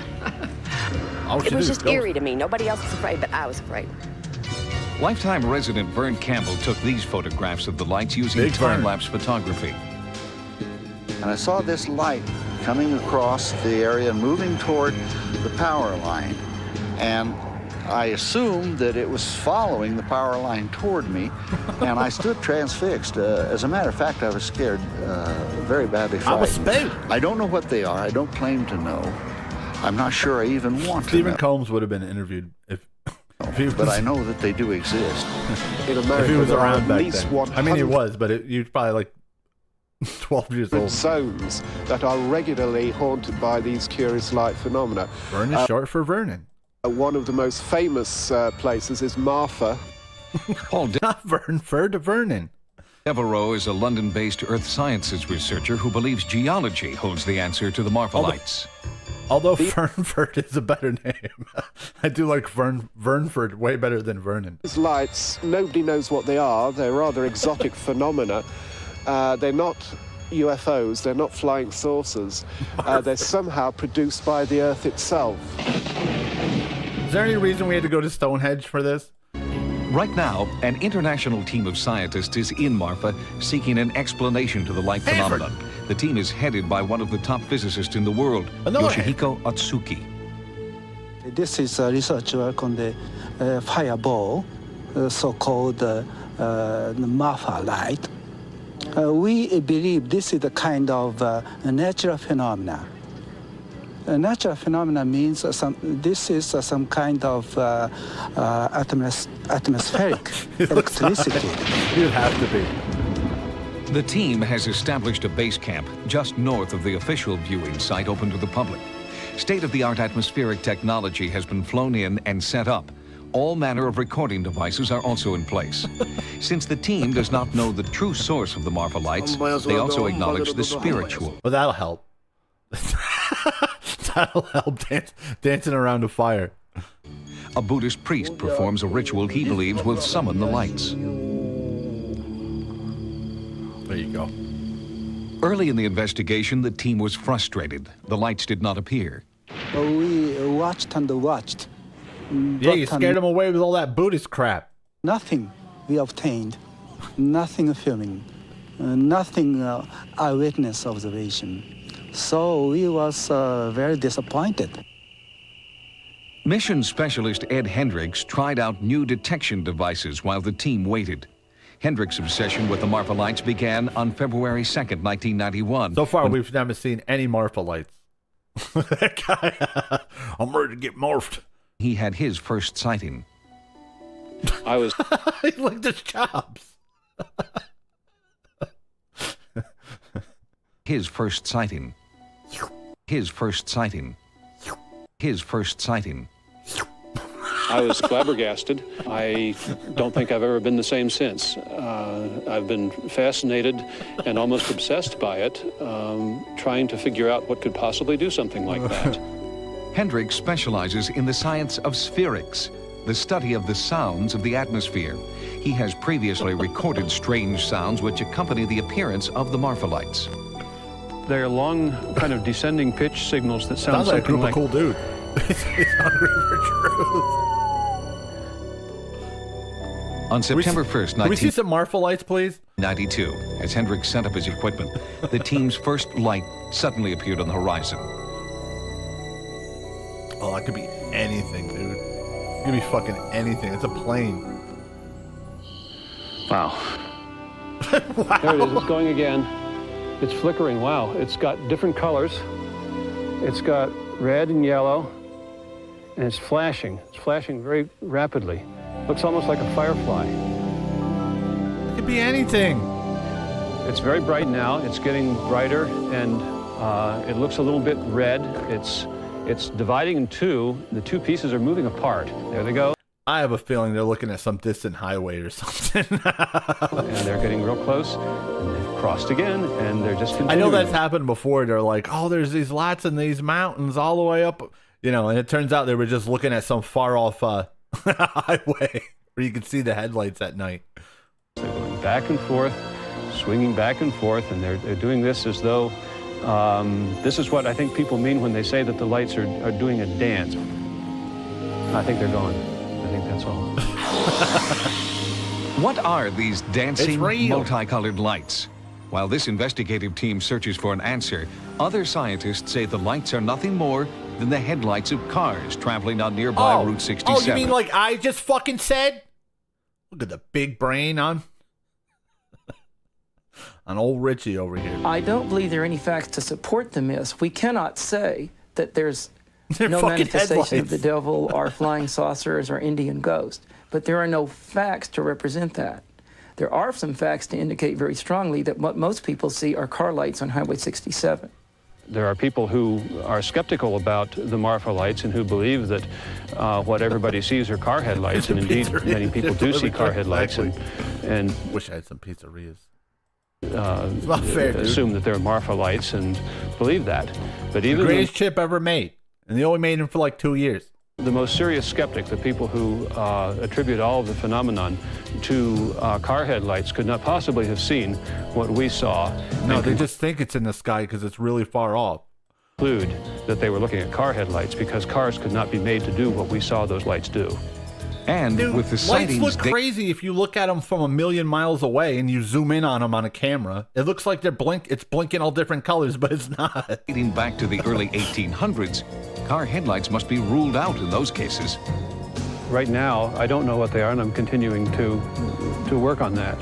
It was just eerie to me. Nobody else was afraid, but I was afraid. Lifetime resident Vern Campbell took these photographs of the lights using time-lapse photography. And I saw this light coming across the area and moving toward the power line. And I assumed that it was following the power line toward me, and I stood transfixed. As a matter of fact, I was scared, very badly frightened. I was spooked. I don't know what they are. I don't claim to know. I'm not sure I even want to know. Stephen Combs would have been interviewed if he was, but I know that they do exist. In America, if he was around back then. I mean, he was, but he was probably like 12 years old. Zones that are regularly haunted by these curious light phenomena. Vern is short for Vernon. One of the most famous places is Marfa. Not Vern, to Vernon. Devereaux is a London-based earth sciences researcher who believes geology holds the answer to the Marfa lights. Although Fernford is a better name. I do like Vernford way better than Vernon. These lights, nobody knows what they are. They're rather exotic phenomena. They're not UFOs. They're not flying saucers. They're somehow produced by the Earth itself. Is there any reason we had to go to Stonehenge for this? Right now, an international team of scientists is in Marfa seeking an explanation to the light phenomenon. The team is headed by one of the top physicists in the world, Yoshihiko Atsuki. This is a research work on the fireball, so-called Marfa light. We believe this is a kind of a natural phenomena. A natural phenomena means this is some kind of atmospheric electricity. You'd have to be. The team has established a base camp just north of the official viewing site open to the public. State-of-the-art atmospheric technology has been flown in and set up. All manner of recording devices are also in place. Since the team does not know the true source of the Marfa lights, they also acknowledge the spiritual. Well, that'll help. That'll help dancing around a fire. A Buddhist priest performs a ritual he believes will summon the lights. There you go. Early in the investigation, the team was frustrated. The lights did not appear. We watched and watched. Yeah, you scared them away with all that Buddhist crap. Nothing we obtained. Nothing filming. Nothing eyewitness observation. So we was very disappointed. Mission specialist Ed Hendricks tried out new detection devices while the team waited. Hendricks' obsession with the Marfa lights began on February 2nd, 1991. So far, we've never seen any Marfa lights. That guy, I'm ready to get morphed. He had his first sighting. I was... He licked his chops. His first sighting. His first sighting. His first sighting. I was flabbergasted. I don't think I've ever been the same since. I've been fascinated and almost obsessed by it, trying to figure out what could possibly do something like that. Hendrick specializes in the science of spherics, the study of the sounds of the atmosphere. He has previously recorded strange sounds which accompany the appearance of the morpholites. They're long, kind of descending pitch signals that sound Sounds like a something group of cool dude. He's hungry for truth. On September 1st, Can we see some morpholites, please? 92, as Hendrick set up his equipment, the team's first light suddenly appeared on the horizon. Oh, that could be anything, dude. It could be fucking anything. It's a plane. Wow. Wow. There it is. It's going again. It's flickering. Wow. It's got different colors. It's got red and yellow, and it's flashing. It's flashing very rapidly. Looks almost like a firefly. It could be anything. It's very bright now. It's getting brighter, and it looks a little bit red. It's dividing in two. The two pieces are moving apart. There they go. I have a feeling they're looking at some distant highway or something. And they're getting real close, and they've crossed again, and they're just continuing. I know that's happened before. They're like, oh, there's these lights in these mountains all the way up, you know, and it turns out they were just looking at some far off highway where you could see the headlights at night. They're going back and forth, swinging back and forth, and they're doing this as though this is what I think people mean when they say that the lights are doing a dance. I think they're gone. I think that's all. What are these dancing, multicolored lights? While this investigative team searches for an answer, other scientists say the lights are nothing more than the headlights of cars traveling on nearby Route 67. Oh, you mean like I just fucking said? Look at the big brain on old Richie over here. I don't believe there are any facts to support the myth. We cannot say that there's no manifestation of the devil or flying saucers or Indian ghost, but there are no facts to represent that. There are some facts to indicate very strongly that what most people see are car lights on Highway 67. There are people who are skeptical about the morpholites and who believe that what everybody sees are car headlights, and indeed many people do see car headlights and wish I had some pizzerias. Assume that they're morpholites and believe that. But even the greatest chip ever made, and they only made them for like 2 years. The most serious skeptic, the people who attribute all of the phenomenon to car headlights, could not possibly have seen what we saw. No, they just think it's in the sky because it's really far off. Conclude that they were looking at car headlights because cars could not be made to do what we saw those lights do. And dude, with the sightings, lights look crazy if you look at them from a million miles away and you zoom in on them on a camera. It looks like it's blinking all different colors, but it's not. Dating back to the early 1800s, car headlights must be ruled out in those cases. Right now, I don't know what they are, and I'm continuing to work on that.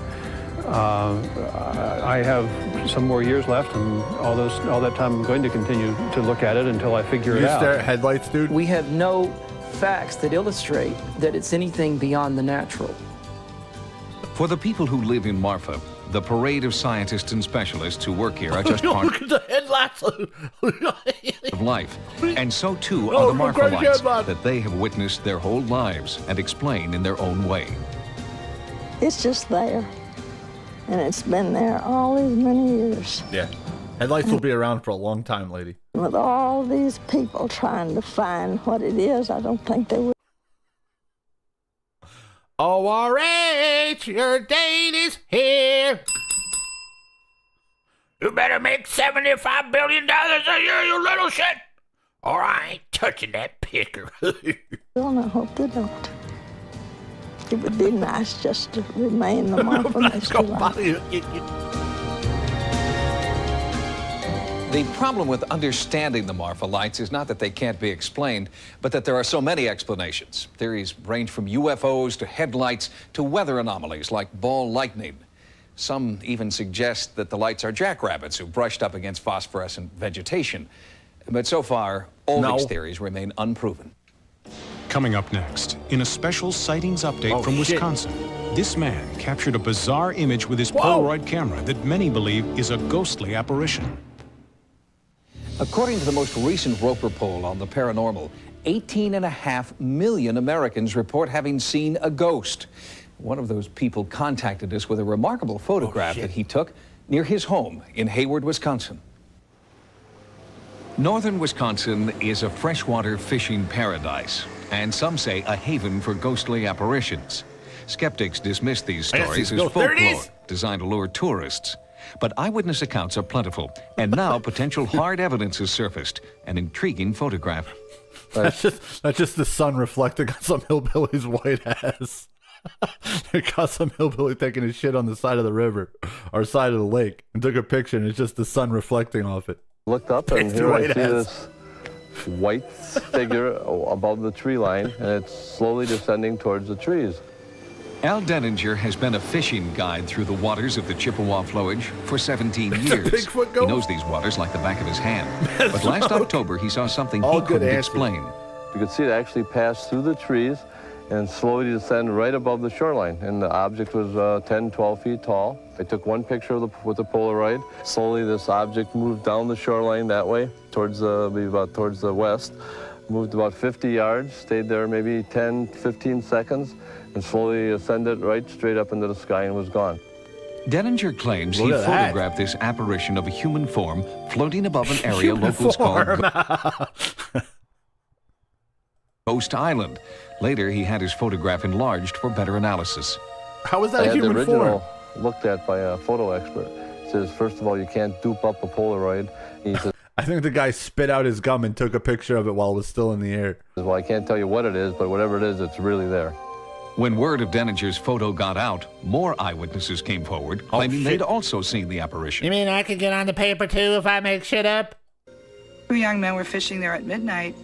I have some more years left, and all that time I'm going to continue to look at it until I figure it out. You stare at headlights, dude? We have no facts that illustrate that it's anything beyond the natural. For the people who live in Marfa, the parade of scientists and specialists who work here are just part look at the headlights of life. And so too are the Marfa lights that they have witnessed their whole lives and explain in their own way. It's just there. And it's been there all these many years. Yeah. Headlights will be around for a long time, lady. With all these people trying to find what it is, I don't think they will. ORH, your date is here. You better make $75 billion a year, you little shit. Or I ain't touching that picker. Well, I hope they don't. It would be nice just to remain the Marfa mystery life. The problem with understanding the Marfa lights is not that they can't be explained, but that there are so many explanations. Theories range from UFOs to headlights to weather anomalies like ball lightning. Some even suggest that the lights are jackrabbits who brushed up against phosphorescent vegetation. But so far, all these theories remain unproven. Coming up next, in a special sightings update from Wisconsin, this man captured a bizarre image with his Polaroid camera that many believe is a ghostly apparition. According to the most recent Roper poll on the paranormal, 18.5 million Americans report having seen a ghost. One of those people contacted us with a remarkable photograph that he took near his home in Hayward, Wisconsin. Northern Wisconsin is a freshwater fishing paradise, and some say a haven for ghostly apparitions. Skeptics dismiss these stories as folklore designed to lure tourists. But eyewitness accounts are plentiful, and now potential hard evidence has surfaced, an intriguing photograph. That's just the sun reflecting on some hillbilly's white ass. They got some hillbilly taking his shit on the side of the river, or side of the lake, and took a picture, and it's just the sun reflecting off it. Looked up, and here I see this white figure above the tree line, and it's slowly descending towards the trees. Al Denninger has been a fishing guide through the waters of the Chippewa flowage for 17 years. He knows these waters like the back of his hand. But last October, he saw something he couldn't explain. You could see it actually pass through the trees and slowly descend right above the shoreline. And the object was 10, 12 feet tall. I took one picture with the Polaroid. Slowly, this object moved down the shoreline that way, towards the west. Moved about 50 yards, stayed there maybe 10, 15 seconds, and slowly ascended right straight up into the sky and was gone. Denninger claims he photographed this apparition of a human form floating above an area locals call Ghost Island. Later, he had his photograph enlarged for better analysis. How is that a human form? The original looked at by a photo expert. He says, first of all, you can't dupe up a Polaroid. He says, I think the guy spit out his gum and took a picture of it while it was still in the air. Well, I can't tell you what it is, but whatever it is, it's really there. When word of Denninger's photo got out, more eyewitnesses came forward, claiming they'd also seen the apparition. You mean I could get on the paper too if I make shit up? Two young men were fishing there at midnight,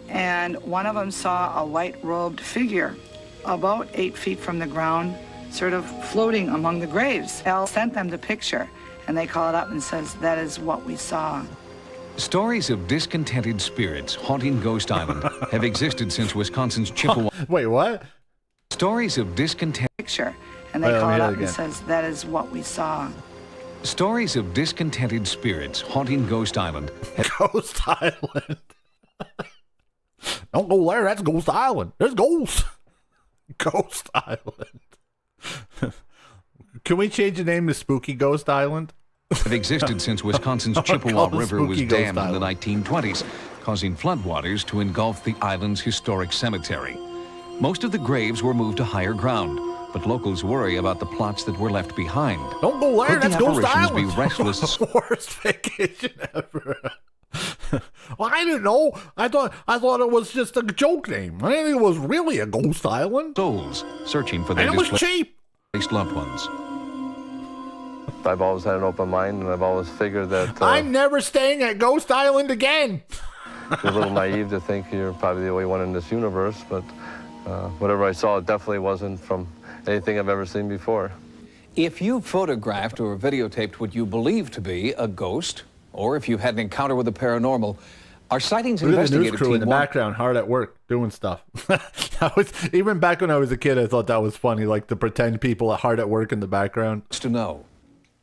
and one of them saw a white-robed figure about 8 feet from the ground, sort of floating among the graves. Al sent them the picture, and they called up and says, that is what we saw. Stories of discontented spirits haunting Ghost Island have existed since Wisconsin's Chippewa. Wait, what? Stories of discontent. Picture, and they called up and says, that is what we saw. Stories of discontented spirits haunting Ghost Island. Ghost Island. Don't go there. That's Ghost Island. There's ghosts. Ghost Island. Can we change the name to Spooky Ghost Island? Have existed since Wisconsin's Chippewa River was dammed in the 1920s, causing floodwaters to engulf the island's historic cemetery. Most of the graves were moved to higher ground, but locals worry about the plots that were left behind. Don't go there. That's Ghost Island. Be restless? Worst vacation ever. Well, I didn't know. I thought it was just a joke name. I didn't think it was really a ghost island. Souls searching for their displaced loved ones. I've always had an open mind, and I've always figured that I'm never staying at Ghost Island again. It's a little naive to think you're probably the only one in this universe, but whatever I saw, it definitely wasn't from anything I've ever seen before. If you photographed or videotaped what you believe to be a ghost, or if you had an encounter with the paranormal, our sightings investigative news crew team in the background, hard at work, doing stuff. Even back when I was a kid, I thought that was funny, like the pretend people hard at work in the background. To know.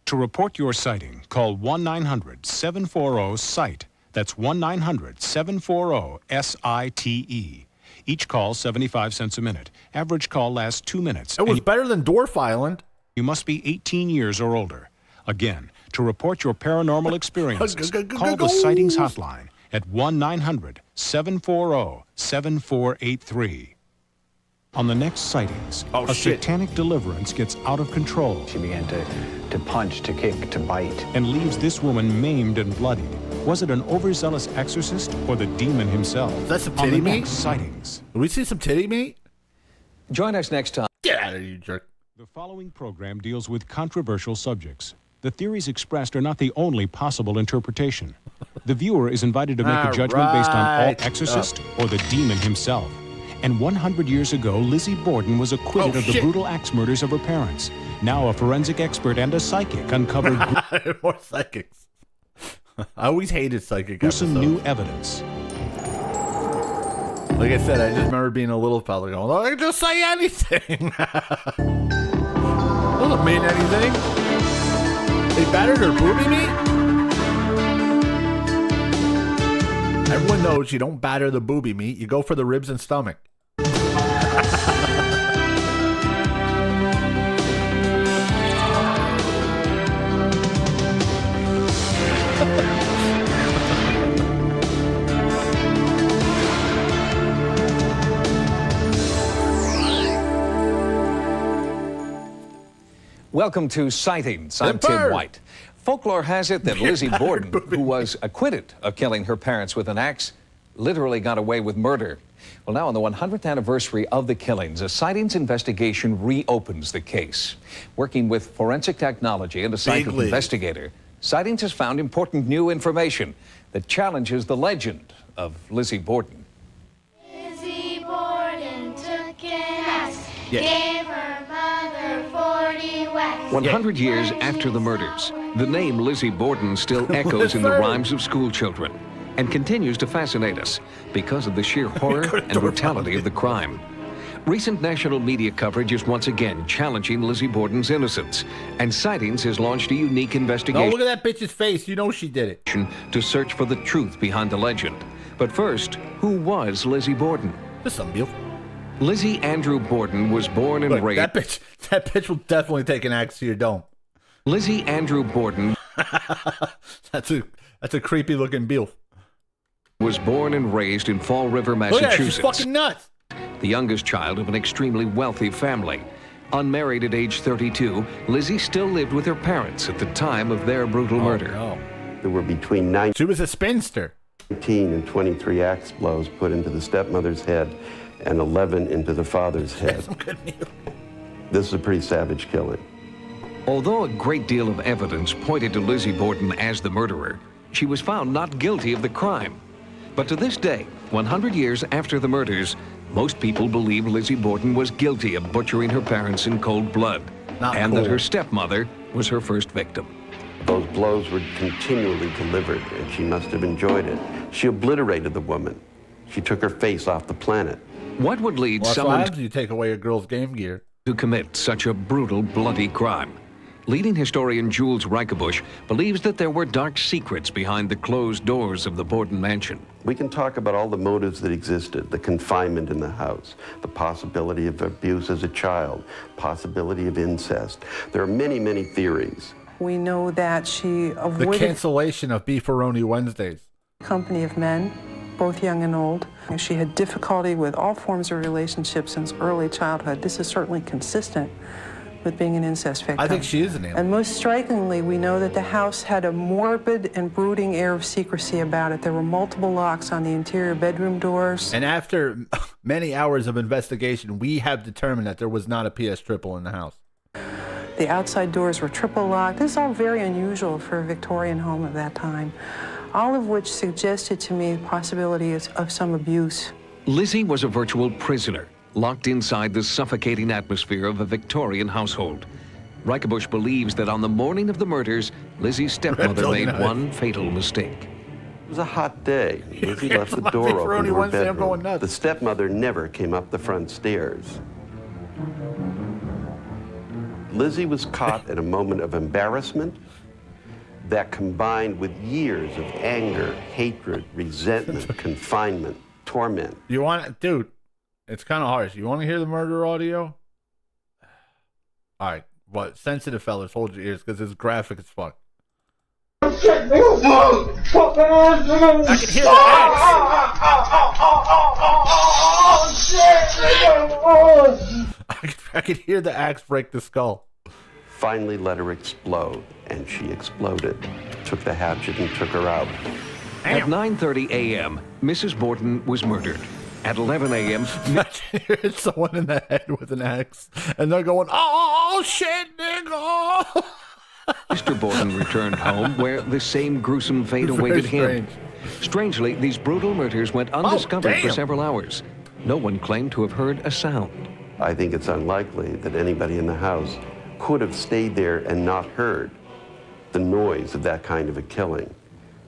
To report your sighting, call 1-900-740-SITE. That's 1-900-740-SITE. Each call 75 cents a minute. Average call lasts 2 minutes. It was better than Dwarf Island. You must be 18 years or older. Again, to report your paranormal experiences, call the Sightings Hotline at 1-900-740-7483. On the next Sightings, a satanic deliverance gets out of control. She began to punch, to kick, to bite. And leaves this woman maimed and bloodied. Was it an overzealous exorcist or the demon himself? That's some titty meat? Sightings. Did we see some titty meat? Join us next time. Get out of here, you jerk. The following program deals with controversial subjects. The theories expressed are not the only possible interpretation. The viewer is invited to make a judgment based on all exorcist or the demon himself. And 100 years ago, Lizzie Borden was acquitted of the brutal axe murders of her parents. Now a forensic expert and a psychic uncovered more psychics. I always hated psychic episodes. Some new evidence. Like I said, I just remember being a little fella going, "Oh, I can just say anything." Doesn't mean anything. They battered her booby meat? Everyone knows you don't batter the booby meat. You go for the ribs and stomach. Welcome to Sightings. I'm Tim White. Folklore has it that Lizzie Borden, who was acquitted of killing her parents with an axe, literally got away with murder. Well, now on the 100th anniversary of the killings, a Sightings investigation reopens the case. Working with forensic technology and a psychic investigator, Sightings has found important new information that challenges the legend of Lizzie Borden. Lizzie Borden took an axe, gave her mother 40 whacks. 100 years after the murders, the name Lizzie Borden still echoes in the rhymes of school children and continues to fascinate us because of the sheer horror and brutality of the crime. Recent national media coverage is once again challenging Lizzie Borden's innocence, and Sightings has launched a unique investigation. Oh, look at that bitch's face. You know she did it. To search for the truth behind the legend. But first, who was Lizzie Borden? There's some deal. Lizzie Andrew Borden was born and raised. That bitch will definitely take an axe to your dome. Lizzie Andrew Borden. That's a creepy looking Beal. Was born and raised in Fall River, Massachusetts. Look at her, she's fucking nuts. The youngest child of an extremely wealthy family. Unmarried at age 32, Lizzie still lived with her parents at the time of their brutal murder. No. There were between 19 She was a spinster. and 23 axe blows put into the stepmother's head and 11 into the father's head. This is a pretty savage killing. Although a great deal of evidence pointed to Lizzie Borden as the murderer, she was found not guilty of the crime. But to this day, 100 years after the murders, most people believe Lizzie Borden was guilty of butchering her parents in cold blood, that her stepmother was her first victim. Those blows were continually delivered, and she must have enjoyed it. She obliterated the woman. She took her face off the planet. What would lead What someone happens? You take away a girl's game gear to commit such a brutal, bloody crime? Leading historian Jules Reichenbusch believes that there were dark secrets behind the closed doors of the Borden mansion. We can talk about all the motives that existed, the confinement in the house, the possibility of abuse as a child, possibility of incest. There are many, many theories. We know that she avoided the cancellation of Beefaroni Wednesdays. Company of men, both young and old. She had difficulty with all forms of relationships since early childhood. This is certainly consistent with being an incest victim. I think she is an alien. And most strikingly, we know that the house had a morbid and brooding air of secrecy about it. There were multiple locks on the interior bedroom doors. And after many hours of investigation, we have determined that there was not a PS triple in the house. The outside doors were triple locked. This is all very unusual for a Victorian home of that time, all of which suggested to me the possibility of some abuse. Lizzie was a virtual prisoner, locked inside the suffocating atmosphere of a Victorian household. Reichenbusch believes that on the morning of the murders, Lizzie's stepmother made one fatal mistake. It was a hot day. Lizzie left the door open to her bedroom. The stepmother never came up the front stairs. Lizzie was caught at a moment of embarrassment that combined with years of anger, hatred, resentment, confinement, torment. You want it? Dude, it's kind of harsh. You want to hear the murder audio? All right. What? Sensitive fellas, hold your ears because it's graphic as fuck. I can hear the axe. I can hear the axe break the skull. Finally let her explode, and she exploded. Took the hatchet and took her out. At 9:30 a.m., Mrs. Borden was murdered. At 11 a.m., It's someone in the head with an axe, and they're going, "Oh shit, nigga!" Mr. Borden returned home, where the same gruesome fate awaited him. Strangely, these brutal murders went undiscovered for several hours. No one claimed to have heard a sound. I think it's unlikely that anybody in the house could have stayed there and not heard the noise of that kind of a killing.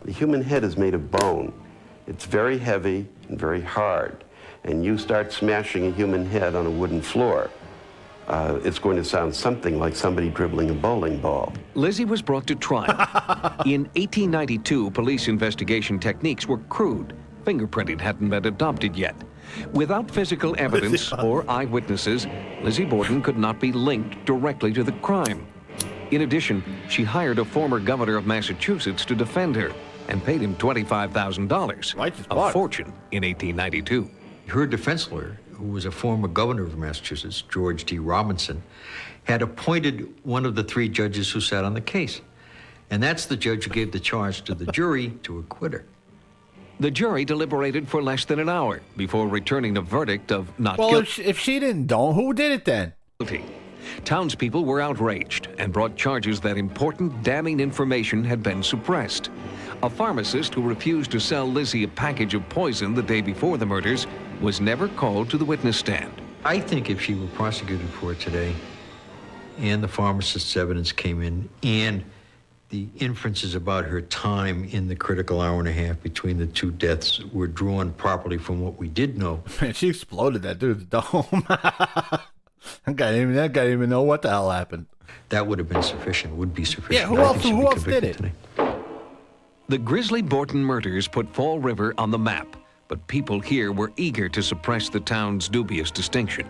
The human head is made of bone. It's very heavy and very hard. And you start smashing a human head on a wooden floor, it's going to sound something like somebody dribbling a bowling ball. Lizzie was brought to trial. In 1892, police investigation techniques were crude, fingerprinting hadn't been adopted yet. Without physical evidence or eyewitnesses, Lizzie Borden could not be linked directly to the crime. In addition, she hired a former governor of Massachusetts to defend her and paid him $25,000, a fortune in 1892. Her defense lawyer, who was a former governor of Massachusetts, George D. Robinson, had appointed one of the 3 judges who sat on the case. And that's the judge who gave the charge to the jury to acquit her. The jury deliberated for less than an hour before returning a verdict of not guilty. Well, if she didn't, who did it then? Townspeople were outraged and brought charges that important, damning information had been suppressed. A pharmacist who refused to sell Lizzie a package of poison the day before the murders was never called to the witness stand. I think if she were prosecuted for it today, and the pharmacist's evidence came in, and the inferences about her time in the critical hour and a half between the 2 deaths were drawn properly from what we did know. Man, she exploded that dude's dome. That guy didn't even know what the hell happened. That would have been sufficient, would be sufficient. Yeah, who else did it? Today. The Grisly Borden murders put Fall River on the map, but people here were eager to suppress the town's dubious distinction.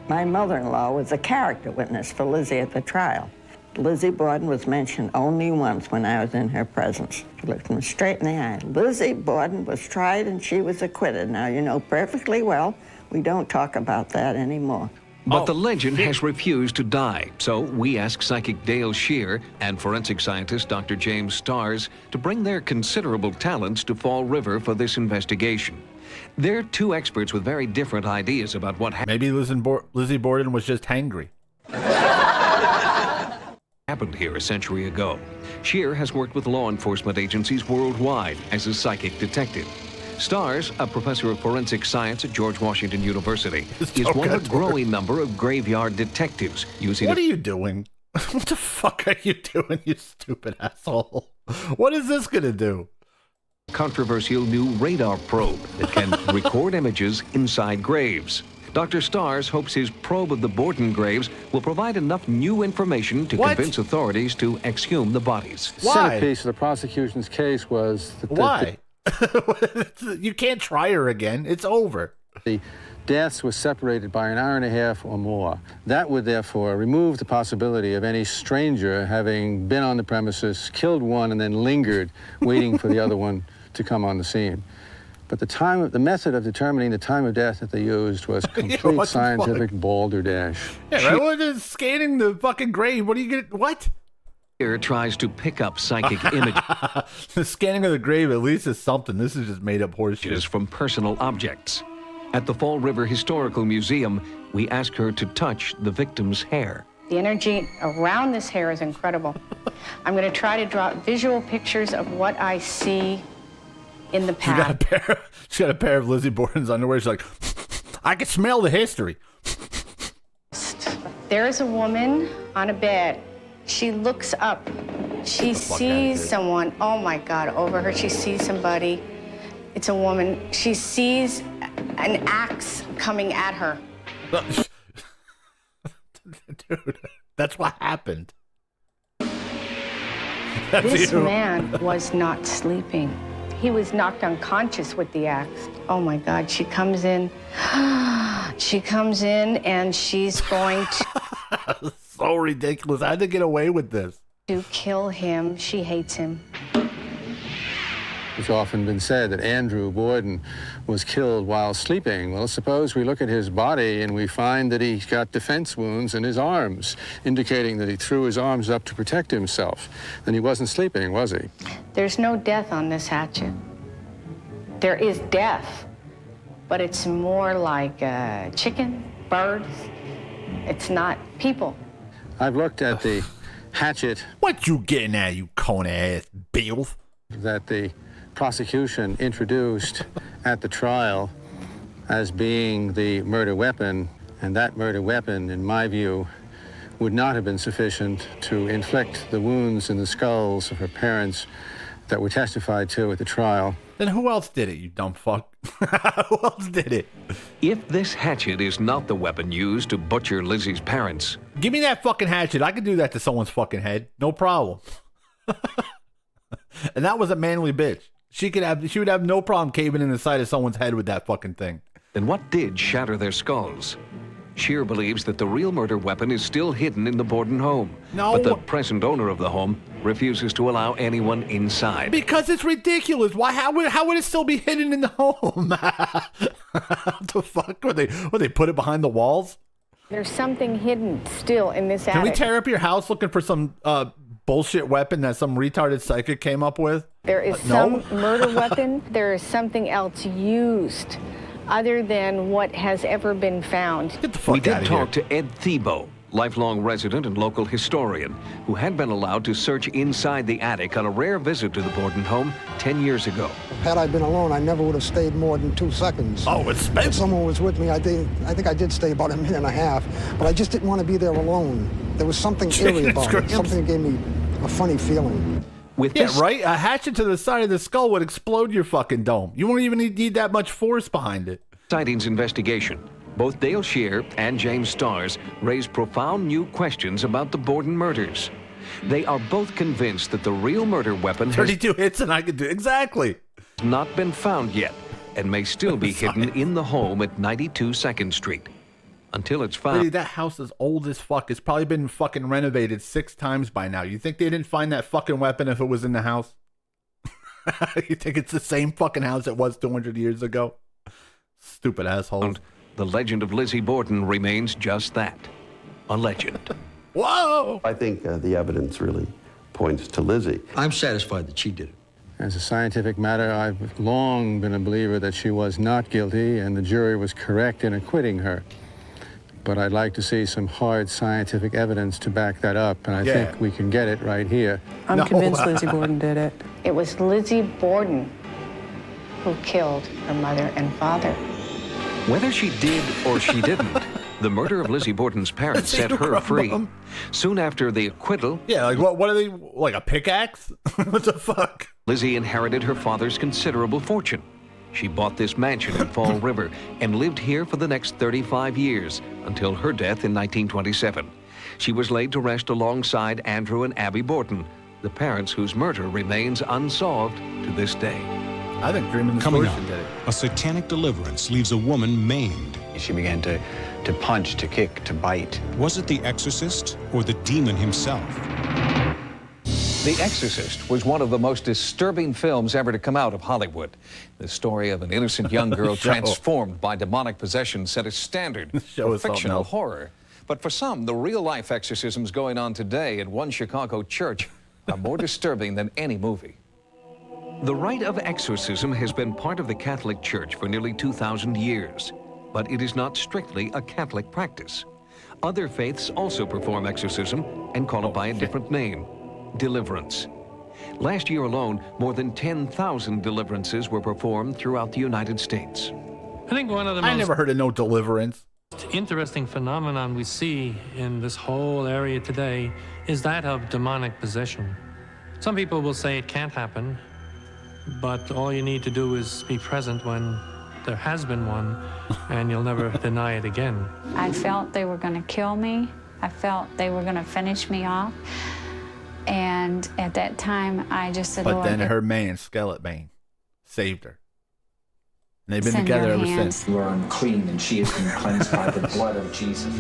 My mother-in-law was a character witness for Lizzie at the trial. Lizzie Borden was mentioned only once when I was in her presence. She looked me straight in the eye. Lizzie Borden was tried and she was acquitted. Now, you know perfectly well, we don't talk about that anymore. But the legend has refused to die, so we asked psychic Dale Shear and forensic scientist Dr. James Stars to bring their considerable talents to Fall River for this investigation. They're 2 experts with very different ideas about what happened. Maybe Lizzie Borden was just hangry. Happened here a century ago. Shear has worked with law enforcement agencies worldwide as a psychic detective. Stars, a professor of forensic science at George Washington University, is one of a growing number of graveyard detectives using... What are you doing? What the fuck are you doing, you stupid asshole? What is this gonna do? Controversial new radar probe that can record images inside graves. Dr. Stars hopes his probe of the Borden graves will provide enough new information to convince authorities to exhume the bodies. The centerpiece of the prosecution's case was... Why? You can't try her again. It's over. The deaths were separated by an hour and a half or more. That would therefore remove the possibility of any stranger having been on the premises, killed one, and then lingered, waiting for the other one to come on the scene. But the method of determining the time of death that they used was complete scientific balderdash. Yeah, right? Well, just scanning the fucking grave. What do you get? What? Here tries to pick up psychic images. The scanning of the grave at least is something. This is just made up horseshit. From personal objects. At the Fall River Historical Museum, we ask her to touch the victim's hair. The energy around this hair is incredible. I'm going to try to draw visual pictures of what I see in the past. She got a pair of Lizzie Borden's underwear. She's like, I can smell the history. There is a woman on a bed. She looks up. She sees someone. Oh my God, over her. She sees somebody. It's a woman. She sees an axe coming at her. Dude, that's what happened. This man was not sleeping. He was knocked unconscious with the axe. Oh my God, she comes in. She comes in and she's going to... So ridiculous. I had to get away with this. To kill him. She hates him. It's often been said that Andrew Borden was killed while sleeping. Well, suppose we look at his body and we find that he's got defense wounds in his arms, indicating that he threw his arms up to protect himself. Then he wasn't sleeping, was he? There's no death on this hatchet. There is death, but it's more like chicken, birds. It's not people. I've looked at the hatchet. What you getting at, you cone-ass Bill? That the prosecution introduced at the trial as being the murder weapon, and that murder weapon, in my view, would not have been sufficient to inflict the wounds in the skulls of her parents that were testified to at the trial. Then who else did it, you dumb fuck? Who else did it? If this hatchet is not the weapon used to butcher Lizzie's parents... Give me that fucking hatchet. I could do that to someone's fucking head. No problem. And that was a manly bitch. She would have no problem caving in the side of someone's head with that fucking thing. Then what did shatter their skulls? Scheer believes that the real murder weapon is still hidden in the Borden home. No. But the present owner of the home refuses to allow anyone inside. Because it's ridiculous. Why? How would it still be hidden in the home? What the fuck? Would they put it behind the walls? There's something hidden still in this attic. Can we tear up your house looking for some bullshit weapon that some retarded psychic came up with? There is some murder weapon. There is something else used other than what has ever been found. Get the fuck we out did of talk here. to Ed Thiebaud, lifelong resident and local historian, who had been allowed to search inside the attic on a rare visit to the Borden home 10 years ago. Had I been alone, I never would have stayed more than 2 seconds. Oh, it's spent. If someone was with me, I think I did stay about a minute and a half, but I just didn't want to be there alone. There was something eerie about it, something that gave me a funny feeling. Right? A hatchet to the side of the skull would explode your fucking dome. You won't even need that much force behind it. Sightings investigation. Both Dale Scheer and James Starrs raised profound new questions about the Borden murders. They are both convinced that the real murder weapon 32 hits and I could do exactly. Has not been found yet and may still be hidden in the home at 92 2nd Street. Until it's found. Lady, that house is old as fuck. It's probably been fucking renovated 6 times by now. You think they didn't find that fucking weapon if it was in the house? You think it's the same fucking house it was 200 years ago? Stupid assholes. The legend of Lizzie Borden remains just that, a legend. Whoa! I think the evidence really points to Lizzie. I'm satisfied that she did it. As a scientific matter, I've long been a believer that she was not guilty, and the jury was correct in acquitting her. But I'd like to see some hard scientific evidence to back that up, and I think we can get it right here. I'm convinced Lizzie Borden did it. It was Lizzie Borden who killed her mother and father. Whether she did or she didn't, the murder of Lizzie Borden's parents set her free. Soon after the acquittal... Yeah, like what are they, like a pickaxe? What the fuck? Lizzie inherited her father's considerable fortune. She bought this mansion in Fall River and lived here for the next 35 years until her death in 1927. She was laid to rest alongside Andrew and Abby Borden, the parents whose murder remains unsolved to this day. I think Dreaming the Coming up, Solution did it. a satanic deliverance leaves a woman maimed. She began to punch, to kick, to bite. Was it the exorcist or the demon himself? The Exorcist was one of the most disturbing films ever to come out of Hollywood. The story of an innocent young girl transformed by demonic possession set a standard for fictional horror. But for some, the real-life exorcisms going on today at one Chicago church are more disturbing than any movie. The rite of exorcism has been part of the Catholic Church for nearly 2,000 years, but it is not strictly a Catholic practice. Other faiths also perform exorcism and call it by a different name. Deliverance. Last year alone, more than 10,000 deliverances were performed throughout the United States. I think one of the I never heard of no deliverance. interesting phenomenon we see in this whole area today is that of demonic possession. Some people will say it can't happen, but all you need to do is be present when there has been one, and you'll never deny it again. I felt they were going to kill me. I felt they were going to finish me off. And at that time, I just said, But Lord, then her man, Skeleton Bane, saved her. And they've been together ever since. You are unclean, and she has been cleansed by the blood of Jesus.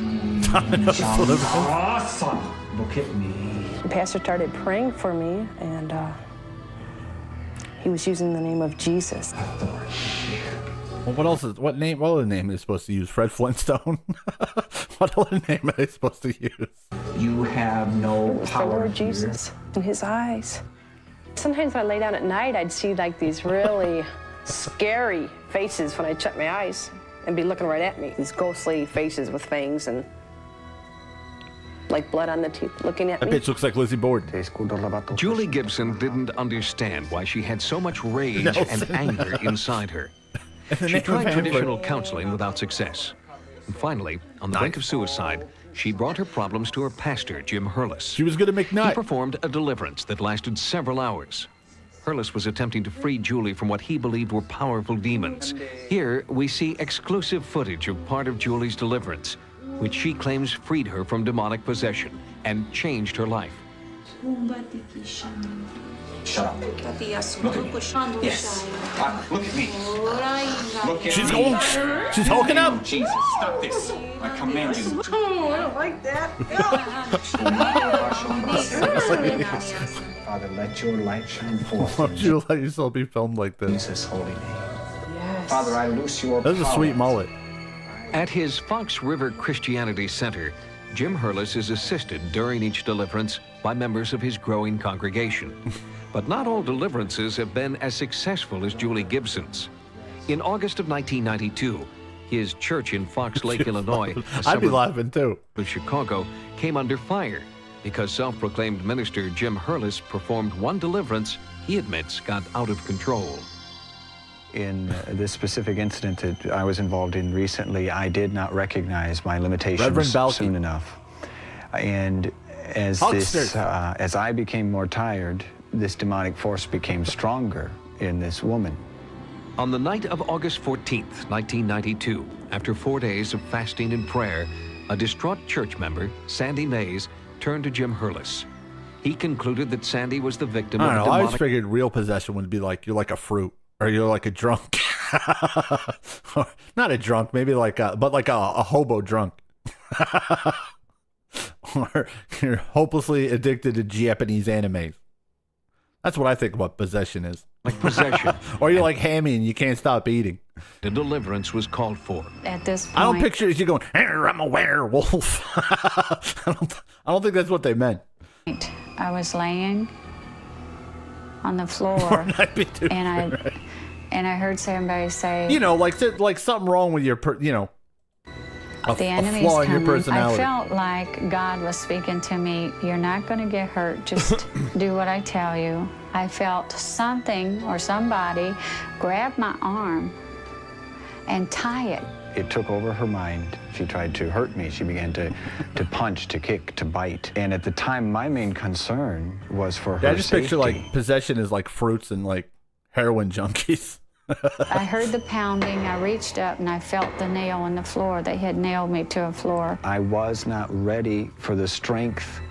Awesome. Look at me. The pastor started praying for me, and he was using the name of Jesus. Well, what other name are they supposed to use? Fred Flintstone? What other name are they supposed to use? You have no It was the power Lord here. Jesus in his eyes. Sometimes when I lay down at night, I'd see like these really scary faces when I shut my eyes and be looking right at me. These ghostly faces with fangs and like blood on the teeth looking at That me. bitch looks like Lizzie Borden. Julie Gibson didn't understand why she had so much rage and anger inside her. She tried traditional counseling without success. And finally, on the brink of suicide, she brought her problems to her pastor, Jim Hurlis. She was going to make night. He performed a deliverance that lasted several hours. Hurlis was attempting to free Julie from what he believed were powerful demons. Here, we see exclusive footage of part of Julie's deliverance, which she claims freed her from demonic possession and changed her life. Shut up. Look at me. Yes. Look at me. Look at She's me. going. She's hulking up. Jesus, stop this. I command you. Oh, I don't like that. Father, let your light shine forth. Why would you let yourself be filmed like this? Jesus' holy name. Yes. Father, I loose your That's a sweet mullet. At his Fox River Christianity Center, Jim Hurlis is assisted during each deliverance by members of his growing congregation. But not all deliverances have been as successful as Julie Gibson's. In August of 1992, his church in Fox Lake, Illinois, I'd be laughing too, of Chicago, came under fire because self-proclaimed minister Jim Hurlis performed one deliverance he admits got out of control. In this specific incident that I was involved in recently, I did not recognize my limitations soon enough. And as as I became more tired, this demonic force became stronger in this woman. On the night of August 14th, 1992, after 4 days of fasting and prayer, a distraught church member, Sandy Mays, turned to Jim Hurlis. He concluded that Sandy was the victim of a demonic... I always figured real possession would be like, you're like a fruit, or you're like a drunk. Not a drunk, maybe like a hobo drunk. Or you're hopelessly addicted to Japanese animes. That's what I think about possession is. Like possession. Or you're like Hammy and you can't stop eating. The deliverance was called for. At this point, I don't picture you going, I'm a werewolf. I don't think that's what they meant. I was laying on the floor, and I heard somebody say, you know, like something wrong with your, the enemy's flaw in your coming. personality. I felt like God was speaking to me. You're not going to get hurt. Just do what I tell you. I felt something or somebody grab my arm and tie it. It took over her mind. She tried to hurt me. She began to punch, to kick, to bite. And at the time, my main concern was for her I just picture like possession is like fruits and like heroin junkies. I heard the pounding. I reached up and I felt the nail on the floor. They had nailed me to a floor. I was not ready for the strength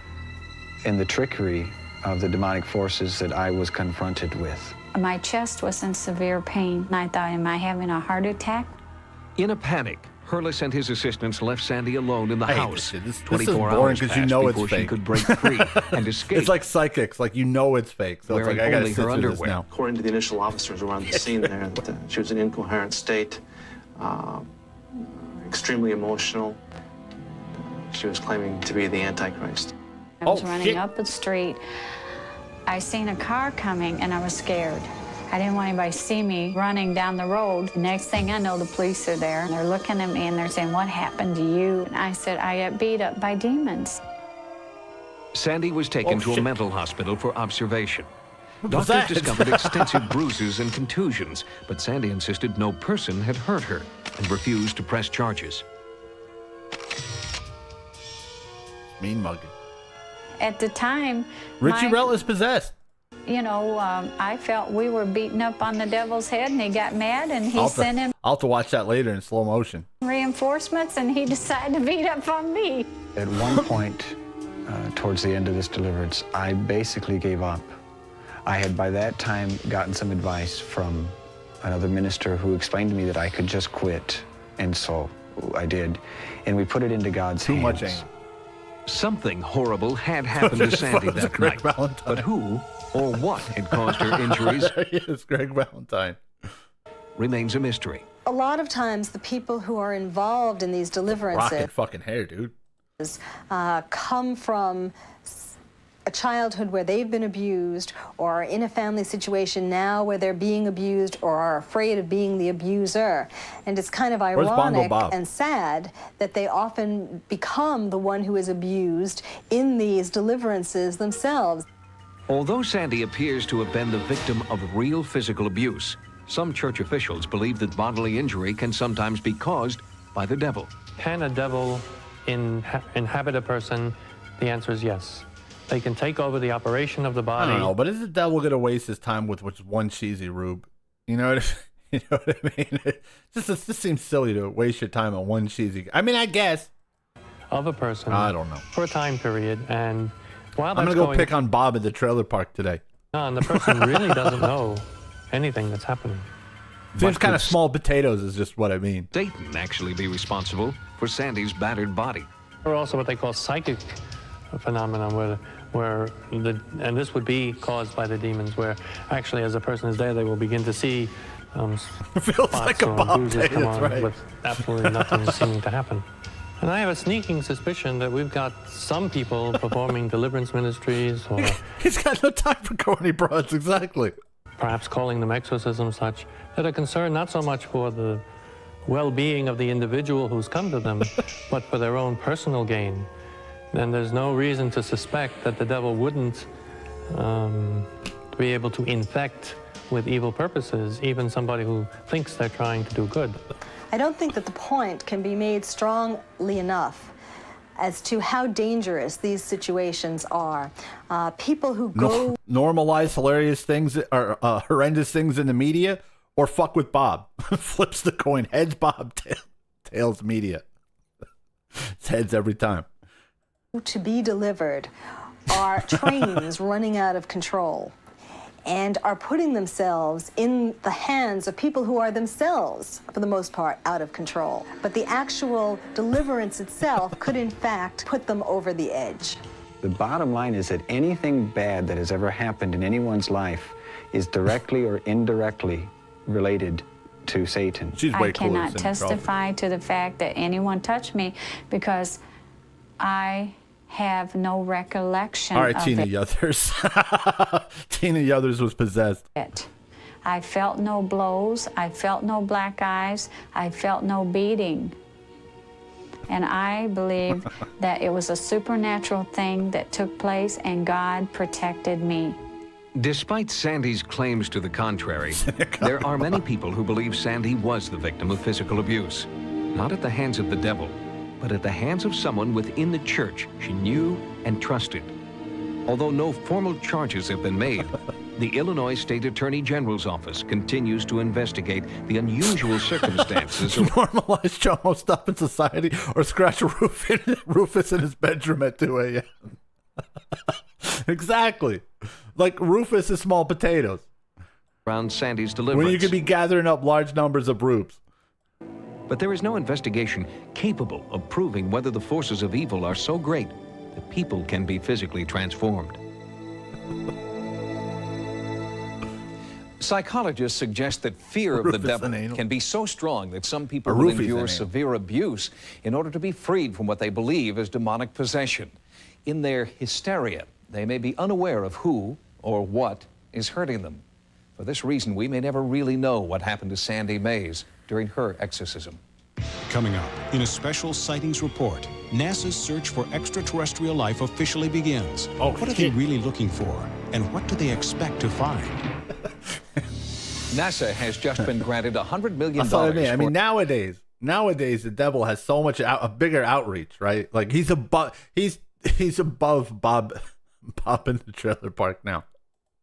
and the trickery of the demonic forces that I was confronted with. My chest was in severe pain. And I thought, am I having a heart attack? In a panic, Hurlis and his assistants left Sandy alone in the house. This is 24 boring hours because you passed know it's before fake. she could break free and escape. It's like psychics, like you know it's fake. So it's Wearing like I gotta only sit her through this underwear. now. According to the initial officers around the scene there, she was in an incoherent state, extremely emotional. She was claiming to be the Antichrist. I was running up the street. I seen a car coming and I was scared. I didn't want anybody to see me running down the road. The next thing I know, the police are there. And they're looking at me and they're saying, what happened to you? And I said, I got beat up by demons. Sandy was taken to a mental hospital for observation. was Doctors that? discovered extensive bruises and contusions, but Sandy insisted no person had hurt her and refused to press charges. Mean mugging. At the time, Richie Rell is possessed. You know, I felt we were beating up on the devil's head, and he got mad, and he sent him I'll have to watch that later in slow motion. reinforcements, and he decided to beat up on me. At one point, towards the end of this deliverance, I basically gave up. I had by that time gotten some advice from another minister who explained to me that I could just quit, and so I did. And we put it into God's hands. Too much anger. Something horrible had happened to Sandy that night, but who or what had caused her injuries There he is, Greg Valentine. remains a mystery. A lot of times, the people who are involved in these deliverances Rocking fucking hair, dude. come from a childhood where they've been abused, or are in a family situation now where they're being abused, or are afraid of being the abuser. And it's kind of Where's Bongo ironic Bob? and sad that they often become the one who is abused in these deliverances themselves. Although Sandy appears to have been the victim of real physical abuse, some church officials believe that bodily injury can sometimes be caused by the devil. Can a devil inhabit a person? The answer is yes. They can take over the operation of the I body. don't know, but is the devil gonna waste his time with one cheesy rube? You know what I mean? It just seems silly to waste your time on one cheesy. I mean, I guess. Of a person. I don't know. For a time period, and While I'm going to go pick on Bob at the trailer park today. And the person really doesn't know anything that's happening. Seems kind of small potatoes is just what I mean. Satan actually be responsible for Sandy's battered body? Or also what they call psychic phenomenon, and this would be caused by the demons, where actually as a person is there, they will begin to see feels like a Bob day, come on right. with absolutely nothing seeming to happen. And I have a sneaking suspicion that we've got some people performing deliverance ministries, or he's got no time for corny broads, exactly. Perhaps calling them exorcisms, such that are concerned not so much for the well-being of the individual who's come to them, but for their own personal gain. And there's no reason to suspect that the devil wouldn't be able to infect with evil purposes even somebody who thinks they're trying to do good. I don't think that the point can be made strongly enough as to how dangerous these situations are. People who go... Normalize hilarious things or horrendous things in the media, or fuck with Bob. Flips the coin. Heads Bob, tails media. It's heads every time. To be delivered are trains running out of control and are putting themselves in the hands of people who are themselves, for the most part, out of control. But the actual deliverance itself could, in fact, put them over the edge. The bottom line is that anything bad that has ever happened in anyone's life is directly or indirectly related to Satan. I cannot testify to the fact that anyone touched me because I have no recollection. All right, of Tina it. Yothers. Tina Yothers was possessed. I felt no blows. I felt no black eyes. I felt no beating. And I believe that it was a supernatural thing that took place, and God protected me. Despite Sandy's claims to the contrary, there are many people who believe Sandy was the victim of physical abuse, not at the hands of the devil, but at the hands of someone within the church she knew and trusted. Although no formal charges have been made, the Illinois State Attorney General's office continues to investigate the circumstances of... Normalize Chomo stuff in society, or scratch a Rufus in his bedroom at 2 a.m. Exactly. Like Rufus is small potatoes. Around Sandy's deliverance. When you could be gathering up large numbers of Rubes. But there is no investigation capable of proving whether the forces of evil are so great that people can be physically transformed. Psychologists suggest that fear of the devil can be so strong that some people will endure severe abuse in order to be freed from what they believe is demonic possession. In their hysteria, they may be unaware of who or what is hurting them. For this reason, we may never really know what happened to Sandy Mays during her exorcism. Coming up, in a special sightings report, NASA's search for extraterrestrial life officially begins. What are they really looking for? And what do they expect to find? NASA has just been granted $100 million. That's what I mean. I mean, nowadays, the devil has so much a bigger outreach, right? Like he's above Bob in the trailer park now.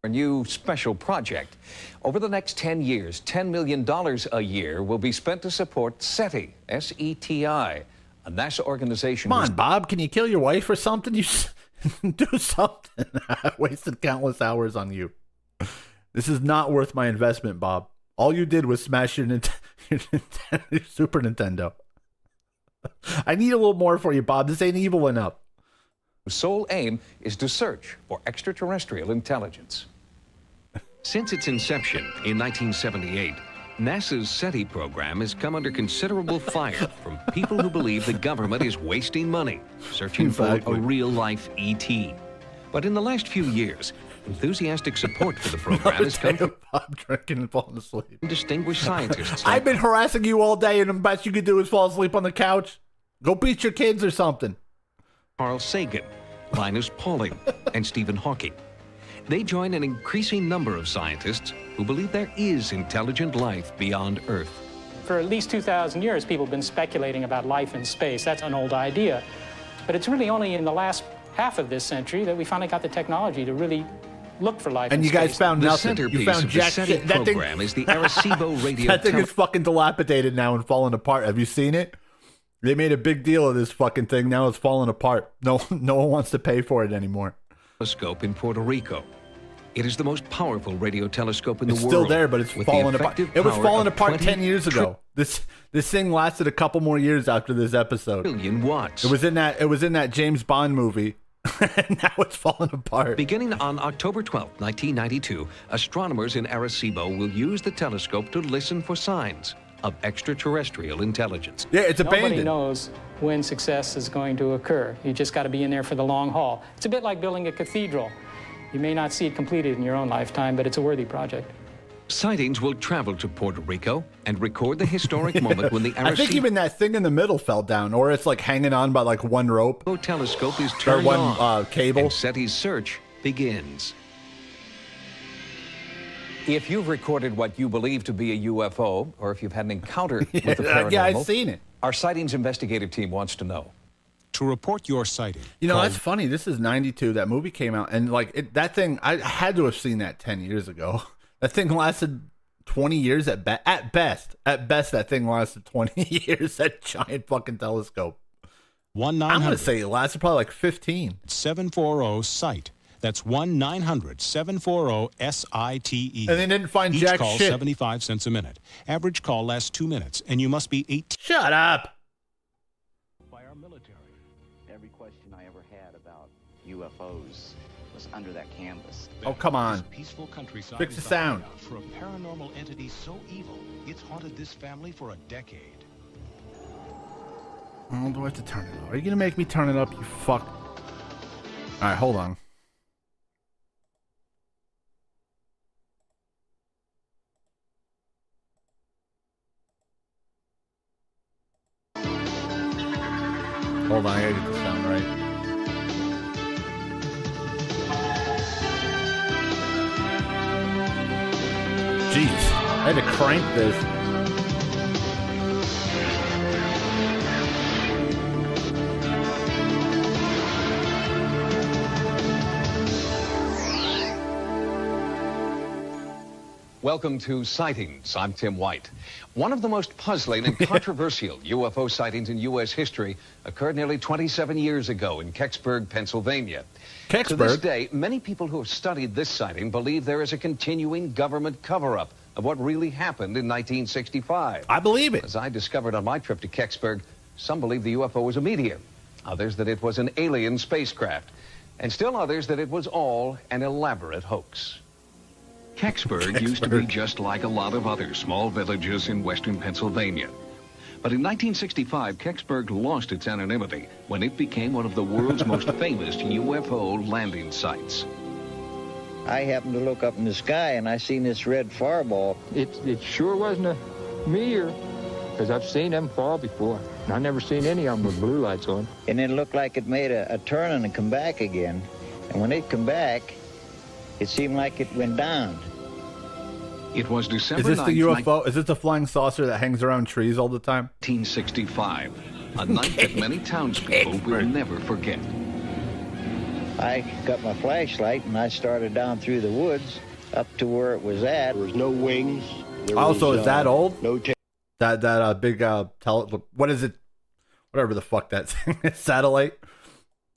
A new special project. Over the next 10 years, $10 million a year will be spent to support SETI, S-E-T-I, a NASA organization. Come on, Bob, can you kill your wife or something? You do something. I wasted countless hours on you. This is not worth my investment, Bob. All you did was smash your Super Nintendo. I need a little more for you, Bob. This ain't evil enough. Whose sole aim is to search for extraterrestrial intelligence. Since its inception in 1978, NASA's SETI program has come under considerable fire from people who believe the government is wasting money searching for a real-life ET. But in the last few years, enthusiastic support for the program has come from Bob drinking and falling asleep. Distinguished scientists. I've been harassing you all day, and the best you could do is fall asleep on the couch. Go beat your kids or something. Carl Sagan, Linus Pauling, and Stephen Hawking. They join an increasing number of scientists who believe there is intelligent life beyond Earth. For at least 2,000 years, people have been speculating about life in space. That's an old idea. But it's really only in the last half of this century that we finally got the technology to really look for life in space. And you guys found nothing. You found jack shit. That program is the Arecibo radio. That thing is fucking dilapidated now and falling apart. Have you seen it? They made a big deal of this fucking thing. Now it's falling apart. No one wants to pay for it anymore. Telescope in Puerto Rico. It is the most powerful radio telescope in the world. It's still there, but it's falling apart. It was falling apart 10 years ago. This thing lasted a couple more years after this episode. Billion watts. It was in that James Bond movie. And now it's falling apart. Beginning on October 12, 1992, astronomers in Arecibo will use the telescope to listen for signs of extraterrestrial intelligence. Yeah, it's abandoned. Nobody knows when success is going to occur. You just got to be in there for the long haul. It's a bit like building a cathedral. You may not see it completed in your own lifetime, but it's a worthy project. Sightings will travel to Puerto Rico and record the historic moment when the Arecibo I think even that thing in the middle fell down, or it's like hanging on by like one rope. Telescope is turned on. Cable. And SETI's search begins. If you've recorded what you believe to be a UFO, or if you've had an encounter with the paranormal, yeah, I've seen it. Our sightings investigative team wants to know. To report your sighting. You know, that's funny. This is 92. That movie came out, and like that thing, I had to have seen that 10 years ago. That thing lasted 20 years at best. At best, that thing lasted 20 years. That giant fucking telescope. I'm gonna say it lasted probably like 15. 740-SITE. That's 1-900-740-SITE. And they didn't find Each jack call shit. 75 cents a minute. Average call lasts 2 minutes, and you must be 18. Shut up. By our military. Every question I ever had about UFOs was under that canvas. Oh, come on. Peaceful countryside Fix the sound. For a paranormal entity so evil, it's haunted this family for a decade. Oh, do I have to turn it up? Are you gonna make me turn it up, you fuck? All right, hold on. Hold on, I gotta get the sound right. Jeez, I had to crank this. Welcome to Sightings. I'm Tim White. One of the most puzzling and controversial UFO sightings in U.S. history occurred nearly 27 years ago in Kecksburg, Pennsylvania. To this day, many people who have studied this sighting believe there is a continuing government cover-up of what really happened in 1965. I believe it. As I discovered on my trip to Kecksburg, some believe the UFO was a meteor, others that it was an alien spacecraft, and still others that it was all an elaborate hoax. Kecksburg used to be just like a lot of other small villages in western Pennsylvania. But in 1965, Kecksburg lost its anonymity when it became one of the world's most famous UFO landing sites. I happened to look up in the sky and I seen this red fireball. It sure wasn't a meteor, because I've seen them fall before. And I never seen any of them with blue lights on. And it looked like it made a turn and come back again. And when it come back, it seemed like it went down. It was December 9th. Is this the UFO? Is this the flying saucer that hangs around trees all the time? 1965, a night that many townspeople will never forget. I got my flashlight and I started down through the woods up to where it was at. There was no wings. Also, is that old? No that big what is it? Whatever the fuck that thing is. Satellite.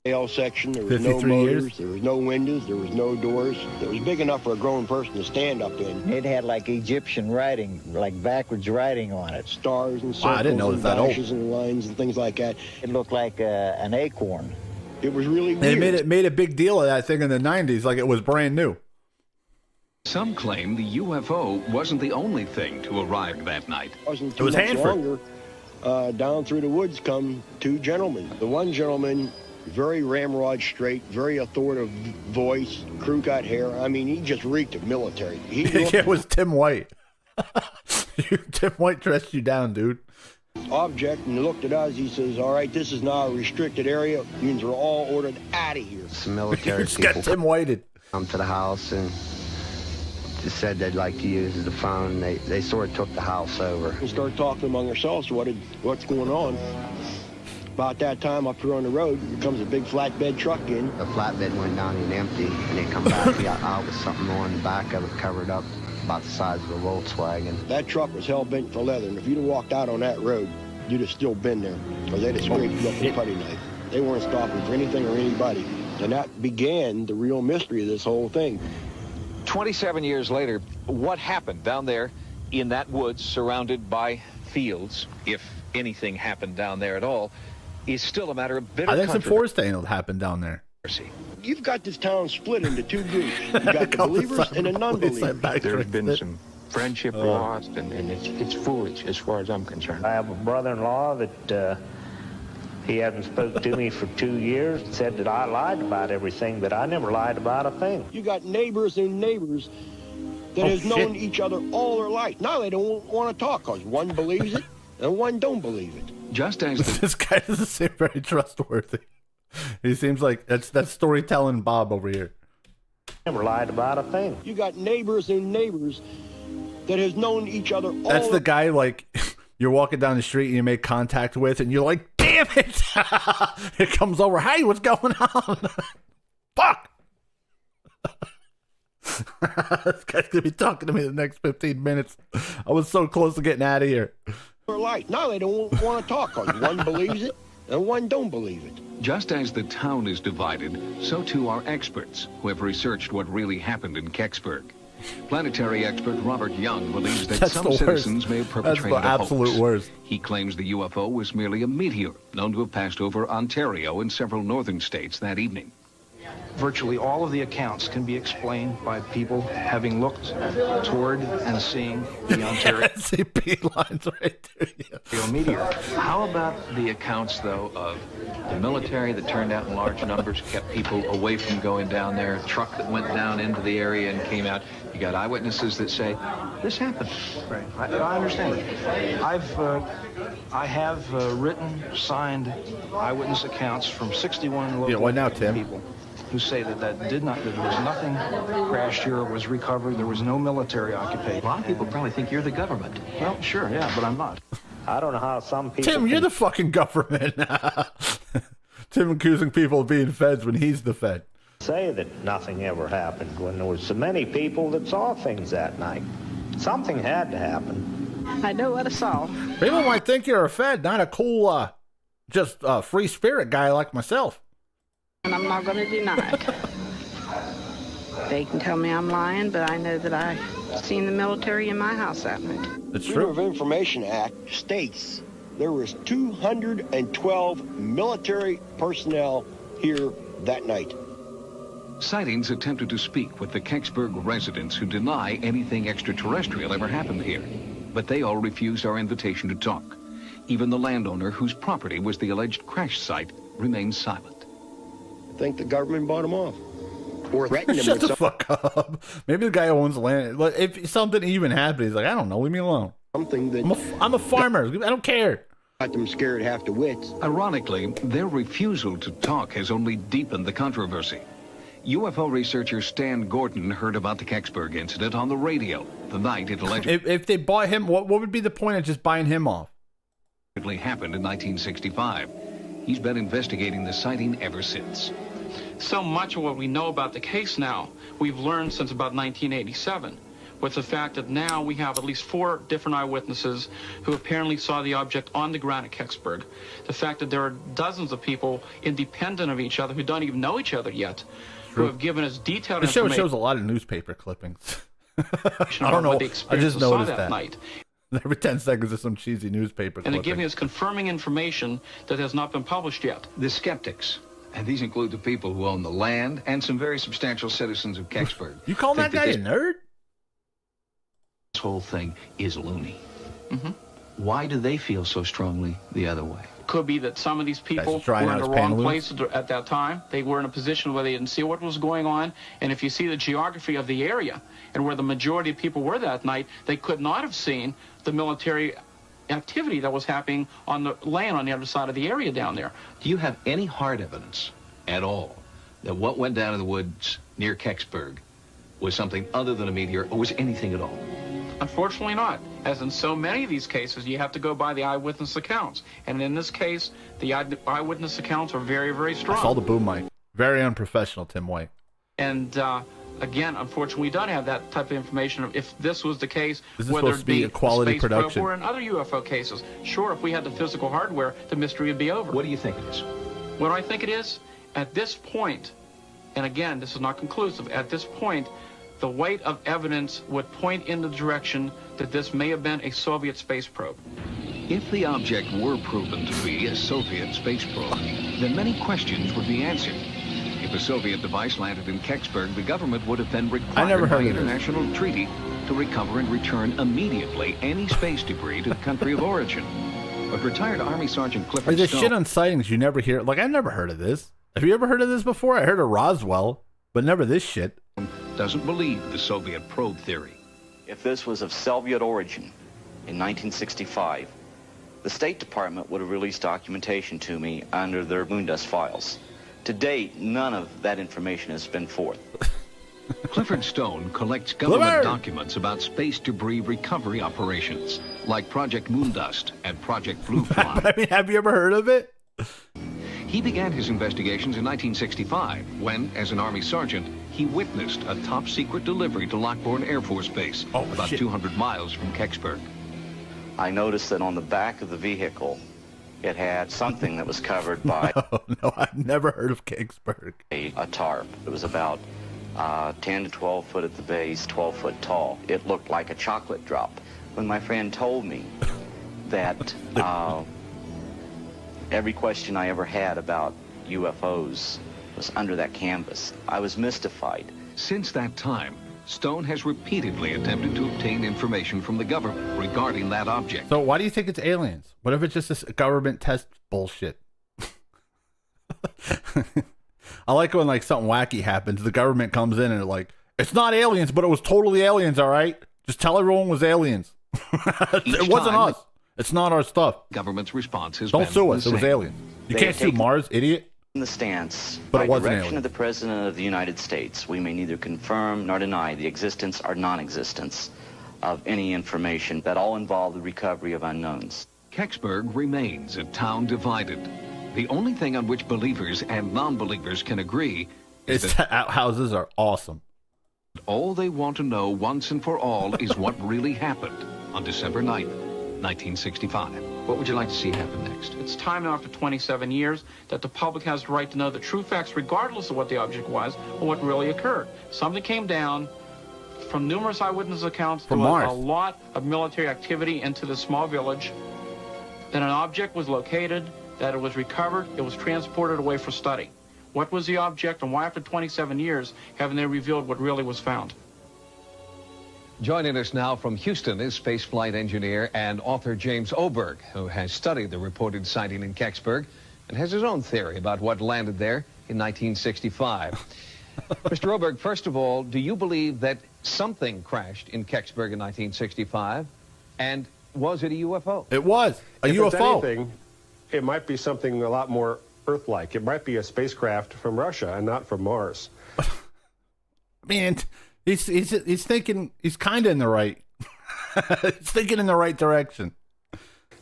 tail section. There was no motors. There was no windows. There was no doors. It was big enough for a grown person to stand up in. It had like Egyptian writing, like backwards writing on it. Stars and circles. Wow, I didn't know it was that old. And lines and things like that. It looked like an acorn. It was really They weird. made a big deal of that thing in the 90s, like it was brand new. Some claim the UFO wasn't the only thing to arrive that night. It was Hanford. Down through the woods come two gentlemen. The one gentleman, very ramrod straight, very authoritative voice, crew cut hair. I mean, he just reeked of military. It was Tim White. Tim White dressed you down, dude. Object and looked at us. He says, "All right, this is now a restricted area. Means we're all ordered out of here." Some military just got Tim Whited. Come to the house and just said they'd like to use the phone. They sort of took the house over. We started talking among ourselves. What's going on? About that time, up here on the road, here comes a big flatbed truck in. The flatbed went down and empty, and it come back out with something on the back of it covered up about the size of a Volkswagen. That truck was hell-bent for leather, and if you'd have walked out on that road, you'd have still been there, because they'd have scraped you up with a putty knife. They weren't stopping for anything or anybody. And that began the real mystery of this whole thing. 27 years later, what happened down there in that woods surrounded by fields, if anything happened down there at all, is still a matter of bitter I think some controversy. forest animal happened down there. You've got this town split into two groups. You got the believers and the non-believers. There's been some friendship lost, and it's foolish as far as I'm concerned. I have a brother-in-law that he hasn't spoken to me for 2 years, said that I lied about everything, but I never lied about a thing. You got neighbors and neighbors that has known each other all their life. Now they don't want to talk because one believes it and one don't believe it. Just as this guy doesn't seem very trustworthy. He seems like that's storytelling Bob over here. Never lied about a thing. You got neighbors and neighbors that has known each other all That's the guy, like, you're walking down the street and you make contact with, and you're like, damn it! It comes over, hey, what's going on? Fuck! This guy's gonna be talking to me the next 15 minutes. I was so close to getting out of here. their life. Now they don't want to talk because one believes it and one don't believe it. Just as the town is divided, so too are experts who have researched what really happened in Kecksburg. Planetary expert Robert Young believes that some citizens may have perpetrated a hoax. That's the absolute worst. He claims the UFO was merely a meteor, known to have passed over Ontario and several northern states that evening. Virtually all of the accounts can be explained by people having looked toward and seeing the Ontario SCP lines right there. meteor. How about the accounts, though, of the military that turned out in large numbers, kept people away from going down there, a truck that went down into the area and came out? You got eyewitnesses that say, this happened. Right. I understand it. I have written, signed eyewitness accounts from 61 local people who say that there was nothing crashed here or was recovered. There was no military occupation. A lot of people probably think you're the government. Well, sure, yeah, but I'm not. I don't know how some people... Tim, you're the fucking government. Tim accusing people of being feds when he's the Fed. Say that nothing ever happened when there was so many people that saw things that night. Something had to happen. I know what I saw. People might think you're a Fed, not a cool, just free spirit guy like myself. And I'm not going to deny it. They can tell me I'm lying, but I know that I seen the military in my house that night. It's true. The Freedom of Information Act states there was 212 military personnel here that night. Sightings attempted to speak with the Kecksburg residents who deny anything extraterrestrial ever happened here, but they all refused our invitation to talk. Even the landowner whose property was the alleged crash site remained silent. I think the government bought them off. Or threatened them Shut with the fuck up. Maybe the guy who owns the land, if something even happened, he's like, I don't know, leave me alone. Something that I'm a farmer. I don't care. Got them scared half to wits. Ironically, their refusal to talk has only deepened the controversy. UFO researcher Stan Gordon heard about the Kecksburg incident on the radio the night it allegedly If they bought him, what would be the point of just buying him off? happened in 1965. He's been investigating the sighting ever since. So much of what we know about the case now, we've learned since about 1987, with the fact that now we have at least 4 different eyewitnesses who apparently saw the object on the ground at Kecksburg. The fact that there are dozens of people independent of each other who don't even know each other yet, who have given us detailed The show information. shows a lot of newspaper clippings. I about don't know. what the I experience just saw noticed that. night. Every 10 seconds there's some cheesy newspaper And they're clipping. giving us confirming information that has not been published yet. The skeptics, and these include the people who own the land and some very substantial citizens of Kecksburg. You call that guy a nerd? This whole thing is loony. Mm-hmm. Why do they feel so strongly the other way? Could be that some of these people Guys trying were in out the his wrong pantaloons? place at that time. They were in a position where they didn't see what was going on. And if you see the geography of the area and where the majority of people were that night, they could not have seen the military activity that was happening on the land on the other side of the area down there. Do you have any hard evidence at all that what went down in the woods near Kecksburg was something other than a meteor, or was anything at all? Unfortunately not. As in so many of these cases, you have to go by the eyewitness accounts. And in this case, the eyewitness accounts are very, very strong. I saw the boom mic. Very unprofessional, Tim White. And again, unfortunately, we don't have that type of information. If this was the case, This is whether supposed it to be a quality space probe production. or in other UFO cases, sure, if we had the physical hardware, the mystery would be over. What do you think it is? What do I think it is? At this point, And again, this is not conclusive. At this point, the weight of evidence would point in the direction that this may have been a Soviet space probe. If the object were proven to be a Soviet space probe, then many questions would be answered. If a Soviet device landed in Kecksburg, the government would have been required by international treaty to recover and return immediately any space debris to the country of origin. But retired Army Sergeant Clifford Like, there's Stone... shit on sightings you never hear. Like, I've never heard of this. Have you ever heard of this before? I heard of Roswell, but never this shit. ...doesn't believe the Soviet probe theory. If this was of Soviet origin in 1965, the State Department would have released documentation to me under their Moondust files. To date, none of that information has been forth. Clifford Stone collects government documents about space debris recovery operations, like Project Moondust and Project Blue Fly. I mean, have you ever heard of it? He began his investigations in 1965 when, as an Army sergeant, he witnessed a top-secret delivery to Lockbourne Air Force Base, about 200 miles from Kecksburg. I noticed that on the back of the vehicle, it had something that was covered by... No, I've never heard of Kecksburg. A tarp. It was about 10 to 12 foot at the base, 12 foot tall. It looked like a chocolate drop. When my friend told me that every question I ever had about UFOs was under that canvas, I was mystified. Since that time, Stone has repeatedly attempted to obtain information from the government regarding that object. So why do you think it's aliens? What if it's just this government test bullshit? I like when like something wacky happens. The government comes in and they're like, it's not aliens, but it was totally aliens, all right? Just tell everyone it was aliens. It wasn't us. It's not our stuff. Government's response has Don't sue us. It was aliens. You can't sue Mars, idiot. In the stance, But by it wasn't direction alien. of the President of the United States, we may neither confirm nor deny the existence or non-existence of any information that all involve the recovery of unknowns. Kecksburg remains a town divided. The only thing on which believers and non-believers can agree is that outhouses are awesome. All they want to know once and for all is what really happened on December 9th, 1965. What would you like to see happen next? It's time now after 27 years that the public has the right to know the true facts regardless of what the object was or what really occurred. Something came down from numerous eyewitness accounts. There was a lot of military activity into this small village. Then an object was located, that it was recovered, it was transported away for study. What was the object and why after 27 years haven't they revealed what really was found? Joining us now from Houston is spaceflight engineer and author James Oberg, who has studied the reported sighting in Kecksburg and has his own theory about what landed there in 1965. Mr. Oberg, first of all, do you believe that something crashed in Kecksburg in 1965? And was it a UFO? It was a UFO. If it's anything, it might be something a lot more Earth-like. It might be a spacecraft from Russia and not from Mars. I mean, he's thinking, he's kind of in the right, he's thinking in the right direction.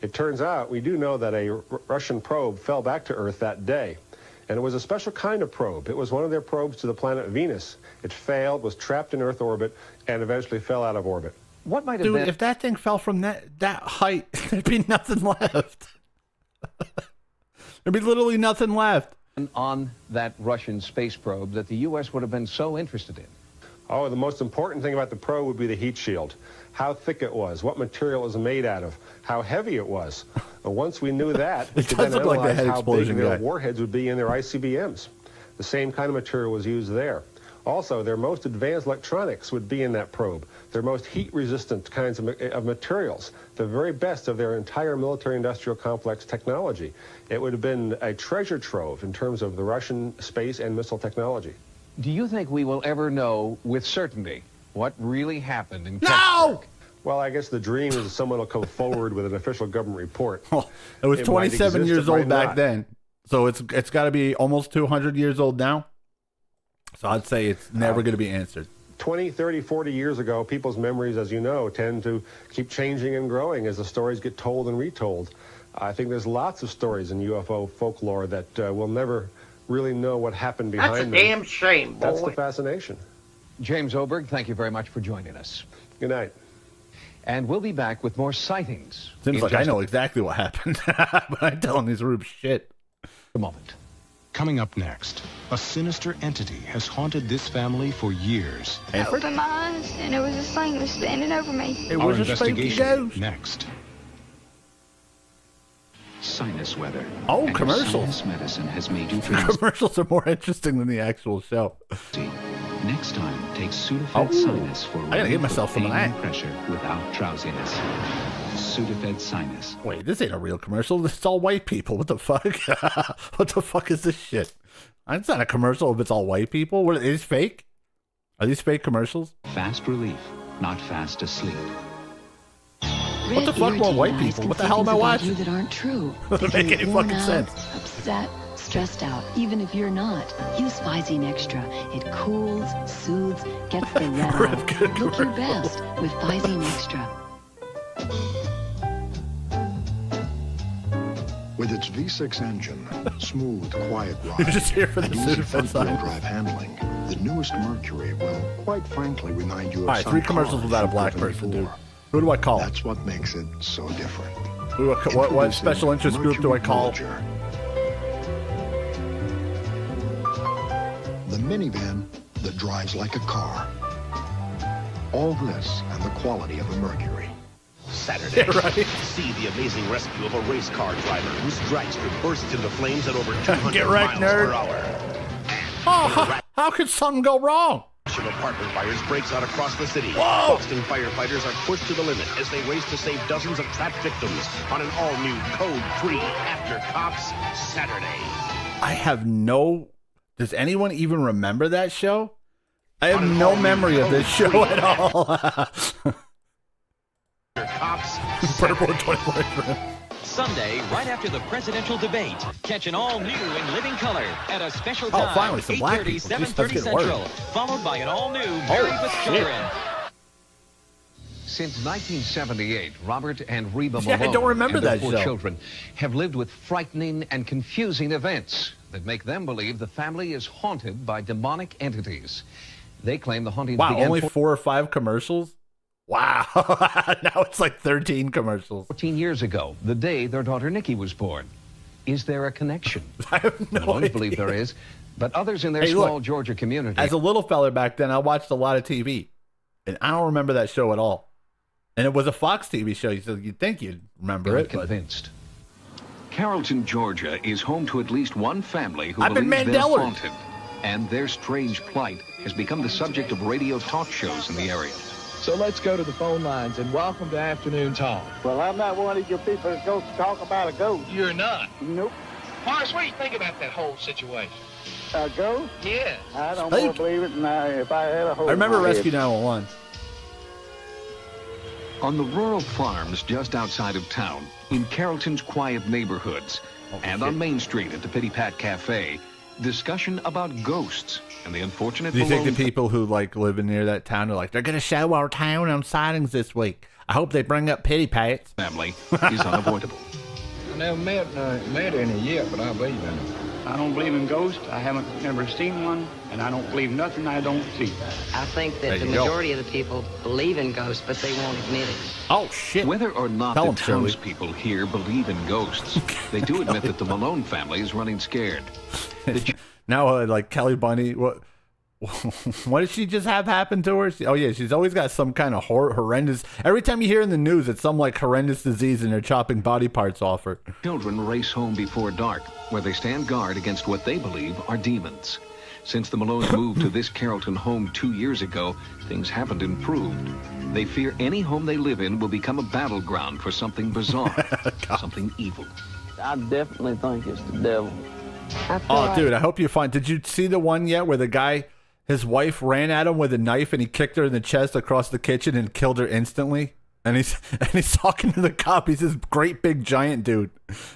It turns out we do know that a Russian probe fell back to Earth that day. And it was a special kind of probe. It was one of their probes to the planet Venus. It failed, was trapped in Earth orbit, and eventually fell out of orbit. What might have Dude, been... if that thing fell from that height, there'd be nothing left. There'd be literally nothing left. On that Russian space probe that the U.S. would have been so interested in? Oh, the most important thing about the probe would be the heat shield. How thick it was, what material it was made out of, how heavy it was. And once we knew that, we could then analyze how big their warheads would be in their ICBMs. The same kind of material was used there. Also, their most advanced electronics would be in that probe. Their most heat-resistant kinds of materials, the very best of their entire military-industrial complex technology. It would have been a treasure trove in terms of the Russian space and missile technology. Do you think we will ever know with certainty what really happened in Kecksburg? Well, I guess the dream is someone will come forward with an official government report. Well, it was 27 years old back then, so it's got to be almost 200 years old now. So I'd say it's never going to be answered. 20, 30, 40 years ago, people's memories, as you know, tend to keep changing and growing as the stories get told and retold. I think there's lots of stories in UFO folklore that we'll never really know what happened behind them. That's a damn shame, boy. That's the fascination. James Oberg, thank you very much for joining us. Good night. And we'll be back with more sightings. Seems like I know exactly what happened, but I'm telling these rubes shit. A moment. Coming up next, a sinister entity has haunted this family for years. I opened my eyes, and it was this thing that was standing over me. Our investigation next. Sinus weather. Oh, commercials. Sinus medicine has made you Commercials are more interesting than the actual show. Next time, take Sudafed Sinus for I gotta get myself some of that. Pressure without drowsiness. Sudafed Sinus. Wait, this ain't a real commercial. This is all white people. What the fuck? What the fuck is this shit? It's not a commercial if it's all white people. What is fake? Are these fake commercials? Fast relief, not fast asleep. What the fuck more white people? What the hell am I watching? You that aren't true. Doesn't make any fucking sense. Upset, stressed out, even if you're not. Use Visine Extra. It cools, soothes, gets the red out. Look your best with Visine Extra. With its V6 engine, smooth, quiet ride, You're just here for the and easy Sudafed front-wheel drive handling, the newest Mercury will, quite frankly, remind you of all right, 3 commercials without a black person, dude. Who do I call? That's what makes it so different. What special interest group do I call? The minivan that drives like a car. All this and the quality of a Mercury. Saturday, Yeah, right. see the amazing rescue of a race car driver whose dragster bursts into flames at over 200 Get wrecked, miles nerd. per hour. Oh, how could something go wrong? Of apartment fires breaks out across the city. Whoa. Boston firefighters are pushed to the limit as they race to save dozens of trapped victims on an all-new Code 3 After Cops Saturday. I have no... Does anyone even remember that show? I have no memory of this show at all. Cops Purple 24 Sunday, right after the presidential debate. Catch an all-new and living color at a special time. finally, some black 8:30, people. Jeez, that's 7:30 getting Central. worse. Followed by an all-new Married with Children. Since 1978, Robert and Reba Yeah, I Malone don't remember and their that 4 show. children have lived with frightening and confusing events that make them believe the family is haunted by demonic entities. They claim the hauntings Wow, began only 4 or 5 commercials? Wow. Now it's like 13 commercials. 14 years ago, the day their daughter Nikki was born. Is there a connection? I have no Malones idea. believe there is, but others in their Hey, look, small Georgia community... As a little fella back then, I watched a lot of TV. And I don't remember that show at all. And it was a Fox TV show, so you'd think you'd remember it. Convinced. Carrollton, Georgia is home to at least one family who I've been believes they're Mandelared. haunted. And their strange plight has become the subject of radio talk shows in the area. So let's go to the phone lines and welcome to Afternoon Talk. Well, I'm not one of your people that goes to talk about a ghost. You're not? Nope. Morris, what do you think about that whole situation? A ghost? Yes. I don't more believe it than if I had a hole. I remember in my Rescue head. 911. On the rural farms just outside of town, in Carrollton's quiet neighborhoods, and on Main Street at the Pitty Pat Cafe, discussion about ghosts and the unfortunate Do you think the Malone people who like living near that town are like, they're going to show our town on sightings this week? I hope they bring up pity pats. family is unavoidable. I never met any yet, but I believe in it. I don't believe in ghosts. I haven't never seen one, and I don't believe nothing I don't see. I think that There the you go. majority of the people believe in ghosts, but they won't admit it. Oh, shit. Whether or not Tell the 'em, Shirley. townspeople here believe in ghosts, they do admit that the Malone family is running scared. Now, like Kelly Bunny, what did she just have happen to her? Oh, yeah, she's always got some kind of horrendous... Every time you hear in the news, it's some, like, horrendous disease and they're chopping body parts off her. Children race home before dark, where they stand guard against what they believe are demons. Since the Malones moved to this Carrollton home 2 years ago, things haven't improved. They fear any home they live in will become a battleground for something bizarre, something evil. I definitely think it's the devil. Oh, dude, I hope you find... Did you see the one yet where the guy... His wife ran at him with a knife and he kicked her in the chest across the kitchen and killed her instantly. And he's talking to the cop. He's this great big giant dude.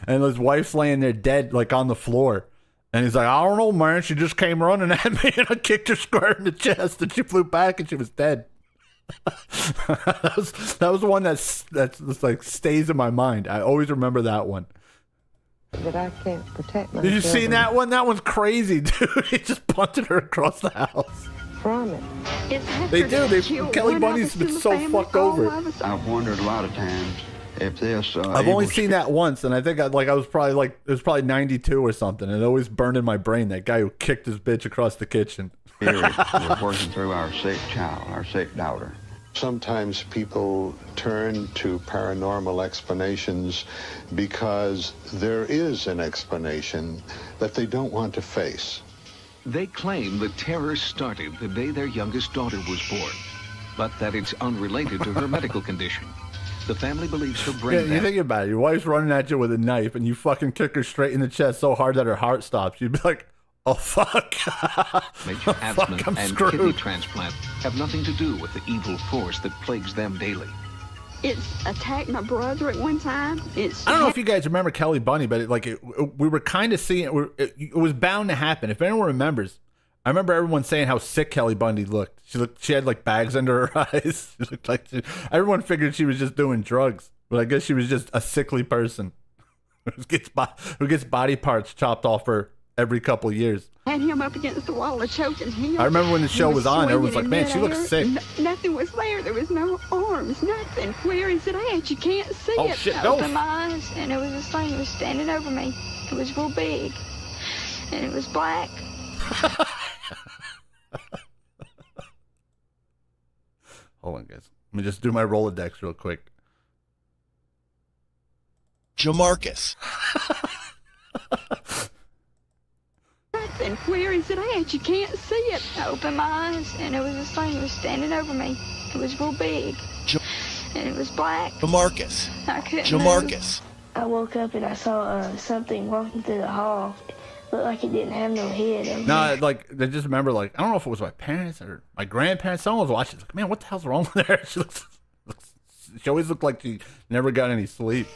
And his wife's laying there dead, like on the floor. And he's like, I don't know, man. She just came running at me and I kicked her square in the chest and she flew back and she was dead. that was the one that's like stays in my mind. I always remember that one. That I can't protect myself. Did you see that one? That one's crazy, dude. He just punted her across the house. From it. They do. Kelly Bunny's been so fucked over. I've wondered a lot of times if this, I've only seen that once, and I think it was probably 92 or something, and it always burned in my brain. That guy who kicked his bitch across the kitchen. We're working through our sick child, our sick daughter. Sometimes people turn to paranormal explanations because there is an explanation that they don't want to face. They claim the terror started the day their youngest daughter was born, but that it's unrelated to her medical condition. The family believes her brain Yeah, you think about it. Your wife's running at you with a knife, and you fucking kick her straight in the chest so hard that her heart stops. You'd be like, oh, fuck. Major asthma and kidney transplant have nothing to do with the evil force that plagues them daily. It's attacked my brother at one time. I don't know if you guys remember Kelly Bunny, but we were kind of seeing it was bound to happen. If anyone remembers, I remember everyone saying how sick Kelly Bundy looked. She had like bags under her eyes. She looked like everyone figured she was just doing drugs, but I guess she was just a sickly person who gets body parts chopped off her every couple of years. Had him up against the wall, choking him. I remember when the show was on, everyone's like, man, she looks sick. Nothing was there. There was no arms, nothing. Where is it at? You can't see Oh, it. shit, I no. opened my eyes, and it was this thing that was standing over me. It was real big, and it was black. Hold on, guys. Let me just do my Rolodex real quick. Jamarcus. Nothing. Where is it at? You can't see it. I opened my eyes, and it was this thing that was standing over me. It was real big, and it was black. Jamarcus. I couldn't Jamarcus. I woke up and I saw something walking through the hall. Looked like it didn't have no head. No, I just remember, I don't know if it was my parents or my grandparents. Someone was watching. Like, man, what the hell's wrong with her? She always looked like she never got any sleep.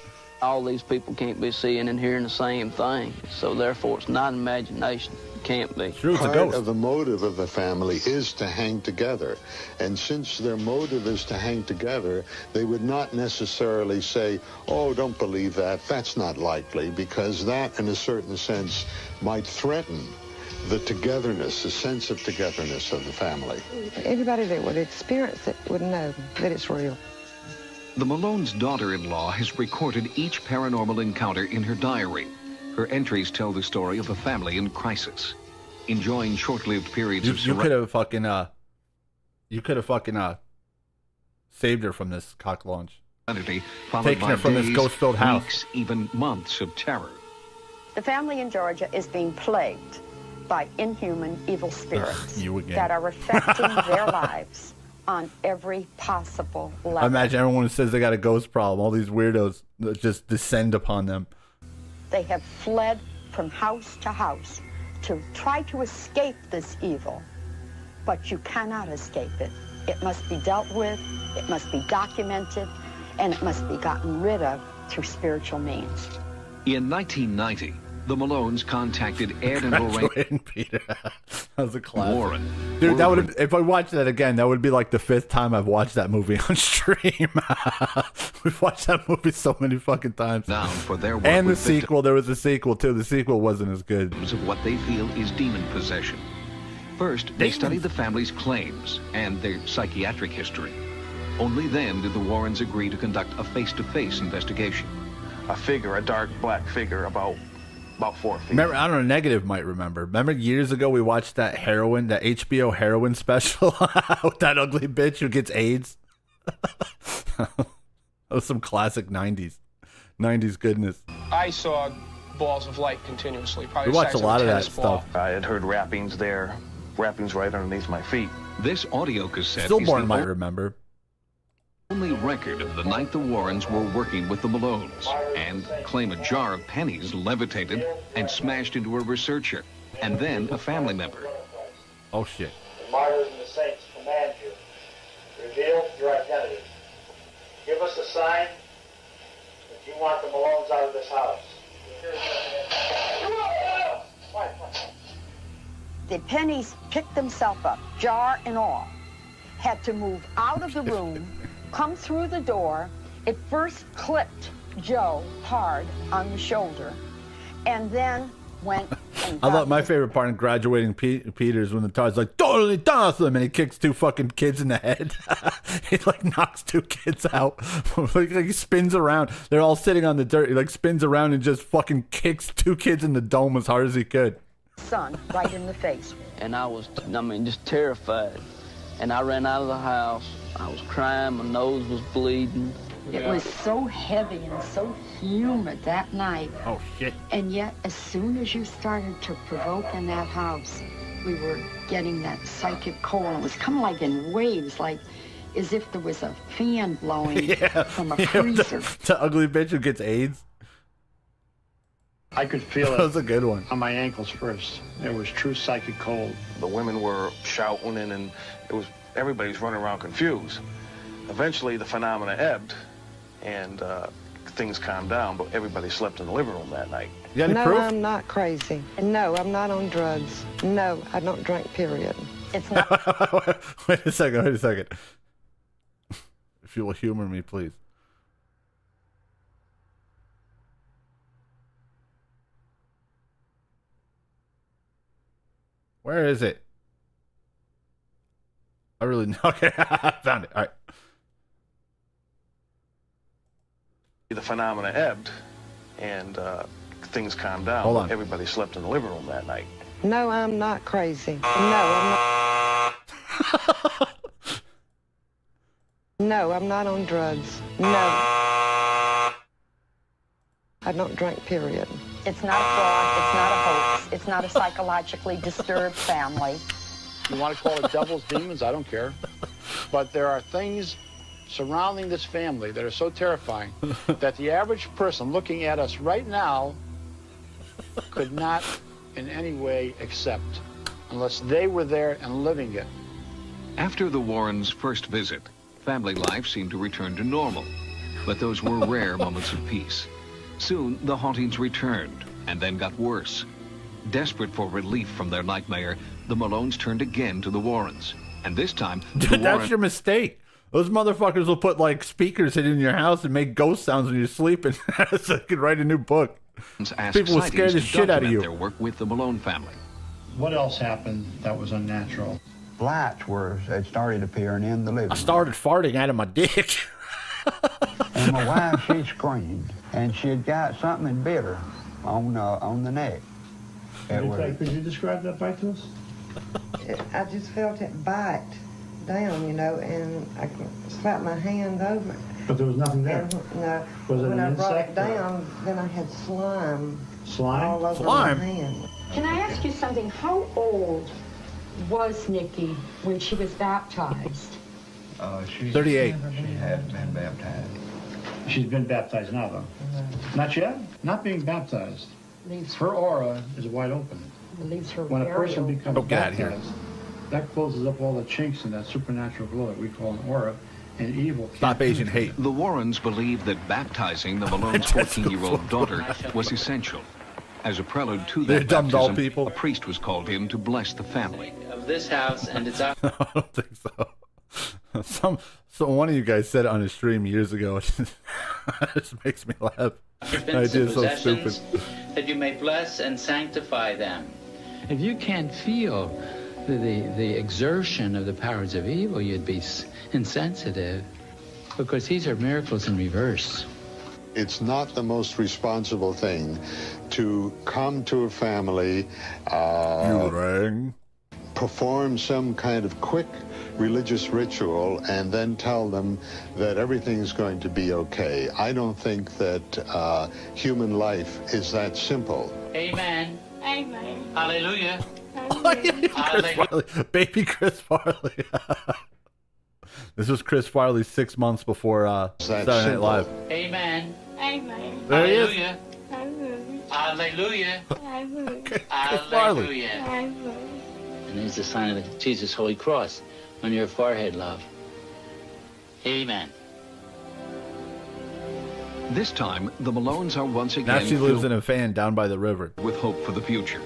All these people can't be seeing and hearing the same thing, so therefore it's not imagination. It can't be. True, it's a Part ghost. of the motive of the family is to hang together. And since their motive is to hang together, they would not necessarily say, oh, don't believe that. That's not likely, because that, in a certain sense, might threaten the togetherness, the sense of togetherness of the family. Anybody that would experience it would know that it's real. The Malone's daughter-in-law has recorded each paranormal encounter in her diary. Her entries tell the story of a family in crisis, enjoying short-lived periods of You could have fucking saved her from this cock launch. Taking her from this ghost-filled house. Weeks, even months of terror. The family in Georgia is being plagued by inhuman evil spirits that are affecting their lives on every possible level. I imagine everyone who says they got a ghost problem, all these weirdos that just descend upon them. They have fled from house to house to try to escape this evil, but you cannot escape it. It must be dealt with, it must be documented, and it must be gotten rid of through spiritual means. In 1990, the Malones contacted Ed and Lorraine Peter. That was a classic. Warren. Dude, that would if I watched that again, that would be like the 5th time I've watched that movie on stream. We've watched that movie so many fucking times. Down for their work and the with sequel, there was a sequel too. The sequel wasn't as good. Of what they feel is demon possession. First, they study the family's claims and their psychiatric history. Only then did the Warrens agree to conduct a face-to-face investigation. A dark black figure about 4 feet. Remember, I don't know, Negative might remember. Remember years ago we watched that HBO heroin special with that ugly bitch who gets AIDS? That was some classic 90s goodness. I saw balls of light continuously. We watched a lot of that stuff. I had heard rappings there, rappings right underneath my feet. This audio cassette Stillborn might remember. Only record of the night the Warrens were working with the Malones, and claim a jar of pennies levitated and smashed into a researcher, and then a family member. Oh shit. The martyrs and the saints command you. Reveal your identity. Give us a sign that you want the Malones out of this house. The pennies picked themselves up, jar and all, had to move out of the room, come through the door. It first clipped Joe hard on the shoulder, and then went and I got love my favorite part in Graduating Peter's when the Tard's like, totally awesome, and he kicks 2 fucking kids in the head. He like knocks 2 kids out. Like he spins around. They're all sitting on the dirt. He like spins around and just fucking kicks 2 kids in the dome as hard as he could. son right in the face. And I was, just terrified. And I ran out of the house. I was crying, my nose was bleeding. It was so heavy and so humid that night. Oh, shit. And yet, as soon as you started to provoke in that house, we were getting that psychic cold. It was coming like in waves, like as if there was a fan blowing from a freezer. The ugly bitch who gets AIDS. I could feel it. That was a good one. On my ankles first. There was true psychic cold. The women were shouting, and everybody's running around confused. Eventually, the phenomena ebbed, and things calmed down, but everybody slept in the living room that night. You got any proof? I'm not crazy. No, I'm not on drugs. No, I don't drink, period. It's not. Wait a second. If you will humor me, please. Where is it? I really... Okay, I found it. All right. The phenomena ebbed, and things calmed down. Hold on. Everybody slept in the living room that night. No, I'm not crazy. No, I'm not. No, I'm not on drugs. No. I don't drink, period. It's not a fraud. It's not a hoax. It's not a psychologically disturbed family. You want to call it devils, demons? I don't care. But there are things surrounding this family that are so terrifying that the average person looking at us right now could not in any way accept unless they were there and living it. After the Warrens' first visit, family life seemed to return to normal, but those were rare moments of peace. Soon, the hauntings returned and then got worse. Desperate for relief from their nightmare, the Malones turned again to the Warrens. And this time, Dude, that's your mistake. Those motherfuckers will put like speakers in your house and make ghost sounds when you're sleeping so you can write a new book. People will scare the shit out of you. Their work with the Malone family. What else happened that was unnatural? Lights had started appearing in the living room. I started farting out of my dick. And my wife, she screamed, and she had got something bitter on the neck. Could you describe that bite to us? I just felt it bite down, and I slapped my hand over it. But there was nothing there? No. Was it when an I brought it insect? down, then I had slime. Slime? All over Slime? my hand. Can I ask you something? How old was Nikki when she was baptized? She's 38. She had been baptized. She's been baptized now, though. Not yet? Not being baptized. Her aura is wide open. Leaves her When a very person old. becomes get out of here. baptized, that closes up all the chinks in that supernatural glow that we call an aura, and evil can't Stop Asian penetrate. hate. The Warrens believed that baptizing the Malone's 14-year-old daughter was essential. As a prelude to They're that dumb doll baptism, people. a priest was called in to bless the family. Of this house and its I don't think so. So one of you guys said it on a stream years ago. It just makes me laugh. The idea is so stupid. that you may bless and sanctify them. If you can't feel the exertion of the powers of evil, you'd be insensitive, because these are miracles in reverse. It's not the most responsible thing to come to a family, perform some kind of quick religious ritual, and then tell them that everything's going to be okay. I don't think that human life is that simple. Amen. Amen. Hallelujah. Chris Farley. Baby Chris Farley. This was Chris Farley 6 months before Saturday Night Live. Amen. Amen. There he is. Hallelujah. Hallelujah. Hallelujah. Hallelujah. And there's the sign of the Jesus Holy Cross on your forehead, love. Amen. This time, the Malones are once again Now she lives filled in a van down by the river. with hope for the future,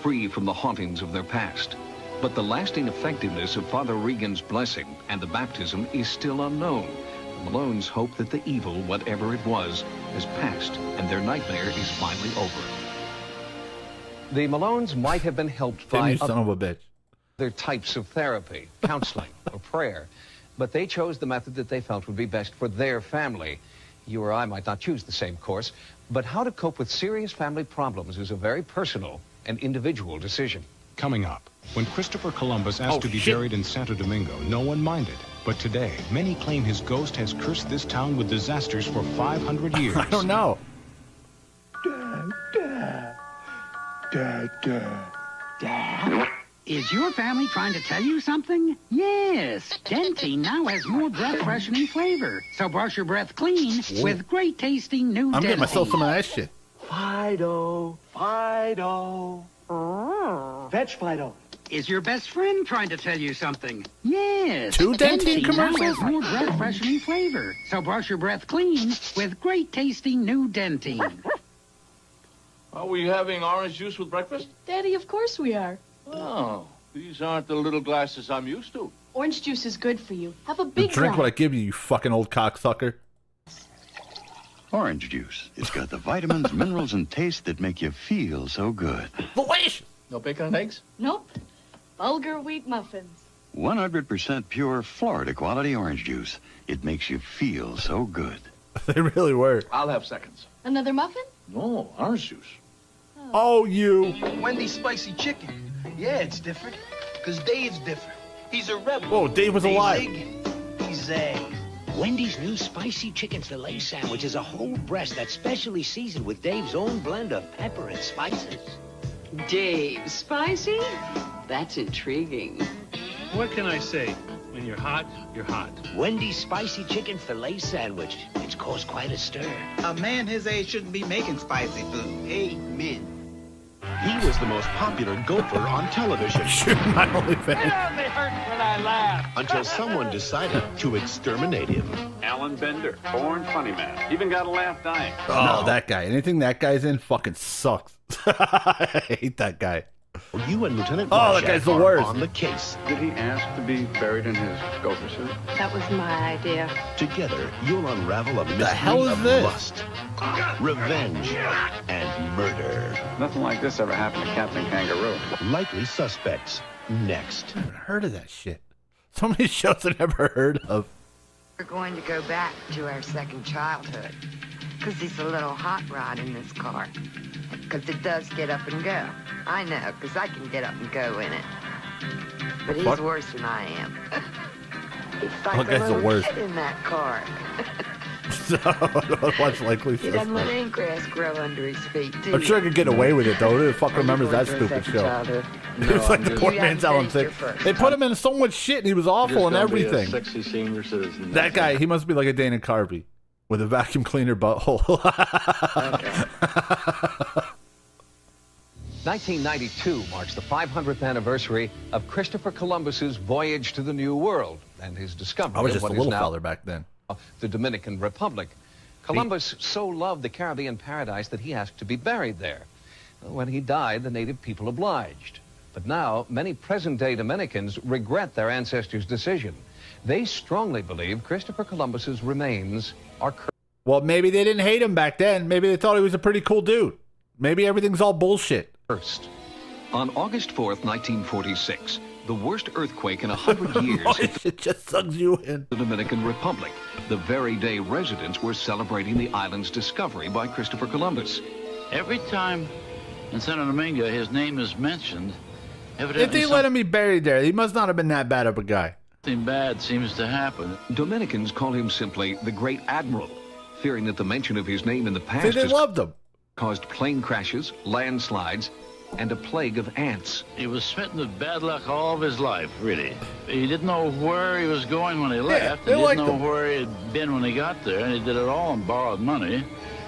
free from the hauntings of their past. But the lasting effectiveness of Father Regan's blessing and the baptism is still unknown. The Malones hope that the evil, whatever it was, has passed and their nightmare is finally over. The Malones might have been helped Damn by you son of a bitch. other types of therapy, counseling, or prayer, but they chose the method that they felt would be best for their family. You or I might not choose the same course, but how to cope with serious family problems is a very personal and individual decision. Coming up, when Christopher Columbus asked to be buried in Santo Domingo, no one minded. But today, many claim his ghost has cursed this town with disasters for 500 years. I don't know. Dad? Is your family trying to tell you something? Yes, Dentine now has more breath-freshening flavor. So brush your breath clean with great-tasting new I'm Dentine. getting myself some of that shit. Fido, Fido. Fetch Fido. Is your best friend trying to tell you something? Yes. Two Dentine now commercials? has more breath-freshening flavor. So brush your breath clean with great-tasting new Dentine. Are we having orange juice with breakfast? Daddy, of course we are. Oh, these aren't the little glasses I'm used to. Orange juice is good for you. Have a big Drink glass. what I give you, you fucking old cocksucker. Orange juice. It's got the vitamins, minerals, and taste that make you feel so good. Delicious. No bacon and eggs? Nope. Bulgur wheat muffins. 100% pure Florida quality orange juice. It makes you feel so good. They really were. I'll have seconds. Another muffin? No, orange juice. Oh, you. Wendy's spicy chicken. Yeah, it's different. Because Dave's different. He's a rebel. Whoa, Dave was alive. He's a... Wendy's new spicy chicken filet sandwich is a whole breast that's specially seasoned with Dave's own blend of pepper and spices. Dave, spicy? That's intriguing. What can I say? When you're hot, you're hot. Wendy's spicy chicken filet sandwich. It's caused quite a stir. A man his age shouldn't be making spicy food. Amen. He was the most popular gopher on television. My only fan. They hurt when I laugh. Until someone decided to exterminate him. Alan Bender, born funny man. Even got a laugh dying. Oh, that guy. Anything that guy's in fucking sucks. I hate that guy. You and Lieutenant Oh, that guy's the worst. on the case. Did he ask to be buried in his gopher suit? That was my idea. Together, you'll unravel a mystery hell is of this? lust, revenge, and murder. Nothing like this ever happened to Captain Kangaroo. Likely suspects. Next. I haven't heard of that shit. So many shows I never heard of. We're going to go back to our second childhood. Because it's a little hot rod in this car. Because it does get up and go. I know, because I can get up and go in it. But he's worse than I am. He's like That a guy's the little worst. kid in that car. So, what's likely He doesn't let suspect. any grass grow under his feet, do I'm sure I could get away with it, though. Who the fuck remembers that going through a stupid second show? childhood? It's like the poor You man's haven't Alan finished Thicke. your first. They put him in so much shit, and he was awful and everything. Sexy senior citizen. That guy, he must be like a Dana Carvey with a vacuum cleaner butthole. 1992 marks the 500th anniversary of Christopher Columbus's voyage to the New World and his discovery I was of just a what is little now feller back then. the Dominican Republic. Columbus so loved the Caribbean paradise that he asked to be buried there. When he died, the native people obliged. But now, many present-day Dominicans regret their ancestors' decision. They strongly believe Christopher Columbus's remains are Well, maybe they didn't hate him back then. Maybe they thought he was a pretty cool dude. Maybe everything's all bullshit. cursed. On August 4th, 1946, the worst earthquake in 100 years hit it just sucks you in. the Dominican Republic. The very day residents were celebrating the island's discovery by Christopher Columbus. Every time in Santo Domingo his name is mentioned, If evidently they let him be buried there, he must not have been that bad of a guy. something bad seems to happen. Dominicans call him simply the Great Admiral, fearing that the mention of his name in the past See, they has loved him. caused plane crashes, landslides, and a plague of ants. He was smitten with bad luck all of his life, really. He didn't know where he was going when he left. they He liked didn't know him. where he had been when he got there, and he did it all on borrowed money.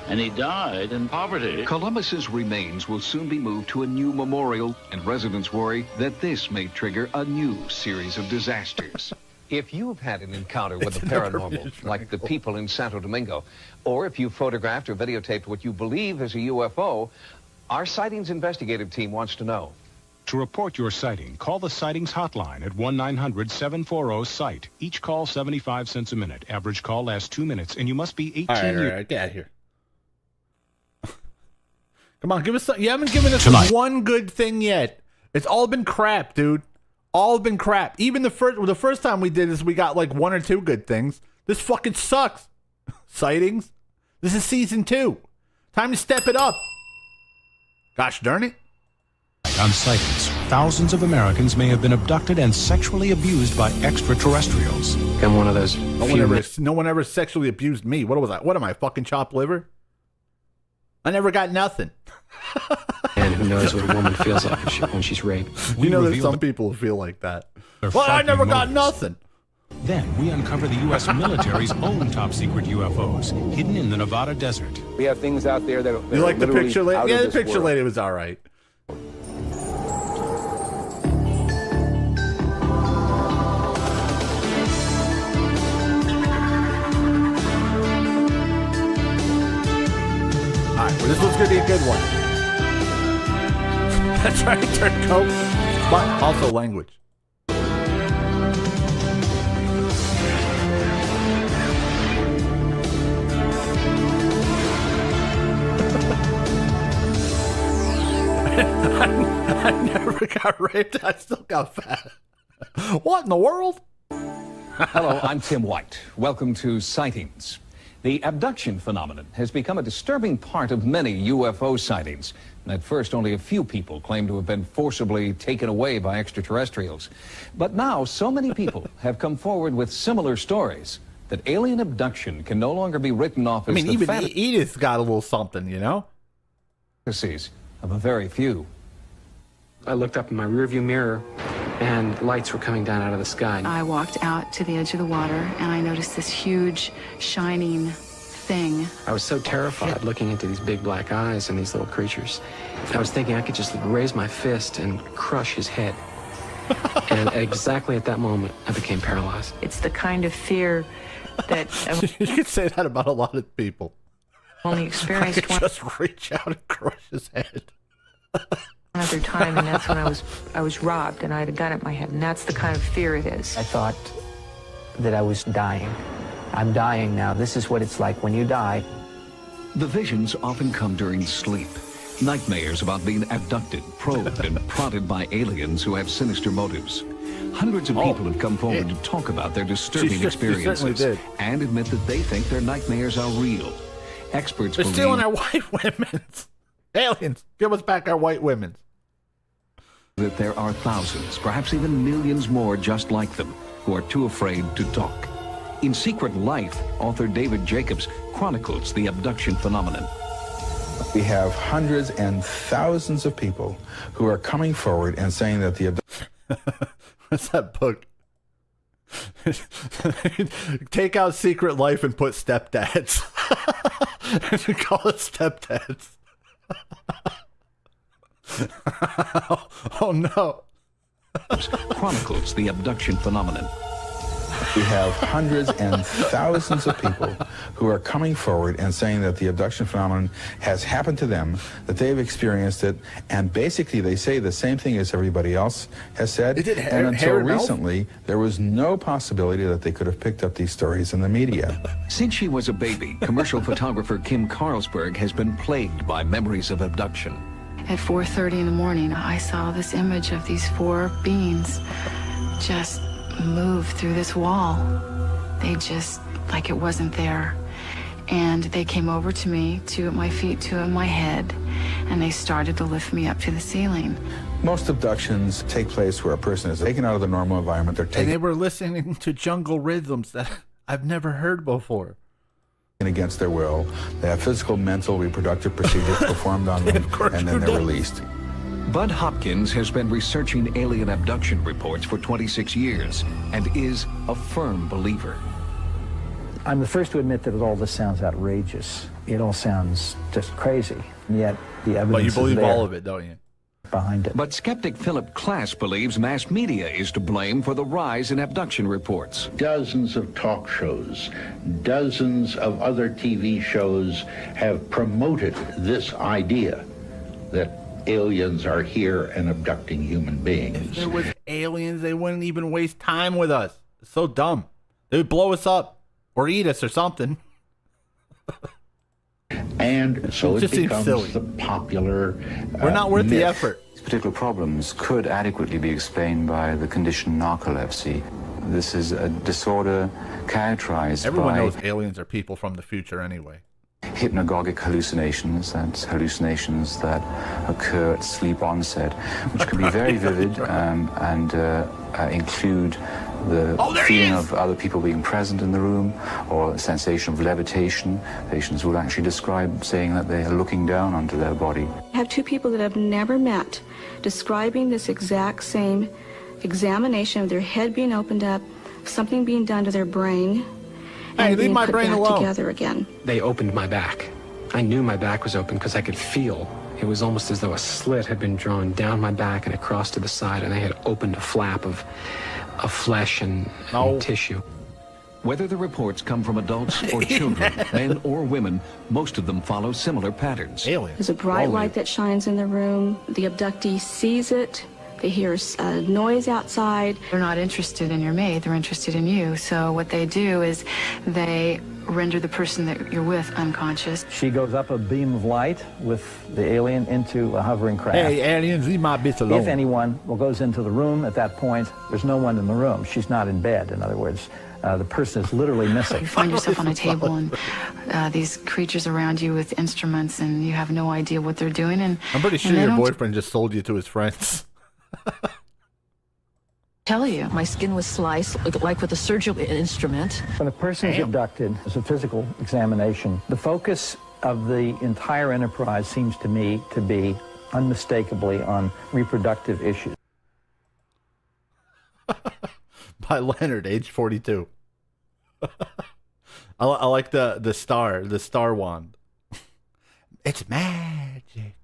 And he died in poverty. Columbus's remains will soon be moved to a new memorial, and residents worry that this may trigger a new series of disasters. If you've had an encounter with the paranormal, like the people in Santo Domingo, or if you've photographed or videotaped what you believe is a UFO, our sightings investigative team wants to know. To report your sighting, call the Sightings Hotline at 1-900-740-SIGHT. Each call 75 cents a minute. Average call lasts 2 minutes, and you must be 18 All years. right, get out of here. Come on, give us some. You haven't given us one good thing yet. It's all been crap, dude. All been crap. Even the first time we did this, we got like 1 or 2 good things. This fucking sucks. Sightings. This is season 2. Time to step it up. Gosh darn it. On Sightings, thousands of Americans may have been abducted and sexually abused by extraterrestrials. I'm one of those. No one ever sexually abused me. What was I? What am I, fucking chopped liver? I never got nothing. And who knows what a woman feels like when she's raped. You know, there's some people who feel like that. Well, I never got nothing. Then we uncover the U.S. military's own top-secret UFOs hidden in the Nevada desert. We have things out there that you like the picture lady? Yeah, the picture lady was all right. All right, well, this one's gonna be a good one. That's right, turncoat, but also language. I never got raped. I still got fat. What in the world? Hello, I'm Tim White. Welcome to Sightings. The abduction phenomenon has become a disturbing part of many UFO sightings. At first, only a few people claimed to have been forcibly taken away by extraterrestrials. But now, so many people have come forward with similar stories that alien abduction can no longer be written off as even Edith's got a little something, you know? Fantasies of a very few. I looked up in my rearview mirror, and lights were coming down out of the sky. I walked out to the edge of the water, and I noticed this huge, shining thing. I was so terrified looking into these big black eyes and these little creatures. I was thinking I could just raise my fist and crush his head. And exactly at that moment, I became paralyzed. It's the kind of fear that you could say that about a lot of people. Only experienced I could just reach out and crush his head. Another time, and that's when I was robbed, and I had a gun at my head, and that's the kind of fear it is. I thought that I was dying. I'm dying now. This is what it's like when you die. The visions often come during sleep. Nightmares about being abducted, probed, and prodded by aliens who have sinister motives. Hundreds of people have come forward to talk about their disturbing experiences and admit that they think their nightmares are real. Experts They're believe stealing our white women's. Aliens, give us back our white women's. That there are thousands, perhaps even millions more just like them, who are too afraid to talk. In Secret Life, author David Jacobs chronicles the abduction phenomenon. We have hundreds and thousands of people who are coming forward and saying that the What's that book? Take out Secret Life and put stepdads. Call it stepdads. Oh no. Chronicles the abduction phenomenon. We have hundreds and thousands of people who are coming forward and saying that the abduction phenomenon has happened to them, that they've experienced it, and basically they say the same thing as everybody else has said. And until recently, there was no possibility that they could have picked up these stories in the media. Since she was a baby, commercial photographer Kim Carlsberg has been plagued by memories of abduction. At 4:30 in the morning, I saw this image of these 4 beings just move through this wall. They just, like it wasn't there. And they came over to me, 2 at my feet, 2 at my head, and they started to lift me up to the ceiling. Most abductions take place where a person is taken out of the normal environment. And they were listening to jungle rhythms that I've never heard before. Against their will. They have physical, mental, reproductive procedures performed on them, and then they're released. Bud Hopkins has been researching alien abduction reports for 26 years and is a firm believer. I'm the first to admit that all this sounds outrageous. It all sounds just crazy, and yet the evidence But you believe is there all of it, don't you? behind it. But skeptic Philip Klass believes mass media is to blame for the rise in abduction reports. Dozens of talk shows, dozens of other TV shows have promoted this idea that aliens are here and abducting human beings. If there was aliens, they wouldn't even waste time with us. It's so dumb. They would blow us up or eat us or something. And so It it just seems becomes silly. the popular We're not worth the myth. effort. These particular problems could adequately be explained by the condition narcolepsy. This is a disorder characterized Everyone by knows aliens are people from the future anyway. hypnagogic hallucinations, that's hallucinations that occur at sleep onset, which can be very vivid and include the feeling of other people being present in the room or a sensation of levitation. Patients will actually describe saying that they are looking down onto their body. I have two people that I've never met describing this exact same examination of their head being opened up, something being done to their brain, Hey, and leave being my put brain back alone. together again. They opened my back. I knew my back was open because I could feel. It was almost as though a slit had been drawn down my back and across to the side, and they had opened a flap of flesh and tissue. Whether the reports come from adults or children, men or women, most of them follow similar patterns. There's a bright light that shines in the room. The abductee sees it. They hear a noise outside. They're not interested in your mate, they're interested in you. So what they do is they render the person that you're with unconscious. She goes up a beam of light with the alien into a hovering craft. Hey, aliens, leave my bitch alone. If anyone goes into the room at that point, there's no one in the room. She's not in bed, in other words. The person is literally missing. You find yourself on a table and these creatures around you with instruments, and you have no idea what they're doing. And I'm pretty sure and they your don't boyfriend just sold you to his friends. tell you. My skin was sliced like with a surgical instrument. When a person is abducted, it's a physical examination. The focus of the entire enterprise seems to me to be unmistakably on reproductive issues. By Leonard, age 42. I like the star wand. It's magic.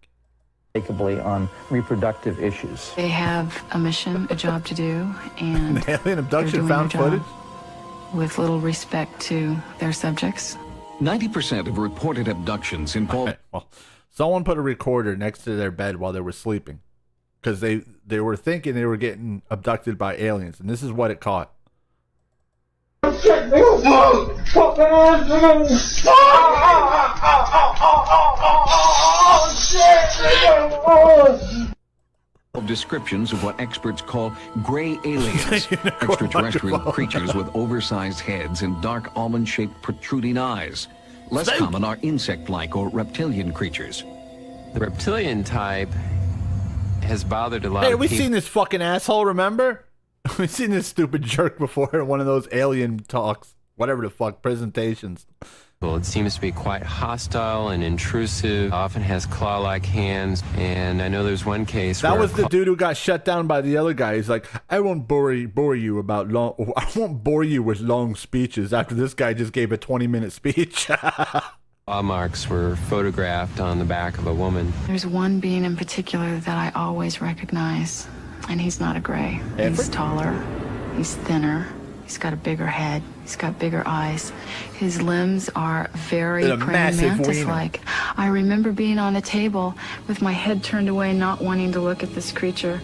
Unmistakably on reproductive issues. They have a mission, a job to do, and alien abduction they're doing found their job footage? with little respect to their subjects. 90% of reported abductions involve... Well, someone put a recorder next to their bed while they were sleeping because they were thinking they were getting abducted by aliens, and this is what it caught. Descriptions of what experts call gray aliens, extraterrestrial creatures with oversized heads and dark almond-shaped protruding eyes. Less common are insect-like or reptilian creatures. The reptilian type has bothered a lot Hey, of we've people. seen this fucking asshole, remember? We've seen this stupid jerk before in one of those alien talks, whatever the fuck, presentations. Well, it seems to be quite hostile and intrusive, often has claw-like hands, and I know there's one case That where was the dude who got shut down by the other guy. He's like, I won't bore you about long. I won't bore you with long speeches. After this guy just gave a 20-minute speech. claw marks were photographed on the back of a woman. There's one being in particular that I always recognize, and he's not a gray. He's taller, he's thinner, he's got a bigger head, he's got bigger eyes. His limbs are very And a praying massive mantis-like. I remember being on the table with my head turned away, not wanting to look at this creature.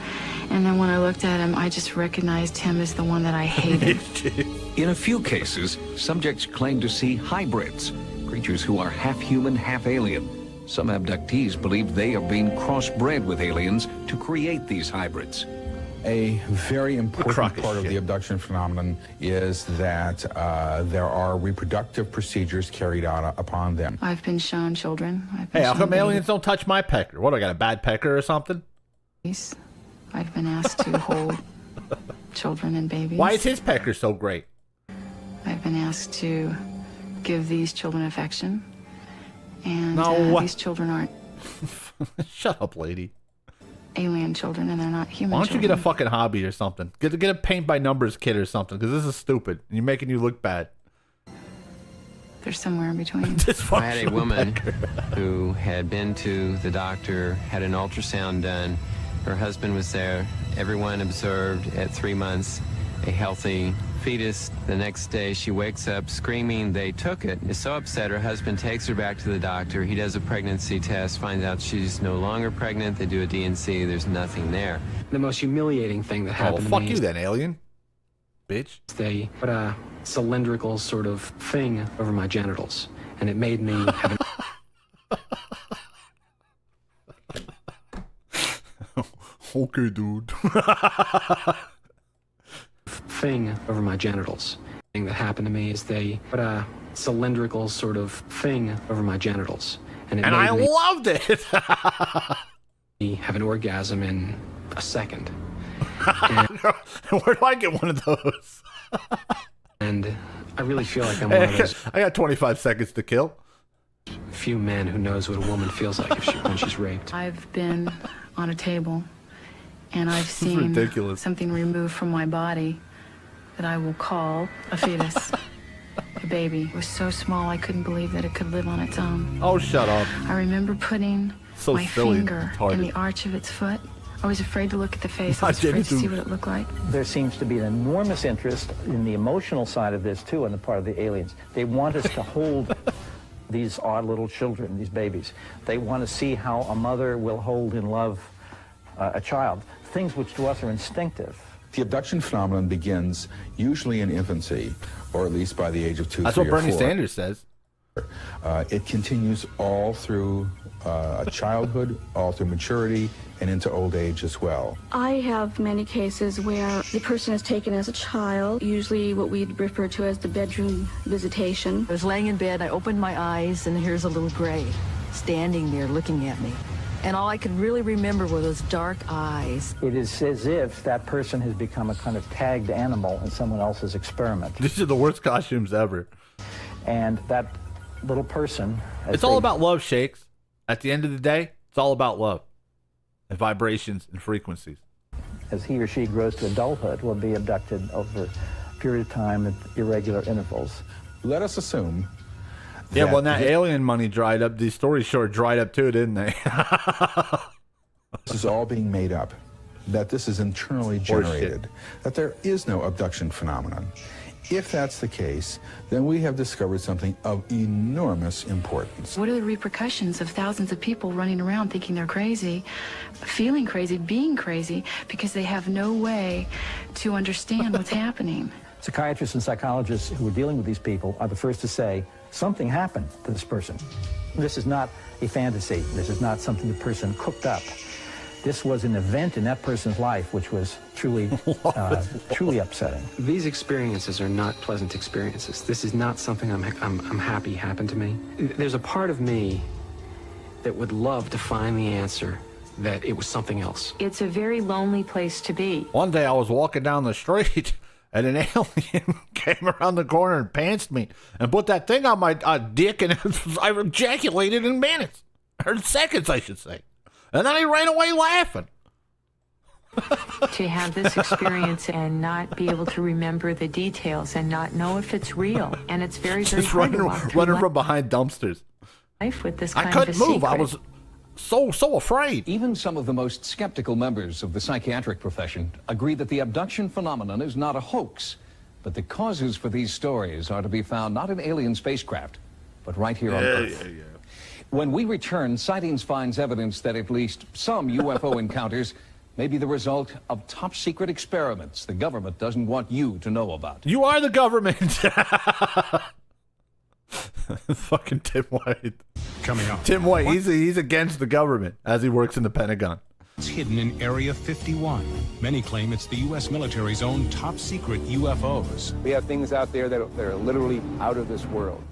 And then when I looked at him, I just recognized him as the one that I hated. In a few cases, subjects claim to see hybrids, creatures who are half human, half alien. Some abductees believe they are being crossbred with aliens to create these hybrids. A very important part of the abduction phenomenon is that there are reproductive procedures carried out upon them. I've been shown children. I've been Hey, how shown come aliens don't touch my pecker? What, I got a bad pecker or something? babies. I've been asked to hold children and babies. Why is his pecker so great? I've been asked to give these children affection. And No. these children aren't Shut up, lady. alien children, and they're not human Why don't you get a children. fucking hobby or something? Get a paint by numbers kit or something, because this is stupid. And you're making you look bad. They're somewhere in between. I had a woman who had been to the doctor, had an ultrasound done. Her husband was there. Everyone observed at 3 months a healthy fetus. The next day she wakes up screaming. They took it. Is so upset. Her husband takes her back to the doctor. He does a pregnancy test, finds out she's no longer pregnant. They do a DNC. There's nothing there. The most humiliating thing that Oh, happened fuck to me you is then, alien. Bitch. they put a cylindrical sort of thing over my genitals, and it made me have Okay, dude. Thing over my genitals. The thing that happened to me is they put a cylindrical sort of thing over my genitals. And I made me loved it. have an orgasm in a second. Where do I get one of those? And I really feel like I'm one of those I got 25 seconds to kill. few men who knows what a woman feels like when she's raped. I've been on a table and I've This is seen ridiculous. something removed from my body that I will call a fetus. A baby. It was so small I couldn't believe that it could live on its own. Oh, shut up. I remember putting So my silly and finger retarded. in the arch of its foot. I was afraid to look at the face. I I was afraid to didn't see do- what it looked like. There seems to be an enormous interest in the emotional side of this, too, on the part of the aliens. They want us to hold these odd little children, these babies. They want to see how a mother will hold in love a child, things which to us are instinctive. The abduction phenomenon begins usually in infancy, or at least by the age of 2, That's 3, what or Bernie 4. Sanders says. It continues all through childhood, all through maturity, and into old age as well. I have many cases where the person is taken as a child, usually what we refer to as the bedroom visitation. I was laying in bed, I opened my eyes, and here's a little gray standing there looking at me. And all I could really remember were those dark eyes. It is as if that person has become a kind of tagged animal in someone else's experiment. These are the worst costumes ever. And that little person... as It's all they- about love, Shakes. At the end of the day, it's all about love and vibrations and frequencies. As he or she grows to adulthood, will be abducted over a period of time at irregular intervals. Let us assume... Yeah, when that alien money dried up, these stories sure dried up too, didn't they? This is all being made up, that this is internally generated, that there is no abduction phenomenon. If that's the case, then we have discovered something of enormous importance. What are the repercussions of thousands of people running around thinking they're crazy, feeling crazy, being crazy, because they have no way to understand what's happening? Psychiatrists and psychologists who are dealing with these people are the first to say, something happened to this person. This is not a fantasy. This is not something the person cooked up. This was an event in that person's life which was truly, truly upsetting. These experiences are not pleasant experiences. This is not something I'm happy happened to me. There's a part of me that would love to find the answer that it was something else. It's a very lonely place to be. One day I was walking down the street and an alien came around the corner and pantsed me and put that thing on my dick, and I ejaculated in minutes. Or seconds, I should say. And then he ran away laughing. To have this experience and not be able to remember the details and not know if it's real. And it's very, very Just hard to walk through running from behind dumpsters. life with this I kind of a couldn't move. secret. I was so afraid. Even some of the most skeptical members of the psychiatric profession agree that the abduction phenomenon is not a hoax, but the causes for these stories are to be found not in alien spacecraft, but right here on Earth. When we return, Sightings finds evidence that at least some UFO encounters may be the result of top-secret experiments the government doesn't want you to know about. You are the government. Fucking Tim White. Coming up. Tim White, he's against the government as he works in the Pentagon. It's hidden in Area 51. Many claim it's the U.S. military's own top-secret UFOs. We have things out there that are literally out of this world.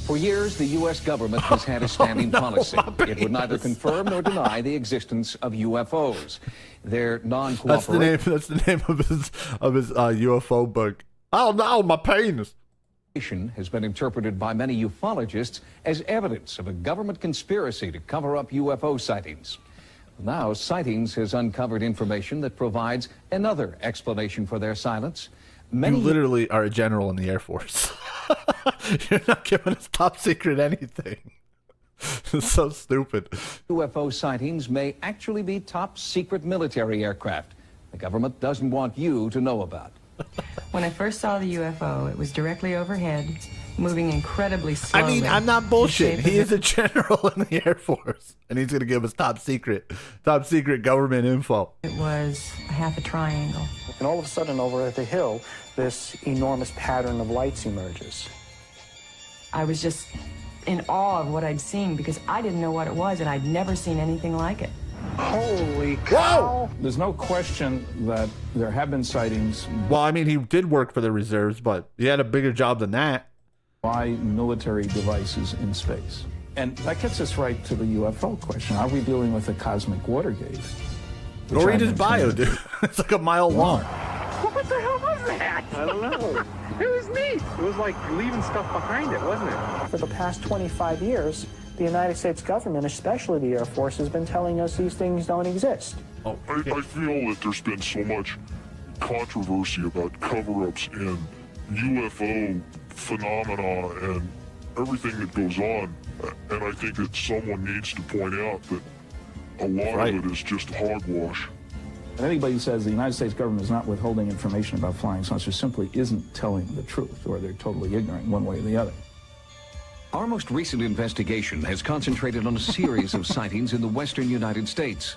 For years, the U.S. government has had a standing policy. It would neither confirm nor deny the existence of UFOs. They're non-cooperative. That's the name of his UFO book. Oh no, my penis. Has been interpreted by many ufologists as evidence of a government conspiracy to cover up UFO sightings. Now, Sightings has uncovered information that provides another explanation for their silence. You literally are a general in the Air Force. You're not giving us top secret anything. It's so stupid. UFO sightings may actually be top secret military aircraft the government doesn't want you to know about. When I first saw the UFO, it was directly overhead, moving incredibly slowly. I mean, I'm not bullshitting. He is a general in the Air Force, and he's going to give us top secret government info. It was half a triangle. And all of a sudden, over at the hill, this enormous pattern of lights emerges. I was just in awe of what I'd seen because I didn't know what it was and I'd never seen anything like it. Holy cow! There's no question that there have been sightings. Well, I mean, he did work for the reserves, but he had a bigger job than that. By military devices in space. And that gets us right to the UFO question. Are we dealing with a cosmic Watergate? Go read his bio, dude. It's like a mile long. What the hell was that? I don't know. It was neat. It was like leaving stuff behind it, wasn't it? For the past 25 years, the United States government, especially the Air Force, has been telling us these things don't exist. I feel that there's been so much controversy about cover-ups and UFO phenomena and everything that goes on, and I think that someone needs to point out that a lot of it is just hogwash. And anybody who says the United States government is not withholding information about flying saucers simply isn't telling the truth, or they're totally ignorant one way or the other. Our most recent investigation has concentrated on a series of sightings in the western United States.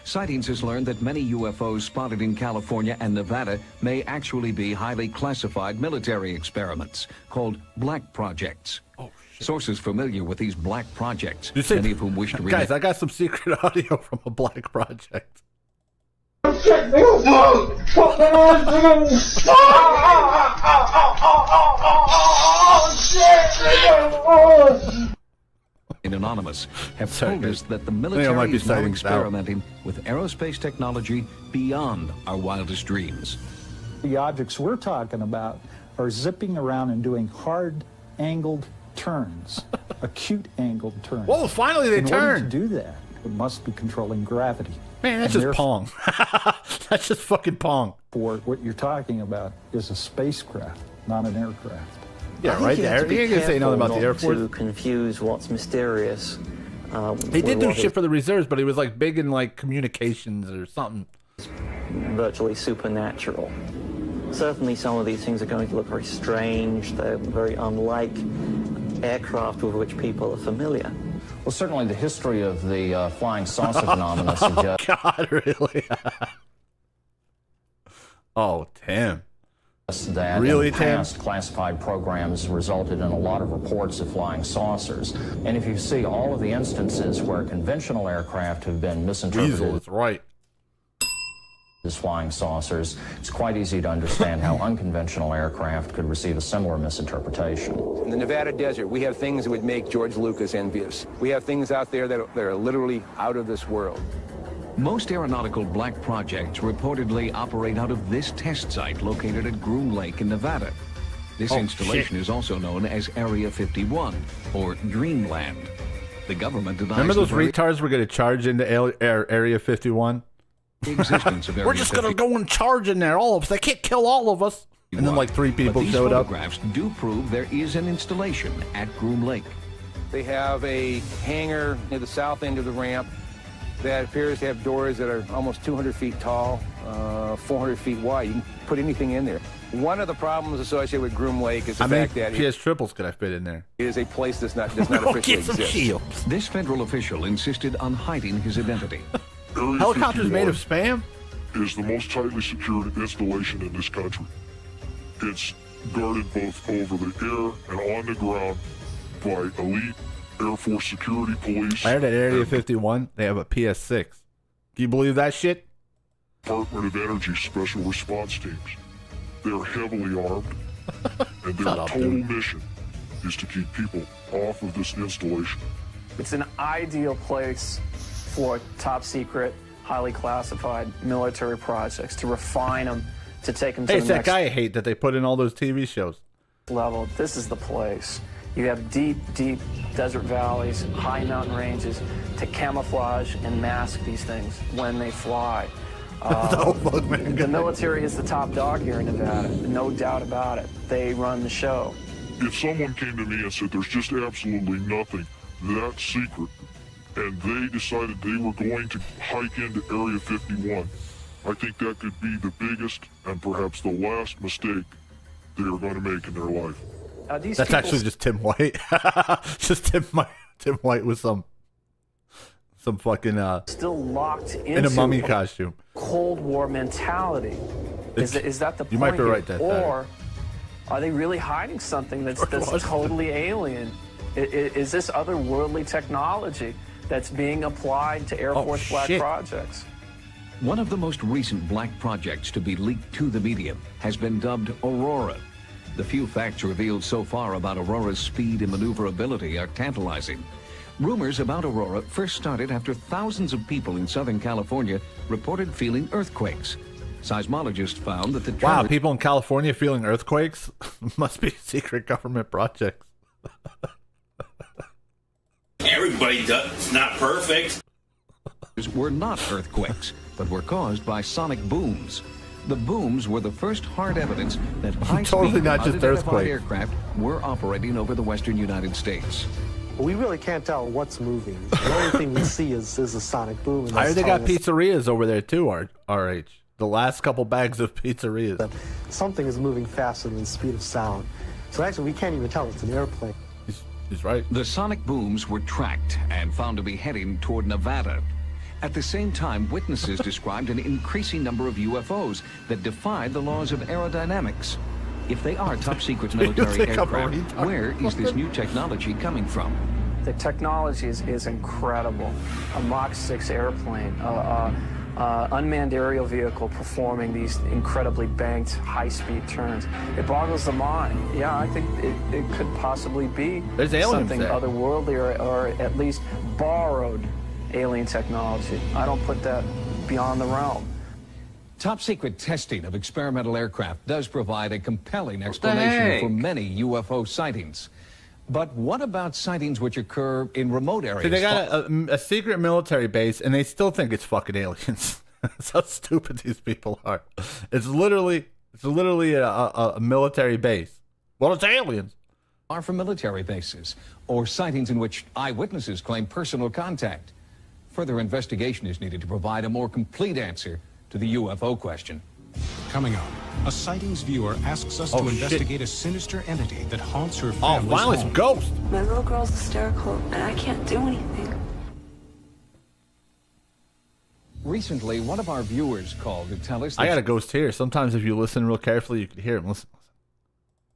Sightings has learned that many UFOs spotted in California and Nevada may actually be highly classified military experiments called black projects. Sources familiar with these black projects, many of whom wish to read Guys, I got some secret audio from a black project. Anonymous have told us that the military is now experimenting with aerospace technology beyond our wildest dreams. The objects we're talking about are zipping around and doing hard angled turns, acute angled turns. Whoa, finally they In order turned. to do that, it must be controlling gravity. Man, that's And just Pong. That's just fucking Pong. For what you're talking about is a spacecraft, not an aircraft. Yeah, right there. You ain't gonna say nothing about the Air Force. To confuse what's mysterious. He did do shit for the reserves, but he was like big in like communications or something. Virtually supernatural. Certainly some of these things are going to look very strange. They're very unlike aircraft with which people are familiar. Well, certainly the history of the flying saucer phenomena suggests... Oh, God, really? Oh, Tim. That really, in the past, classified programs resulted in a lot of reports of flying saucers. And if you see all of the instances where conventional aircraft have been misinterpreted... Weasel is right. ...as flying saucers, it's quite easy to understand how unconventional aircraft could receive a similar misinterpretation. In the Nevada desert, we have things that would make George Lucas envious. We have things out there that are literally out of this world. Most aeronautical black projects reportedly operate out of this test site located at Groom Lake in Nevada. This installation is also known as Area 51, or Dreamland. The government denies... Remember those retards were going to charge into Area 51? The existence of Area We're just going to go and charge in there, all of us. They can't kill all of us. And then like 3 people showed up. Photographs do prove there is an installation at Groom Lake. They have a hangar near the south end of the ramp that appears to have doors that are almost 200 feet tall, 400 feet wide. You can put anything in there. One of the problems associated with Groom Lake is the fact that PS triples could I fit in there? It is a place does not officially exist. This federal official insisted on hiding his identity. Helicopters made of spam? Is the most tightly secured installation in this country. It's guarded both over the air and on the ground by elite Air Force security police. I heard at Area 51, they have a PS6. Do you believe that shit? Department of Energy Special Response Teams. They're heavily armed, and their total mission is to keep people off of this installation. It's an ideal place for top secret, highly classified military projects, to refine them, to take them to Hey, the it's that next guy I hate that they put in all those TV shows. level. This is the place. You have deep, deep desert valleys, high mountain ranges to camouflage and mask these things when they fly. The military is the top dog here in Nevada, no doubt about it. They run the show. If someone came to me and said there's just absolutely nothing that secret, and they decided they were going to hike into Area 51, I think that could be the biggest and perhaps the last mistake they are going to make in their life. That's actually just Tim White. Just Tim White with some fucking still locked in a mummy costume. Cold War mentality. Is that the point? You might be here? right that Or are they really hiding something that's totally alien Is this otherworldly technology that's being applied to Air Force Black projects? One of the most recent black projects to be leaked to the media has been dubbed Aurora. The few facts revealed so far about Aurora's speed and maneuverability are tantalizing. Rumors about Aurora first started after thousands of people in Southern California reported feeling earthquakes. Seismologists found that the wow, people in California feeling earthquakes must be secret government projects. Everybody does. It's not perfect. Were not earthquakes, but were caused by sonic booms. The booms were the first hard evidence that high-speed Totally not just unidentified earthquakes. aircraft were operating over the western United States. We really can't tell what's moving. The only thing we see is a sonic boom. and I heard that's they got telling us pizzerias over there too, RH. The last couple bags of pizzerias. that something is moving faster than the speed of sound. So actually, we can't even tell it's an airplane. He's right. The sonic booms were tracked and found to be heading toward Nevada. At the same time, witnesses described an increasing number of UFOs that defied the laws of aerodynamics. If they are top-secret military aircraft, where is this new technology coming from? The technology is incredible. A Mach 6 airplane, unmanned aerial vehicle performing these incredibly banked high-speed turns. It boggles the mind. Yeah, I think it could possibly be There's aliens something there. otherworldly or at least borrowed alien technology. I don't put that beyond the realm. Top-secret testing of experimental aircraft does provide a compelling explanation for many UFO sightings. But what about sightings which occur in remote areas? See, they got a secret military base, and they still think it's fucking aliens. That's how stupid these people are. It's literally a military base. Well, it's aliens. Are from military bases or sightings in which eyewitnesses claim personal contact. Further investigation is needed to provide a more complete answer to the UFO question. Coming up, a sightings viewer asks us to investigate a sinister entity that haunts her Oh, family's finally, home. some ghost. My little girl's hysterical, and I can't do anything. Recently, one of our viewers called to tell us that I got a ghost here. Sometimes if you listen real carefully, you can hear him. Listen.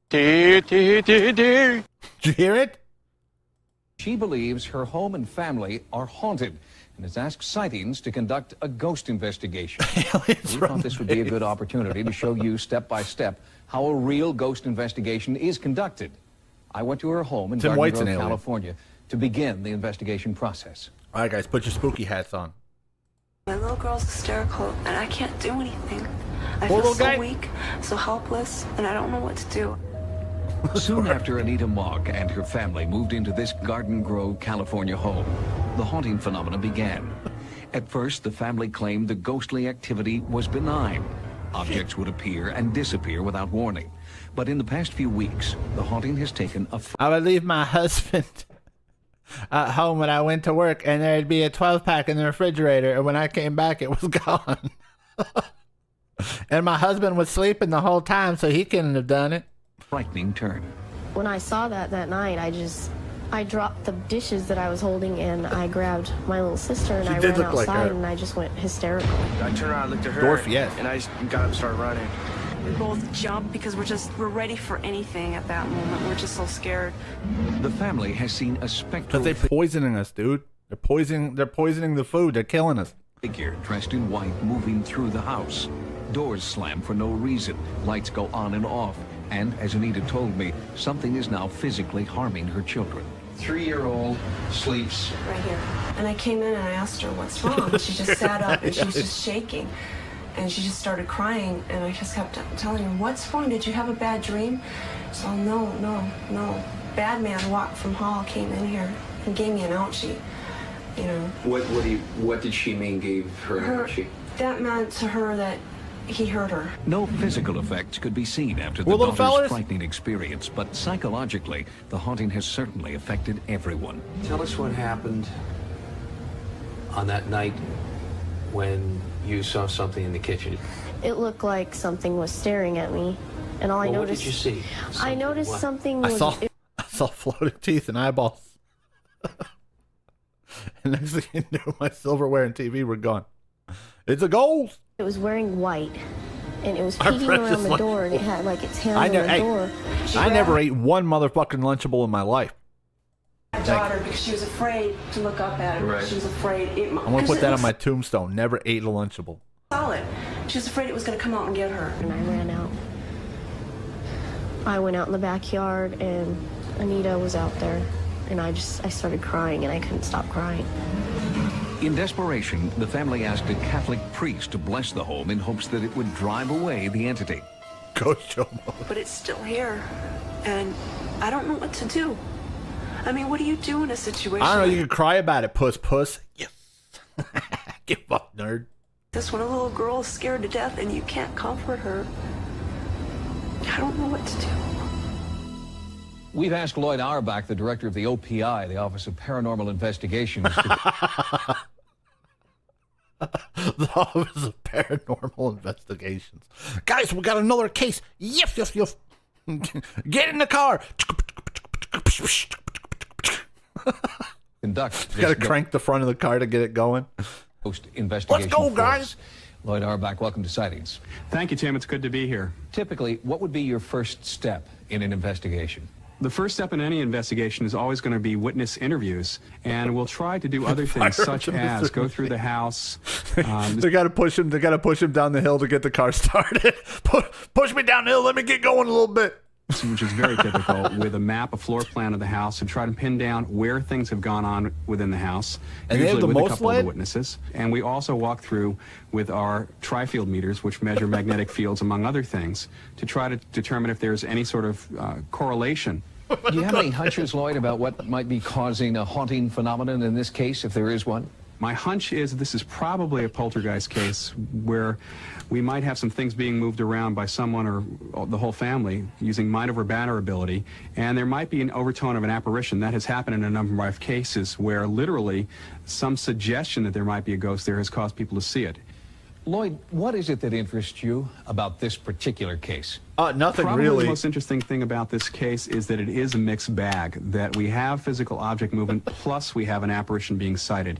Did you hear it? She believes her home and family are haunted and has asked sightings to conduct a ghost investigation. We thought this would be a good opportunity to show you step by step how a real ghost investigation is conducted. I went to her home in Tim Garden White's an Grove, alien. California to begin the investigation process. All right, guys, put your spooky hats on. My little girl's hysterical, and I can't do anything. I Poor feel little so guy. weak, so helpless, and I don't know what to do. Soon after Anita Mogg and her family moved into this Garden Grove, California home, the haunting phenomena began. At first, the family claimed the ghostly activity was benign. Objects would appear and disappear without warning. But in the past few weeks, the haunting has taken a... I would leave my husband at home when I went to work, and there'd be a 12-pack in the refrigerator, and when I came back, it was gone. And my husband was sleeping the whole time, so he couldn't have done it. Frightening turn. When I saw that night, I dropped the dishes that I was holding, and I grabbed my little sister, and She I did ran look like outside, her. and I just went hysterical. I turned around, looked at her, Dorf, yes. and I just got up and started running. We both jumped because we're ready for anything at that moment. We're just so scared. The family has seen a spectral Because they're poisoning us, dude. They're poisoning the food. They're killing us. figure dressed in white moving through the house. Doors slam for no reason. Lights go on and off. And, as Anita told me, something is now physically harming her children. 3-year-old sleeps right here. And I came in and I asked her, what's wrong? And she just sat up and she was just shaking. And she just started crying. And I just kept telling her, what's wrong? Did you have a bad dream? So, no. Bad man walked from hall, came in here and gave me an ouchie. You know. What did she mean gave her an ouchie? That meant to her that he hurt her. No physical effects could be seen after the daughter's frightening experience, but psychologically, the haunting has certainly affected everyone. Tell us what happened on that night when you saw something in the kitchen. It looked like something was staring at me, and all I Well, noticed. what did you see? I noticed what? something I was. saw floating teeth and eyeballs. And next thing you knew, my silverware and TV were gone. It's a ghost. It was wearing white, and it was Our peeking precious around the life. door, and it had like its hand I on never- the hey, door. I never ate one motherfucking Lunchable in my life. daughter because she was afraid to look up at it. She was afraid it might. I'm gonna put that on my tombstone. Never ate a Lunchable. Solid. She was afraid it was going to come out and get her. And I ran out. I went out in the backyard, and Anita was out there, and I started crying, and I couldn't stop crying. In desperation, the family asked a Catholic priest to bless the home in hopes that it would drive away the entity. Ghost show mode. But it's still here, and I don't know what to do. I mean, what do you do in a situation? I don't know. You can cry about it, puss. Yes. Give up, nerd. This when a little girl is scared to death and you can't comfort her. I don't know what to do. We've asked Lloyd Auerbach, the director of the OPI, the Office of Paranormal Investigations, The Office of Paranormal Investigations. Guys, we got another case. Yes. Get in the car. conduct. You got to crank the front of the car to get it going. Investigation. Let's go, guys. Lloyd Auerbach, welcome to Sightings. Thank you, Tim. It's good to be here. Typically, what would be your first step in an investigation? The first step in any investigation is always going to be witness interviews, and we'll try to do other things such as go through the house. They got to push him. They got to push him down the hill to get the car started. Push me down the hill. Let me get going a little bit. Which is very typical, with a map, a floor plan of the house, and try to pin down where things have gone on within the house. And they have the with a most couple lead? of the witnesses. And we also walk through with our tri-field meters, which measure magnetic fields, among other things, to try to determine if there's any sort of correlation. Do you have any hunches, Lloyd, about what might be causing a haunting phenomenon in this case, if there is one? My hunch is this is probably a poltergeist case where we might have some things being moved around by someone or the whole family using mind over matter ability, and there might be an overtone of an apparition. That has happened in a number of cases where literally some suggestion that there might be a ghost there has caused people to see it. Lloyd, what is it that interests you about this particular case? Nothing Probably really. the most interesting thing about this case is that it is a mixed bag, that we have physical object movement, plus we have an apparition being sighted.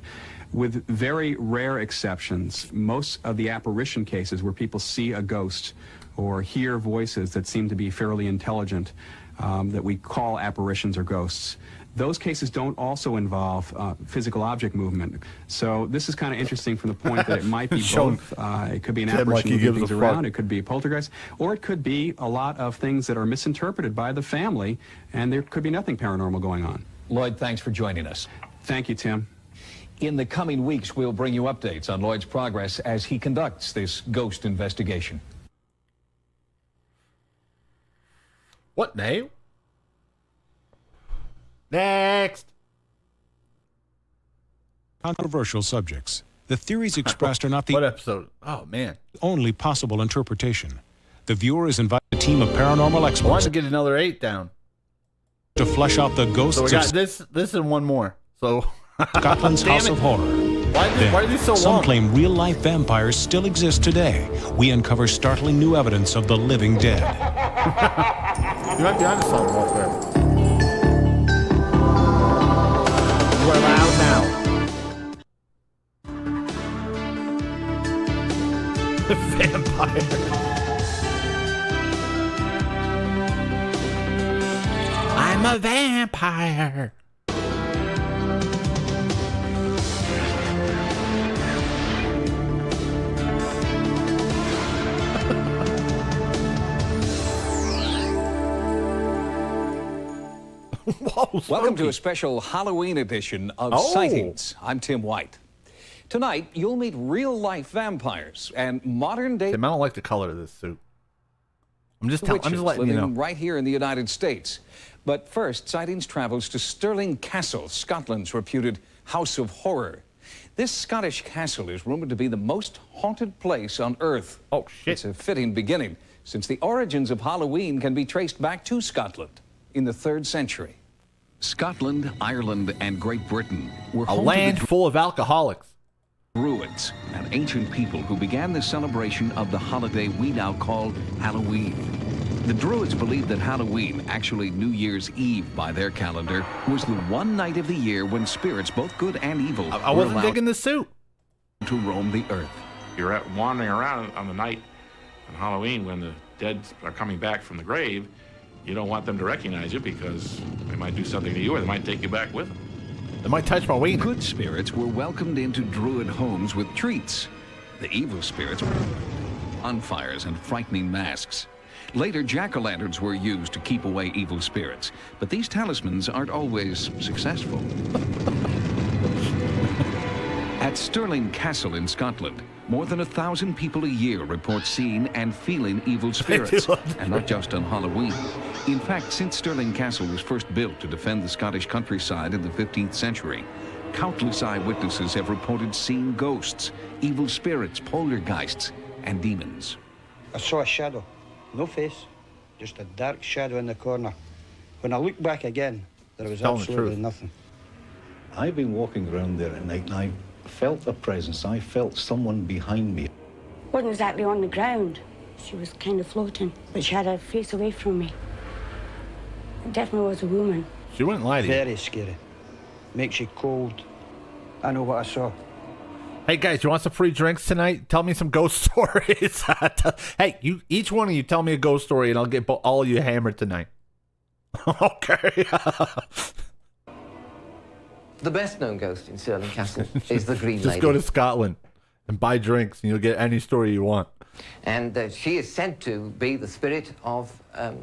With very rare exceptions, most of the apparition cases where people see a ghost or hear voices that seem to be fairly intelligent, that we call apparitions or ghosts, those cases don't also involve physical object movement. So this is kind of interesting from the point that it might be both. It could be an apparition moving things around, it could be a poltergeist, or it could be a lot of things that are misinterpreted by the family, and there could be nothing paranormal going on. Lloyd, thanks for joining us. Thank you, Tim. In the coming weeks, we'll bring you updates on Lloyd's progress as he conducts this ghost investigation. What name? Next. Controversial subjects. The theories expressed are not the what episode? Oh man. Only possible interpretation. The viewer is invited a team of paranormal I experts want to get another 8 down to flesh out the ghosts So we got of this and one more. So Scotland's Damn House it. of Horror. Why are these so Some long? claim real-life vampires still exist today. We uncover startling new evidence of the living dead. You might be onto something, Walter. You are loud now. Vampire. I'm a vampire. Whoa, Welcome to a special Halloween edition of Sightings. I'm Tim White. Tonight, you'll meet real-life vampires and modern-day Tim, I don't like the color of this suit. I'm just witches letting you living know. right here in the United States. But first, Sightings travels to Stirling Castle, Scotland's reputed House of Horror. This Scottish castle is rumored to be the most haunted place on Earth. Oh, shit. It's a fitting beginning, since the origins of Halloween can be traced back to Scotland in the 3rd century. Scotland, Ireland, and Great Britain were A home land to the full of alcoholics. Druids, an ancient people who began the celebration of the holiday we now call Halloween. The Druids believed that Halloween, actually New Year's Eve by their calendar, was the one night of the year when spirits, both good and evil, I were wasn't allowed digging the suit. to roam the earth. You're out wandering around on the night on Halloween when the dead are coming back from the grave. you don't want them to recognize you because they might do something to you or they might take you back with them. They might touch my wiener. Good spirits were welcomed into Druid homes with treats. The evil spirits were bonfires and frightening masks. Later, jack-o'-lanterns were used to keep away evil spirits, but these talismans aren't always successful. At Stirling Castle in Scotland, more than 1,000 people a year report seeing and feeling evil spirits, and not just on Halloween. In fact, since Stirling Castle was first built to defend the Scottish countryside in the 15th century, countless eyewitnesses have reported seeing ghosts, evil spirits, poltergeists, and demons. I saw a shadow, no face, just a dark shadow in the corner. When I looked back again, there was absolutely nothing. I've been walking around there at night and I felt a presence. I felt someone behind me. Wasn't exactly on the ground. She was kind of floating, but she had her face away from me. It definitely was a woman. She wouldn't lie to you. Very scary. Makes you cold. I know what I saw. Hey guys, you want some free drinks tonight? Tell me some ghost stories. Hey, you, each one of you tell me a ghost story and I'll get all of you hammered tonight. Okay. The best known ghost in Stirling Castle is the Green Lady. Just go to Scotland and buy drinks and you'll get any story you want. And she is said to be the spirit of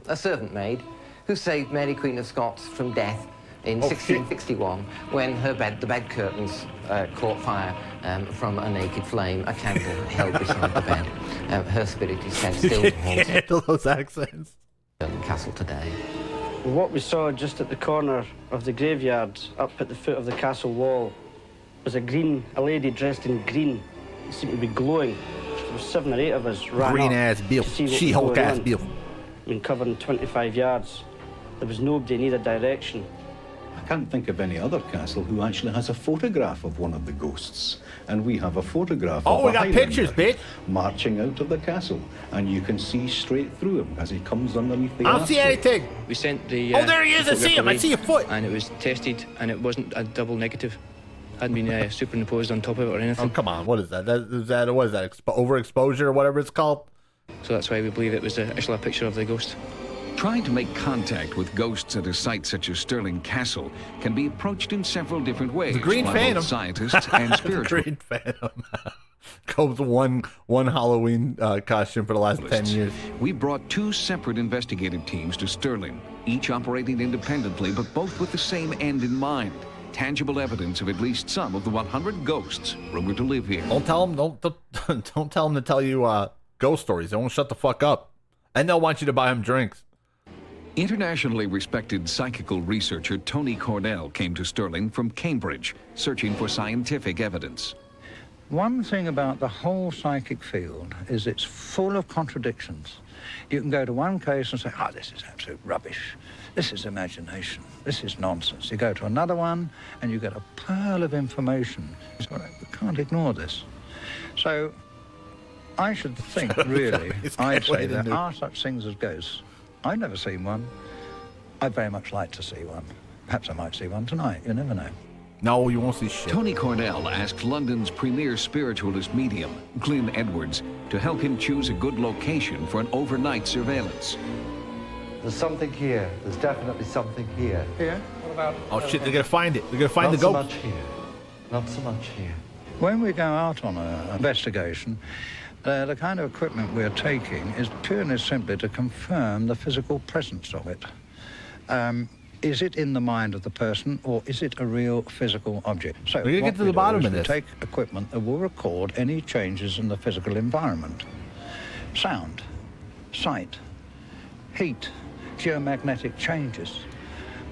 a servant maid who saved Mary Queen of Scots from death in 1661 when the bed curtains caught fire from a naked flame, a candle held beside the bed. Her spirit is said still to haunt handle those accents. Stirling Castle today. What we saw just at the corner of the graveyard, up at the foot of the castle wall, was a lady dressed in green. It seemed to be glowing. There were 7 or 8 of us ran Green up ass Bill. to see what was She-Hulk going ass on. Bill. I mean, covering 25 yards. There was nobody in either direction. I can't think of any other castle who actually has a photograph of one of the ghosts. And we have a photograph of we a got Highlander pictures, bitch. marching out of the castle. And you can see straight through him as he comes underneath the I don't see anything. We sent the. Oh, there he is. I see him. I see a foot. And it was tested, and it wasn't a double negative. Hadn't been superimposed on top of it or anything. Oh, come on. What is that? What is that? Overexposure or whatever it's called? So that's why we believe it was actually a picture of the ghost. Trying to make contact with ghosts at a site such as Stirling Castle can be approached in several different ways. The Green by Phantom. both scientists and spiritual. Green Phantom. Comes one Halloween costume for the last 10 years. We brought 2 separate investigative teams to Stirling, each operating independently, but both with the same end in mind. Tangible evidence of at least some of the 100 ghosts rumored to live here. Don't tell them. Don't tell them to tell you ghost stories. They won't shut the fuck up, and they'll want you to buy them drinks. Internationally respected psychical researcher Tony Cornell came to Stirling from Cambridge, searching for scientific evidence. One thing about the whole psychic field is it's full of contradictions. You can go to one case and say, oh, this is absolute rubbish. This is imagination. This is nonsense. You go to another one and you get a pearl of information. You say, we can't ignore this. So I should think, really, I'd say there are such things as ghosts. I've never seen one. I'd very much like to see one. Perhaps I might see one tonight. You never know. No, you won't see shit. Tony Cornell asked London's premier spiritualist medium, Glyn Edwards, to help him choose a good location for an overnight surveillance. There's something here. There's definitely something here. Here? What about... Oh, shit, they're going to find it. They're going to find the ghost. Not so much here. Not so much here. When we go out on an investigation, the kind of equipment we're taking is purely simply to confirm the physical presence of it. Is it in the mind of the person, or is it a real physical object? So we're going to get to the bottom of this. We take equipment that will record any changes in the physical environment. Sound, sight, heat, geomagnetic changes,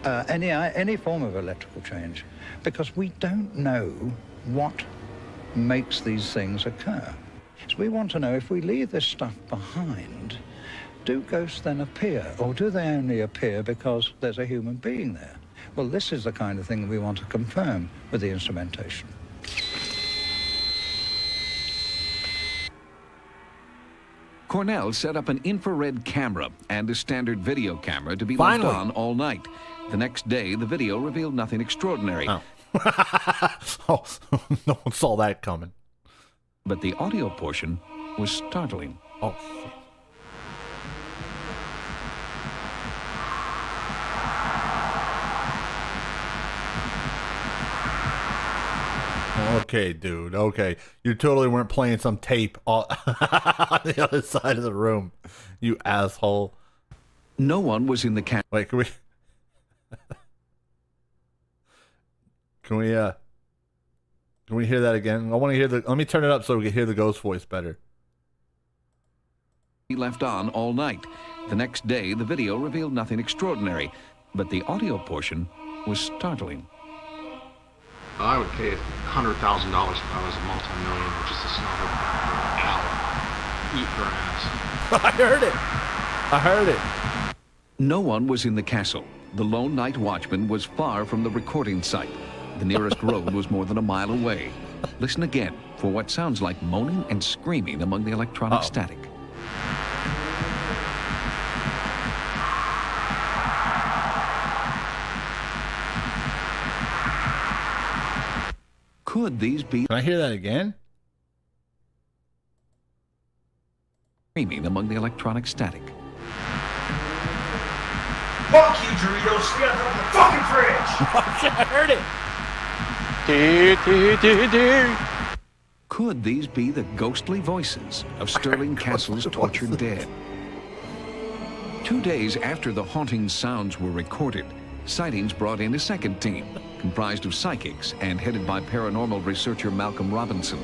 any form of electrical change, because we don't know what makes these things occur. So we want to know, if we leave this stuff behind, do ghosts then appear, or do they only appear because there's a human being there? Well, this is the kind of thing we want to confirm with the instrumentation. Cornell set up an infrared camera and a standard video camera to be left on all night. The next day, the video revealed nothing extraordinary. Oh. Oh, no one saw that coming. But the audio portion was startling. Oh, shit. Okay, dude. Okay. You totally weren't playing some tape on the other side of the room. You asshole. No one was in the castle. Wait, can we... Can we hear that again? I want to hear the... Let me turn it up so we can hear the ghost voice better. He left on all night. The next day, the video revealed nothing extraordinary, but the audio portion was startling. I would pay $100,000 if I was a multi-millionaire just to smell her Al eat her ass. I heard it. No one was in the castle. The lone night watchman was far from the recording site. The nearest road was more than a mile away. Listen again for what sounds like moaning and screaming among the electronic static. Could these be... Can I hear that again? Screaming among the electronic static. Fuck you, Doritos. Stay out of the fucking fridge. I heard it. Could these be the ghostly voices of Stirling Castle's tortured dead? 2 days after the haunting sounds were recorded, sightings brought in a second team, comprised of psychics and headed by paranormal researcher Malcolm Robinson.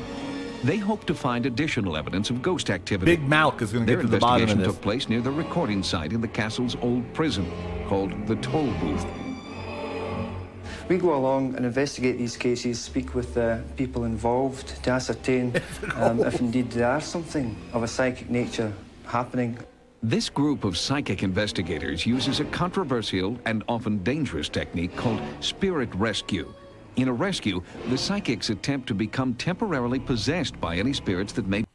They hope to find additional evidence of ghost activity. Big Malk is going to Their get to the bottom of investigation this. took place near the recording site in the castle's old prison, called the Toll Booth. We go along and investigate these cases, speak with the people involved to ascertain if indeed there is something of a psychic nature happening. This group of psychic investigators uses a controversial and often dangerous technique called spirit rescue. In a rescue, the psychics attempt to become temporarily possessed by any spirits that may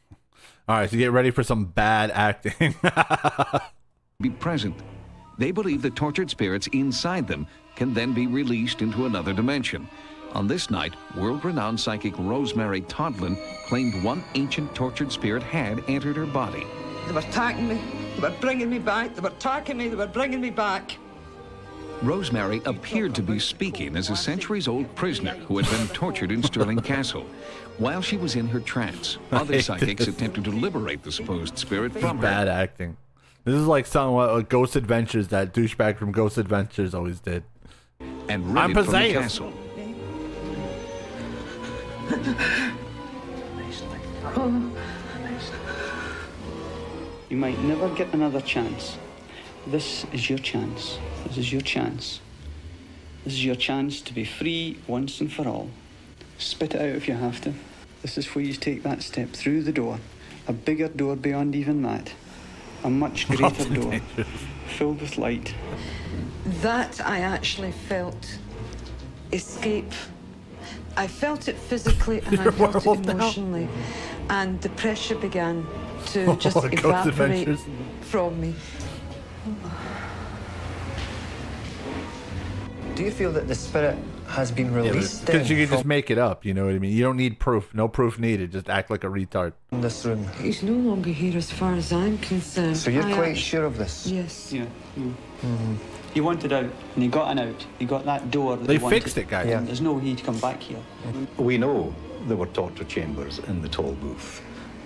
All right, so get ready for some bad acting. be present. They believe the tortured spirits inside them can then be released into another dimension. On this night, world-renowned psychic Rosemary Todlin claimed one ancient tortured spirit had entered her body. They were attacking me. They were bringing me back. They were attacking me. They were bringing me back. Rosemary appeared to be speaking as a centuries-old prisoner who had been tortured in Stirling Castle. While she was in her trance, other psychics attempted to liberate the supposed spirit from her. Bad acting. This is like something what Ghost Adventures, that douchebag from Ghost Adventures always did. And I'm ridded from the possessed. castle. You might never get another chance. This is your chance. This is your chance. This is your chance to be free once and for all. Spit it out if you have to. This is where you take that step through the door. A bigger door beyond even that. A much greater door, filled with light. That I actually felt escape. I felt it physically and I felt it emotionally. And the pressure began to just Ghost evaporate Adventures. from me. Do you feel that the spirit has been released Because you then can just make it up, you know what I mean? You don't need proof. No proof needed. Just act like a retard. from this room? He's no longer here as far as I'm concerned. So you're I quite act- sure of this? Yes. Yeah. He wanted out, and he got an out. He got that door that They he wanted. fixed it, guys. Yeah. There's no way he'd come back here. We know there were torture chambers in the toll booth.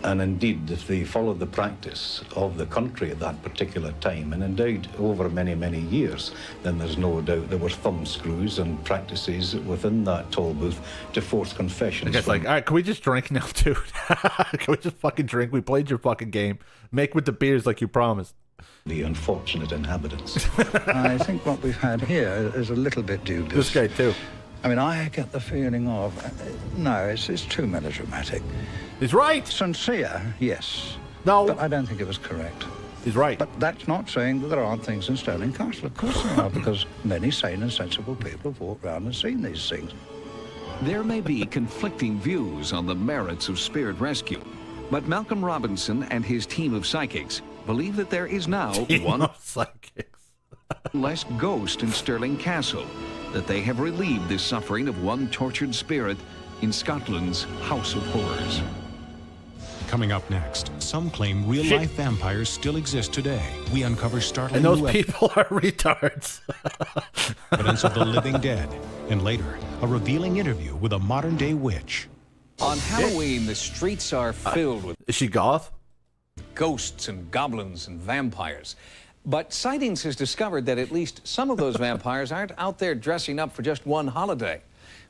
And indeed, if they followed the practice of the country at that particular time, and indeed over many, many years, then there's no doubt there were thumb screws and practices within that toll booth to force confessions. It's like, all right, can we just drink now, dude? Can we just fucking drink? We played your fucking game. Make with the beers like you promised. The unfortunate inhabitants. I think what we've had here is a little bit dubious. This guy, too. I mean, I get the feeling of, no, it's too melodramatic. He's right. Sincere, yes. No. But I don't think it was correct. He's right. But that's not saying that there aren't things in Stirling Castle. Of course there are, because many sane and sensible people have walked around and seen these things. There may be conflicting views on the merits of spirit rescue, but Malcolm Robinson and his team of psychics believe that there is now one less ghost in Stirling Castle, that they have relieved the suffering of one tortured spirit in Scotland's House of Horrors. Coming up next, some claim real-life vampires still exist today. We uncover startling And those new people are retards. evidence of the living dead. And later, a revealing interview with a modern-day witch. On Halloween, the streets are filled with... Is she goth? Ghosts and goblins and vampires. But Sightings has discovered that at least some of those vampires aren't out there dressing up for just one holiday.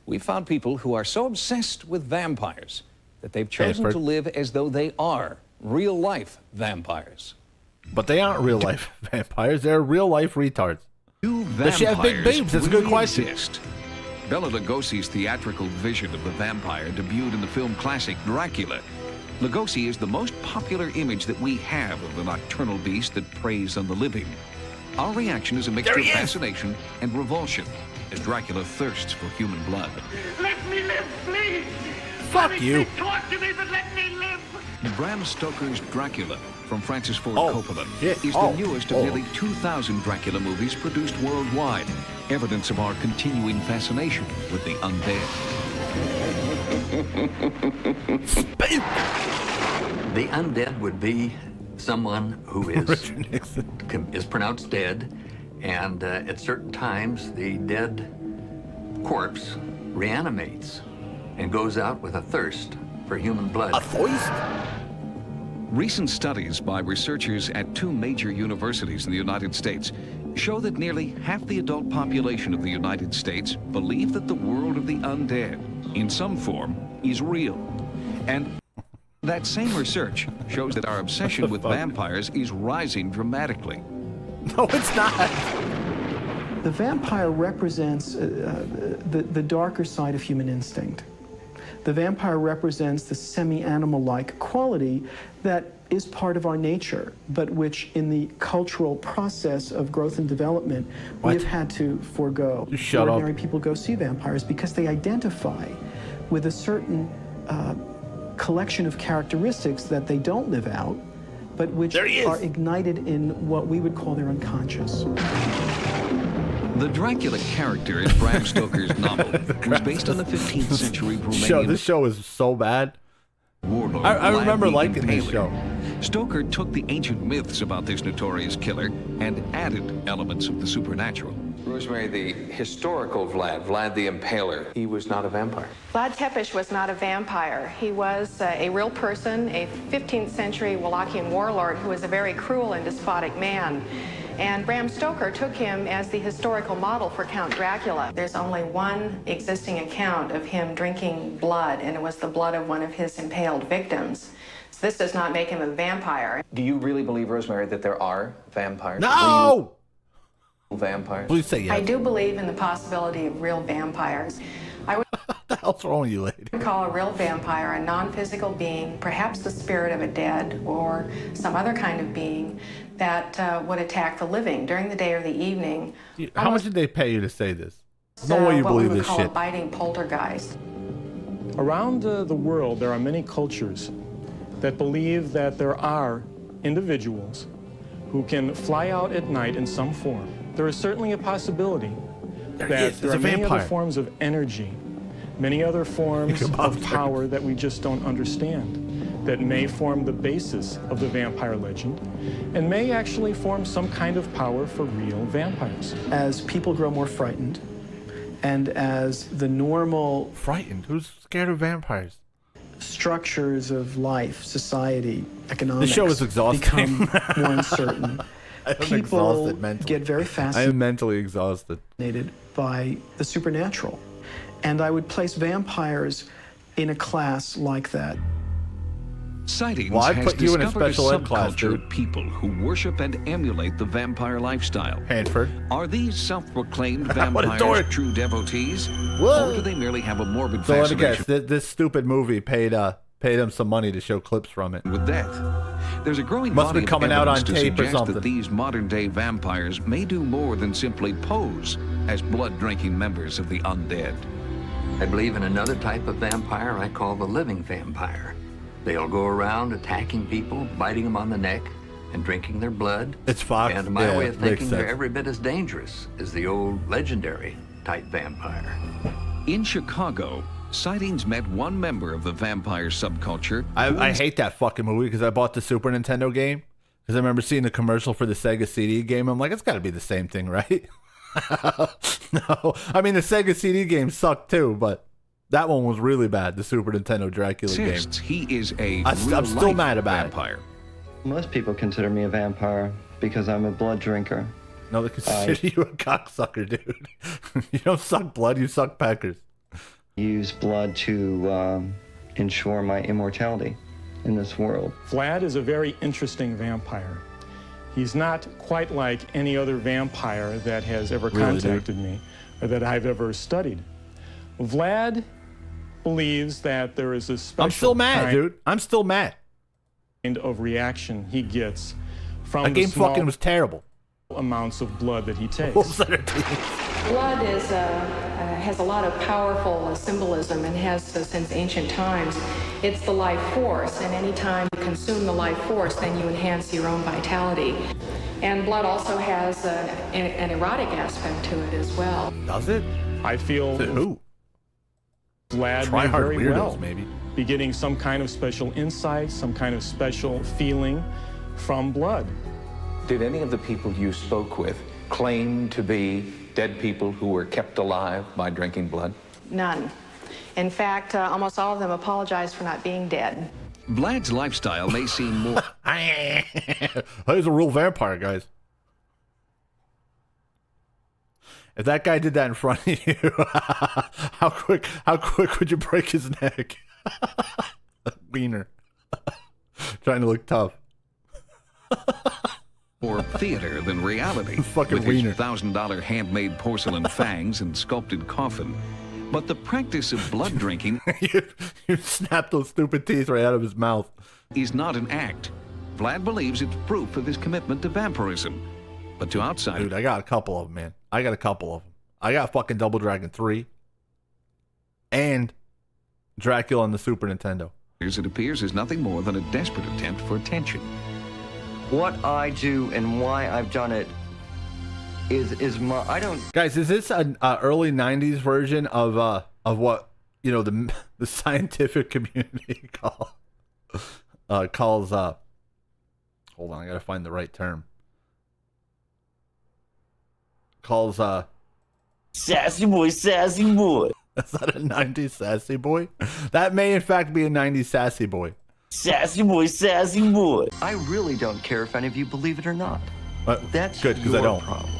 We found people who are so obsessed with vampires that they've chosen to live as though they are real-life vampires. But they aren't real-life vampires. They're real-life retards. Do Does she have big boobs? That's a good really question. exist? Bela Lugosi's theatrical vision of the vampire debuted in the film classic Dracula. Lugosi is the most popular image that we have of the nocturnal beast that preys on the living. Our reaction is a mixture of fascination and revulsion as Dracula thirsts for human blood. Let me live, please. Fuck you. Torture me, but let me live. Bram Stoker's Dracula from Francis Ford Coppola is the newest of nearly 2,000 Dracula movies produced worldwide, evidence of our continuing fascination with the undead. The undead would be someone who is pronounced dead, and at certain times the dead corpse reanimates and goes out with a thirst for human blood. A thirst? Recent studies by researchers at 2 major universities in the United States show that nearly half the adult population of the United States believe that the world of the undead, in some form, is real. And that same research shows that our obsession with vampires is rising dramatically. No, it's not. The vampire represents the darker side of human instinct. The vampire represents the semi-animal-like quality that is part of our nature, but which in the cultural process of growth and development, we have had to forego. Shut up. Ordinary people go see vampires because they identify with a certain collection of characteristics that they don't live out, but which are ignited in what we would call their unconscious. The Dracula character in Bram Stoker's novel was based on the 15th century Romanian... This show is so bad. warlord I remember Vlad the liking this Impaler. show. Stoker took the ancient myths about this notorious killer and added elements of the supernatural. Rosemary, the historical Vlad the Impaler, he was not a vampire. Vlad Tepes was not a vampire. He was a real person, a 15th century Wallachian warlord who was a very cruel and despotic man. And Bram Stoker took him as the historical model for Count Dracula. There's only one existing account of him drinking blood, and it was the blood of one of his impaled victims. So this does not make him a vampire. Do you really believe, Rosemary, that there are vampires? No! Vampires? Please say yes. I do believe in the possibility of real vampires. I would What the hell's wrong with you, lady? call a real vampire a non-physical being, perhaps the spirit of a dead or some other kind of being that would attack the living during the day or the evening. How much did they pay you to say this? No way you what we believe would this call shit. a biting poltergeist. Around the world, there are many cultures that believe that there are individuals who can fly out at night in some form. There is certainly a possibility that there are many other forms of energy, many other forms of power that we just don't understand, that may form the basis of the vampire legend and may actually form some kind of power for real vampires. As people grow more frightened, and as the normal... Frightened? Who's scared of vampires? Structures of life, society, economics... This show is exhausting. ...become more uncertain. I'm People exhausted mentally. get very I fascinated am mentally exhausted. by the supernatural. And I would place vampires in a class like that. Sightings Well, I has put you in a discovered special ed class, subculture dude. of people who worship and emulate the vampire lifestyle. Hanford. Are these self-proclaimed What a vampires dork. true devotees? Whoa. Or do they merely have a morbid So let me fascination guess. This stupid movie paid him some money to show clips from it. with death? There's a growing Must body be of coming out on evidence to tape or suggest something. that these modern-day vampires may do more than simply pose as blood-drinking members of the undead. I believe in another type of vampire I call the living vampire. They'll go around attacking people, biting them on the neck, and drinking their blood. It's Fox. And my way of makes thinking, they're sense. every bit as dangerous as the old legendary type vampire. In Chicago, Sightings met one member of the vampire subculture. I hate that fucking movie because I bought the Super Nintendo game because I remember seeing the commercial for the Sega CD game. I'm like, it's got to be the same thing, right? No, I mean the Sega CD game sucked too, but That one was really bad. The Super Nintendo Dracula game. He is a I'm still mad about vampire. Most people consider me a vampire because I'm a blood drinker. No, they consider you a cocksucker, dude. You don't suck blood, you suck peckers. Use blood to ensure my immortality in this world. Vlad is a very interesting vampire. He's not quite like any other vampire that has ever contacted me or that I've ever studied. Vlad believes that there is a special I'm still mad, dude. I'm still mad. Kind of reaction he gets from that game fucking was terrible. Amounts of blood that he takes. Blood is has a lot of powerful symbolism and has since ancient times. It's the life force, and anytime you consume the life force, then you enhance your own vitality. And blood also has an erotic aspect to it as well. Does it? I feel who? Vlad may very well be getting some kind of special insight, some kind of special feeling from blood. Did any of the people you spoke with claim to be dead people who were kept alive by drinking blood? None. In fact, almost all of them apologized for not being dead. Vlad's lifestyle may seem more... He's a real vampire, guys. If that guy did that in front of you, how quick would you break his neck? Wiener. Trying to look tough. More theater than reality. Fucking with wiener. his $1,000 handmade porcelain fangs and sculpted coffin. But the practice of blood drinking you snapped those stupid teeth right out of his mouth. Is not an act. Vlad believes it's proof of his commitment to vampirism. But to outsiders... Dude, I got a couple of them, man. I got a couple of them. I got fucking Double Dragon 3 and Dracula on the Super Nintendo. It appears is nothing more than a desperate attempt for attention. What I do and why I've done it is my... I don't... Guys, is this an early 90s version of what, you know, the scientific community calls hold on, I gotta find the right term. Calls sassy boy, sassy boy. That's not a 90s sassy boy. That may in fact be a 90s sassy boy. Sassy boy, sassy boy. I really don't care if any of you believe it or not. That's good, because I don't. Problem.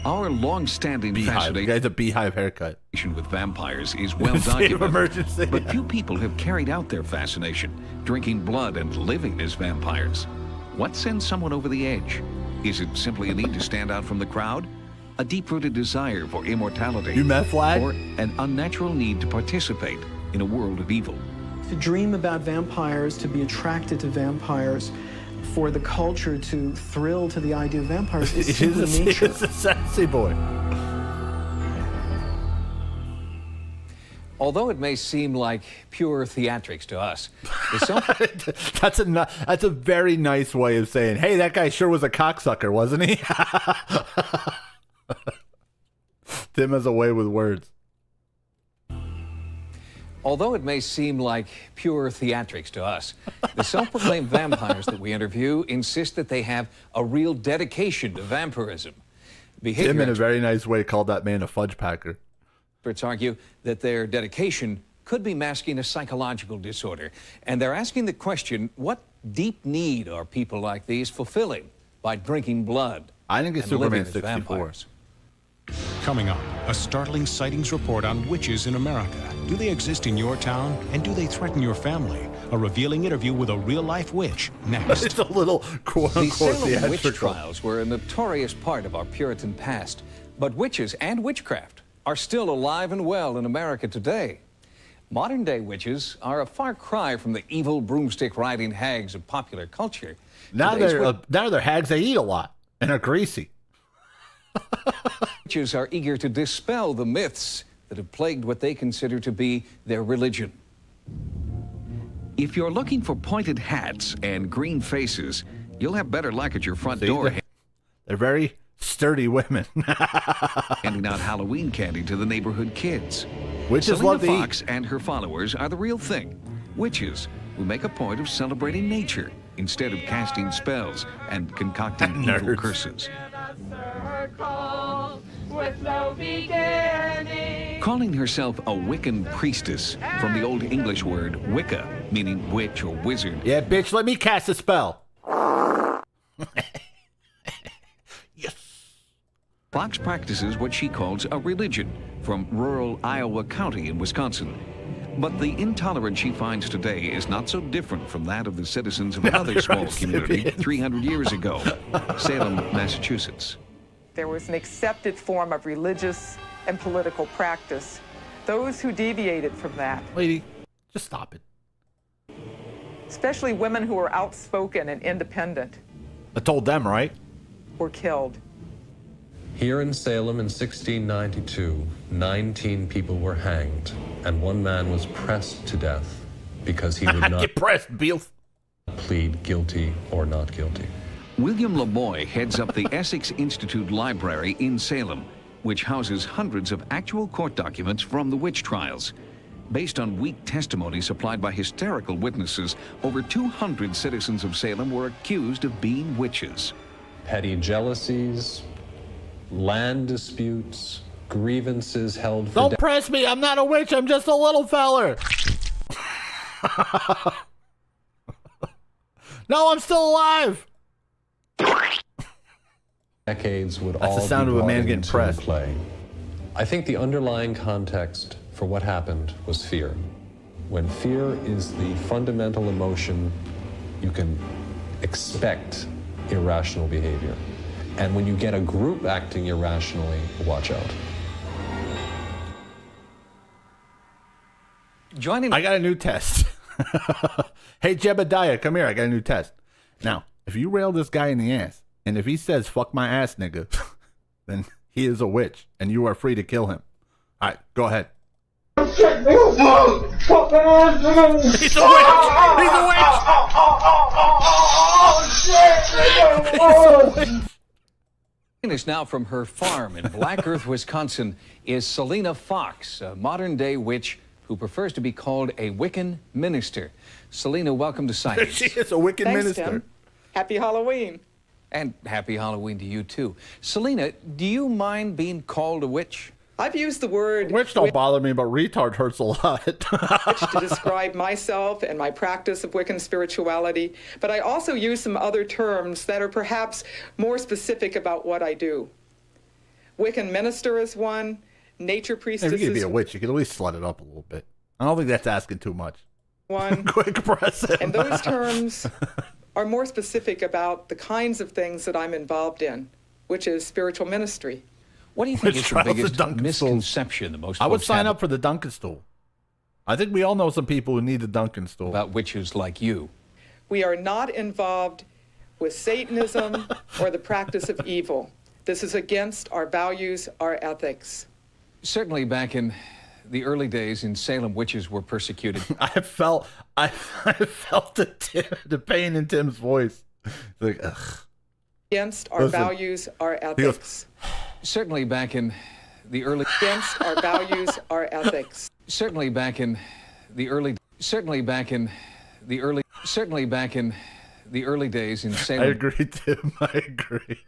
Our long-standing fascination... The guy's a beehive haircut. ...with vampires is well State of documented. emergency. But few people have carried out their fascination, drinking blood and living as vampires. What sends someone over the edge? Is it simply a need to stand out from the crowd? A deep-rooted desire for immortality? You met Vlad? Or an unnatural need to participate in a world of evil? To dream about vampires, to be attracted to vampires, for the culture to thrill to the idea of vampires is simply nature. It's a sassy boy. Although it may seem like pure theatrics to us, that's a very nice way of saying, hey, that guy sure was a cocksucker, wasn't he? Tim has a way with words. Although it may seem like pure theatrics to us, the self-proclaimed vampires that we interview insist that they have a real dedication to vampirism. Tim, in a very nice way, called that man a fudge packer. Experts argue that their dedication could be masking a psychological disorder, and they're asking the question, what deep need are people like these fulfilling by drinking blood? I think it's Superman 64. Coming up, a startling sightings report on witches in America. Do they exist in your town, and do they threaten your family? A revealing interview with a real-life witch next. It's a little The Salem witch trials were a notorious part of our Puritan past, but witches and witchcraft are still alive and well in America today. Modern-day witches are a far cry from the evil broomstick-riding hags of popular culture. Now they're hags. They eat a lot and are greasy. Witches are eager to dispel the myths that have plagued what they consider to be their religion. If you're looking for pointed hats and green faces, you'll have better luck at your front door. They're very sturdy women. Handing out Halloween candy to the neighborhood kids. Witches Selena love to Fox and her followers are the real thing. Witches who make a point of celebrating nature instead of casting spells and concocting evil curses. With no beginning. Calling herself a Wiccan priestess, from the Old English word Wicca, meaning witch or wizard. Yeah, bitch, let me cast a spell. Fox practices what she calls a religion from rural Iowa County in Wisconsin. But the intolerance she finds today is not so different from that of the citizens of another small community 300 years ago, Salem, Massachusetts. There was an accepted form of religious and political practice. Those who deviated from that, Lady, just stop it. especially women who were outspoken and independent, I told them, right? were killed. Here in Salem in 1692, 19 people were hanged, and one man was pressed to death because he would not Get pressed, Beal. plead guilty or not guilty. William LeMoy heads up the Essex Institute Library in Salem, which houses hundreds of actual court documents from the witch trials. Based on weak testimony supplied by hysterical witnesses, over 200 citizens of Salem were accused of being witches. Petty jealousies, land disputes, grievances held for Don't press me. I'm not a witch. I'm just a little feller. No, I'm still alive. decades would That's all the sound be of a brought man getting into pressed. play. I think the underlying context for what happened was fear. When fear is the fundamental emotion, you can expect irrational behavior. And when you get a group acting irrationally, watch out. I got a new test. Hey, Jebediah, come here. I got a new test. Now, if you rail this guy in the ass, and if he says, fuck my ass, nigga, then he is a witch, and you are free to kill him. All right, go ahead. He's a witch! He's a witch! Us now from her farm in Black Earth, Wisconsin, is Selena Fox, a modern-day witch who prefers to be called a Wiccan minister. Selena, welcome to Sightings. She is a Wiccan Thanks, minister. Tim. Happy Halloween. And happy Halloween to you, too. Selena, do you mind being called a witch? I've used the word Witch don't bother me, but retard hurts a lot. to describe myself and my practice of Wiccan spirituality, but I also use some other terms that are perhaps more specific about what I do. Wiccan minister is one, nature priestess If you could be is a witch, you could at least slut it up a little bit. I don't think that's asking too much. one. Quick press him. And those terms are more specific about the kinds of things that I'm involved in, which is spiritual ministry. What do you think Witch is the trials at biggest Dunkin' misconception that most I would folks sign have up for the Dunkin' stool. I think we all know some people who need the Dunkin' stool. about witches like you? We are not involved with Satanism or the practice of evil. This is against our values, our ethics. Certainly back in the early days in Salem, witches were persecuted. I felt the pain in Tim's voice. Like, ugh. Against our Listen. values, our He goes, ethics. Certainly back in the early... Against our values, our ethics. Certainly back in the early... Certainly back in the early... Certainly back in the early days in Salem... I agree, Tim. I agree.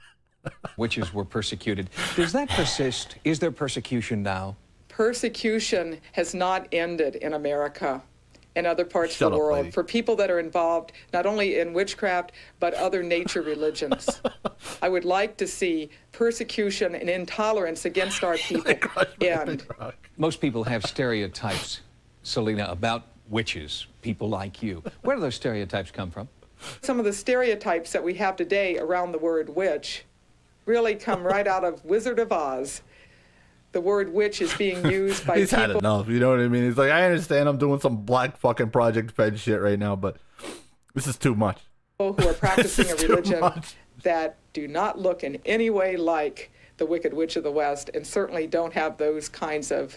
Witches were persecuted. Does that persist? Is there persecution now? Persecution has not ended in America and other parts Shut of the up, world lady. for people that are involved not only in witchcraft but other nature religions. I would like to see persecution and intolerance against our people end. Most people have stereotypes, Selena, about witches, people like you. Where do those stereotypes come from? Some of the stereotypes that we have today around the word witch really come right out of Wizard of Oz. The word witch is being used by He's had people enough, you know what I mean? He's like, I understand I'm doing some black fucking Project Fed shit right now, but this is too much. who are practicing a This is too religion much. that do not look in any way like the Wicked Witch of the West and certainly don't have those kinds of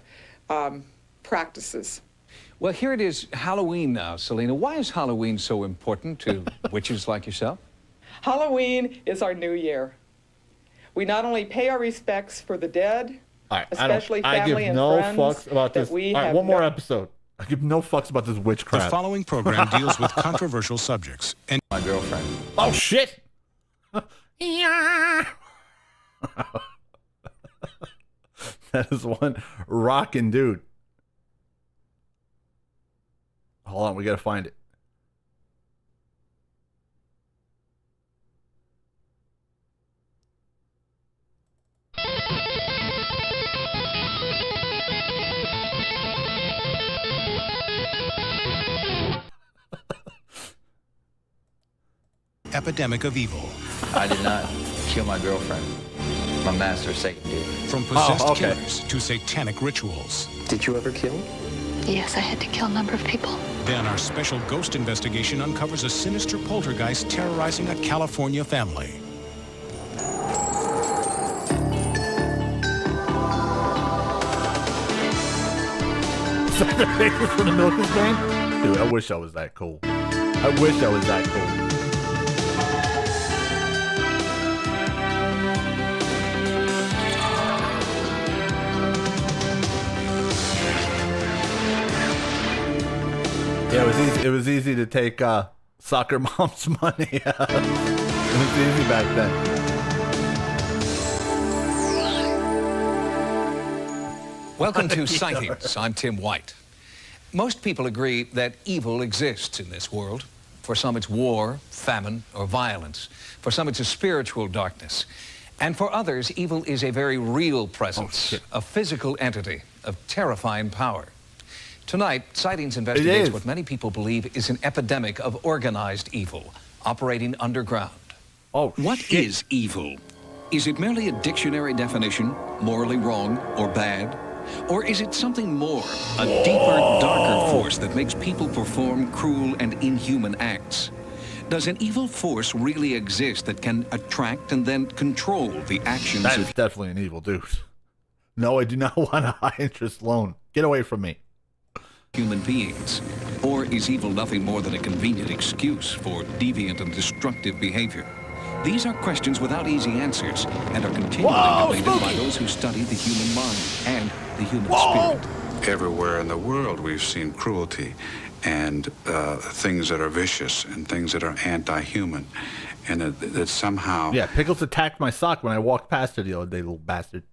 practices. Well, here it is, Halloween now, Selena. Why is Halloween so important to witches like yourself? Halloween is our new year. We not only pay our respects for the dead, All right, especially I family give and no friends fucks about that this. we All right, have one more no- episode. I give no fucks about this The witchcraft. following program deals with controversial subjects. And My girlfriend. Oh, shit. Yeah. That is one rockin' dude. Hold on, we gotta find it. Epidemic of evil. I did not kill my girlfriend. My master Satan did. From possessed killers to satanic rituals. Did you ever kill? Yes, I had to kill a number of people. Then our special ghost investigation uncovers a sinister poltergeist terrorizing a California family. Is that the picture from the Milkers Band? Dude, I wish I was that cool. I wish I was that cool. Yeah, it was easy to take soccer mom's money. It was easy back then. Welcome to Sightings. I'm Tim White. Most people agree that evil exists in this world. For some it's war, famine, or violence. For some it's a spiritual darkness. And for others, evil is a very real presence, a physical entity of terrifying power. Tonight, Sightings investigates what many people believe is an epidemic of organized evil, operating underground. What is evil? Is it merely a dictionary definition, morally wrong or bad? Or is it something more, a deeper, darker force that makes people perform cruel and inhuman acts? Does an evil force really exist that can attract and then control the actions That of is definitely an evil dude. No, I do not want a high-interest loan. Get away from me. human beings? Or is evil nothing more than a convenient excuse for deviant and destructive behavior? These are questions without easy answers and are continually debated by those who study the human mind and the human spirit. Everywhere in the world we've seen cruelty and things that are vicious and things that are anti-human. And that somehow... Yeah, Pickles attacked my sock when I walked past her the other day, little bastard.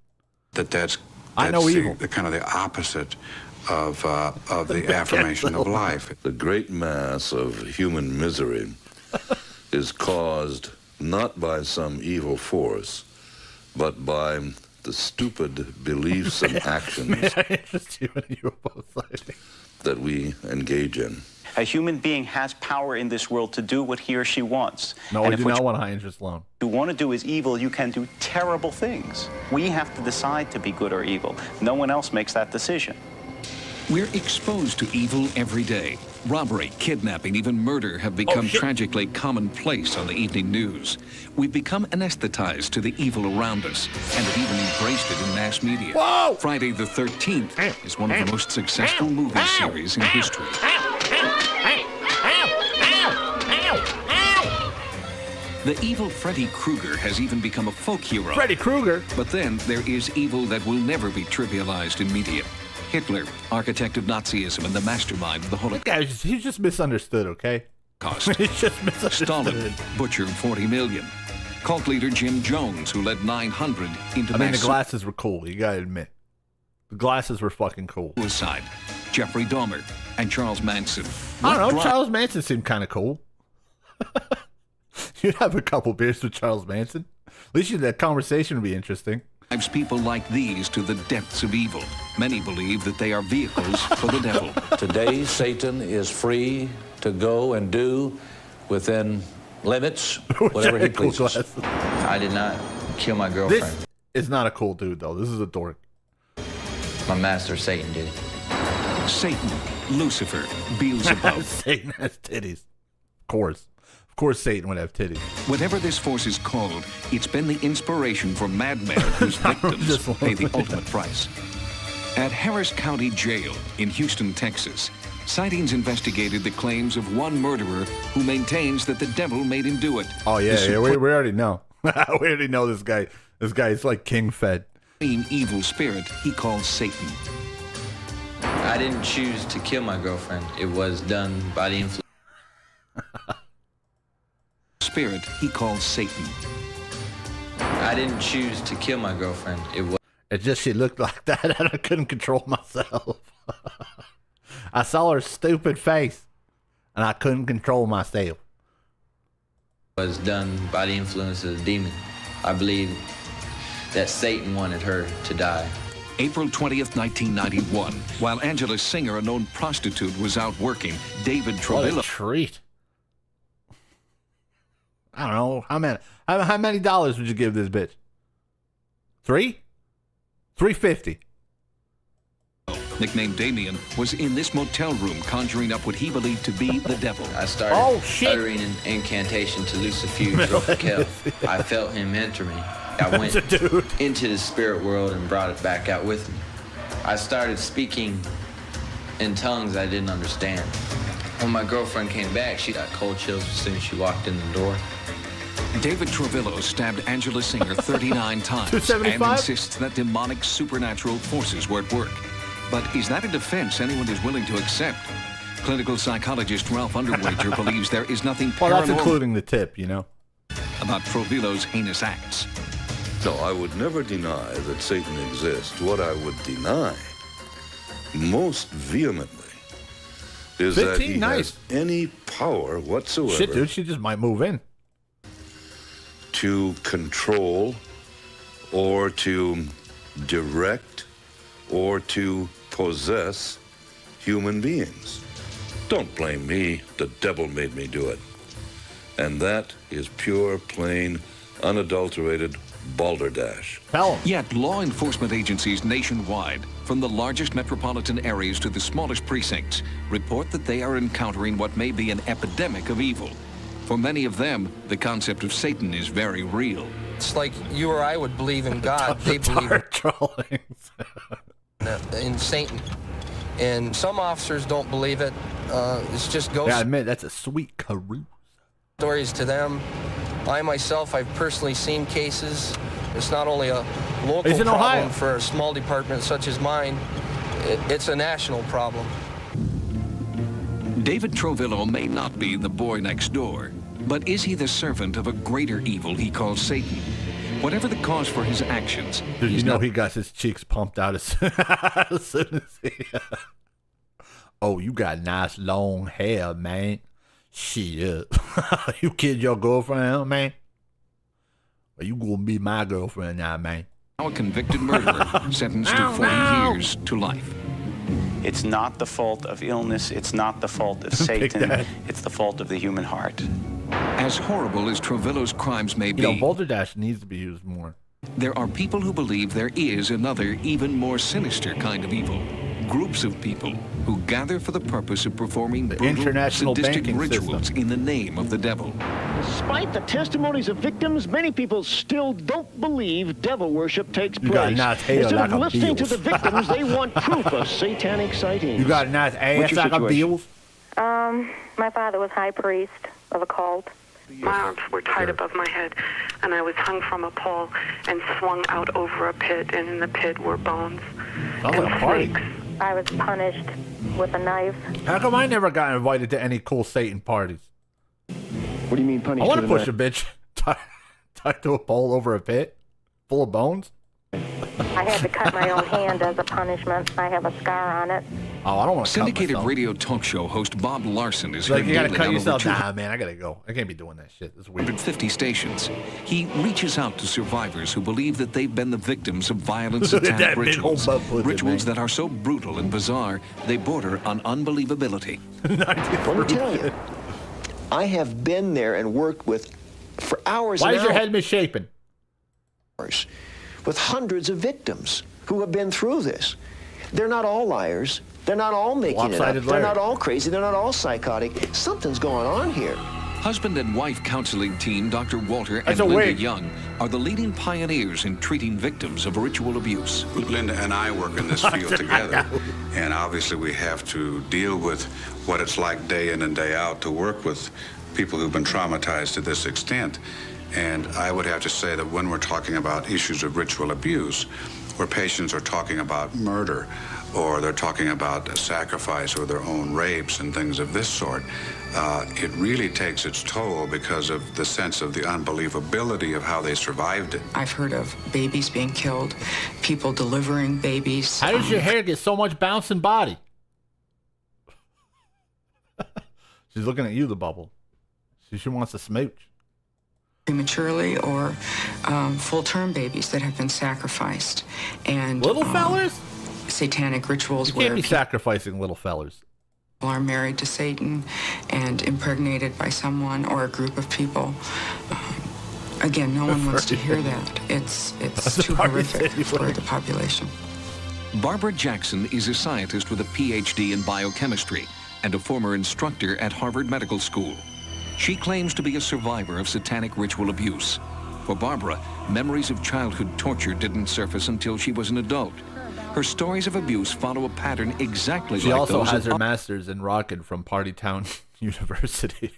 That's I know evil. the kind of the opposite of the affirmation of life. The great mass of human misery is caused not by some evil force, but by the stupid beliefs and actions that we engage in. A human being has power in this world to do what he or she wants. No, I do not want a high interest loan. If you want to do is evil, you can do terrible things. We have to decide to be good or evil. No one else makes that decision. We're exposed to evil every day. Robbery, kidnapping, even murder have become tragically commonplace on the evening news. We've become anesthetized to the evil around us and have even embraced it in mass media. Whoa! Friday the 13th is one of the most successful movie series in history. The evil Freddy Krueger has even become a folk hero. Freddy Krueger? But then there is evil that will never be trivialized in media. Hitler, architect of Nazism and the mastermind of the Holocaust. That guy, he's just misunderstood, okay? He's just misunderstood. Stalin butchered 40 million. Cult leader Jim Jones, who led 900 into I mean, the mass glasses were cool, you gotta admit. The glasses were fucking cool. suicide. Jeffrey Dahmer and Charles Manson. I don't know, Charles Manson seemed kind of cool. You'd have a couple beers with Charles Manson. At least that conversation would be interesting. Drives people like these to the depths of evil. Many believe that they are vehicles for the devil. Today, Satan is free to go and do within limits whatever he pleases. I did not kill my girlfriend. This is not a cool dude, though. This is a dork. My master Satan did. Satan, Lucifer, Beelzebub. Satan has titties. Of course. Of course Satan would have titties. Whatever this force is called, it's been the inspiration for madmen whose victims pay the ultimate price. At Harris County Jail in Houston, Texas, Sightings investigated the claims of one murderer who maintains that the devil made him do it. Oh, yeah, we already know. We already know this guy. This guy is like king fed. Evil spirit he calls Satan. I didn't choose to kill my girlfriend. It was done by the influence. Spirit he calls Satan. I didn't choose to kill my girlfriend. It was. It's just she looked like that and I couldn't control myself. I saw her stupid face and I couldn't control myself. Was done by the influence of the demon. I believe that Satan wanted her to die. April 20th, 1991, while Angela Singer, a known prostitute, was out working, David Trevillo... What a treat. I don't know. How many dollars would you give this bitch? $3.50. Nicknamed Damien, was in this motel room conjuring up what he believed to be the devil. I started uttering an incantation to loose a fuge of hell. I felt him enter me. I went into the spirit world and brought it back out with me. I started speaking in tongues I didn't understand. When my girlfriend came back, she got cold chills as soon as she walked in the door. David Trevillo stabbed Angela Singer 39 times and insists that demonic supernatural forces were at work. But is that a defense anyone is willing to accept? Clinical psychologist Ralph Underwager believes there is nothing paranormal. Well, that's including the tip, you know. About Trevillo's heinous acts. No, I would never deny that Satan exists. What I would deny most vehemently is that he has any power whatsoever. Shit, dude, she just might move in. To control or to direct or to possess human beings. Don't blame me. The devil made me do it. And that is pure, plain, unadulterated balderdash. Yet law enforcement agencies nationwide, from the largest metropolitan areas to the smallest precincts, report that they are encountering what may be an epidemic of evil. For many of them, the concept of Satan is very real. It's like you or I would believe in God. They believe in Satan. And some officers don't believe it. It's just ghost Yeah, I admit, that's a sweet carouse. stories to them. I myself, I've personally seen cases. It's not only a local problem for a small department such as mine. It's a national problem. David Trevillo may not be the boy next door, but is he the servant of a greater evil he calls Satan? Whatever the cause for his actions, Dude, you know he got his cheeks pumped out as soon as he... Oh, you got nice long hair, man. Shit. You killed your girlfriend, man? Well, you gonna be my girlfriend now, man. Now a convicted murderer sentenced to 40 years to life. It's not the fault of illness. It's not the fault of Satan. It's the fault of the human heart. As horrible as Trevillo's crimes may be, You know, balderdash needs to be used more. there are people who believe there is another, even more sinister kind of evil. Groups of people who gather for the purpose of performing brutal, international sadistic banking rituals system. in the name of the devil. Despite the testimonies of victims, many people still don't believe devil worship takes You got place. nice hair Instead like of a listening to Beals. the victims, they want proof of satanic sightings. You got a nice ass What's your like a situation? Beals? My father was high priest of a cult. My arms were tied above my head, and I was hung from a pole and swung out over a pit, and in the pit were bones Sounds and like a party. snakes. I was punished with a knife. How come I never got invited to any cool Satan parties? What do you mean punished? I want to with a push a bitch tied to a pole over a pit full of bones. I had to cut my own hand as a punishment. I have a scar on it. Oh, I don't want to cut Syndicated myself. radio talk show host Bob Larson is Like, heard you gotta daily cut on yourself. over Nah, man, I gotta go. I can't be doing that shit. It's weird. 250 stations. He reaches out to survivors who believe that they've been the victims of violent Look at satanic that big old rituals. butt pussy, Rituals man. that are so brutal and bizarre, they border on unbelievability. Let me tell you, I have been there and worked with for hours Why and is your hours head misshapen? with hundreds of victims who have been through this. They're not all liars. They're not all making it up. Lopsided They're liar. not all crazy. They're not all psychotic. Something's going on here. Husband and wife counseling team Dr. Walter and That's a Linda wig. Young are the leading pioneers in treating victims of ritual abuse. Linda and I work in this field together, and obviously we have to deal with what it's like day in and day out to work with people who've been traumatized to this extent. And I would have to say that when we're talking about issues of ritual abuse, where patients are talking about murder or they're talking about sacrifice or their own rapes and things of this sort, it really takes its toll because of the sense of the unbelievability of how they survived it. I've heard of babies being killed, people delivering babies. How does your hair get so much bouncing body? She's looking at you, the bubble. She wants to smooch. Prematurely, or full-term babies that have been sacrificed. And little fellers? Satanic rituals You can't where be sacrificing little fellers. people are married to Satan and impregnated by someone or a group of people. Again, no one wants to hear that. It's too horrific for the population. Barbara Jackson is a scientist with a PhD in biochemistry and a former instructor at Harvard Medical School. She claims to be a survivor of satanic ritual abuse. For Barbara, memories of childhood torture didn't surface until she was an adult. Her stories of abuse follow a pattern exactly like those. She also has her master's in rockin' from Party Town University.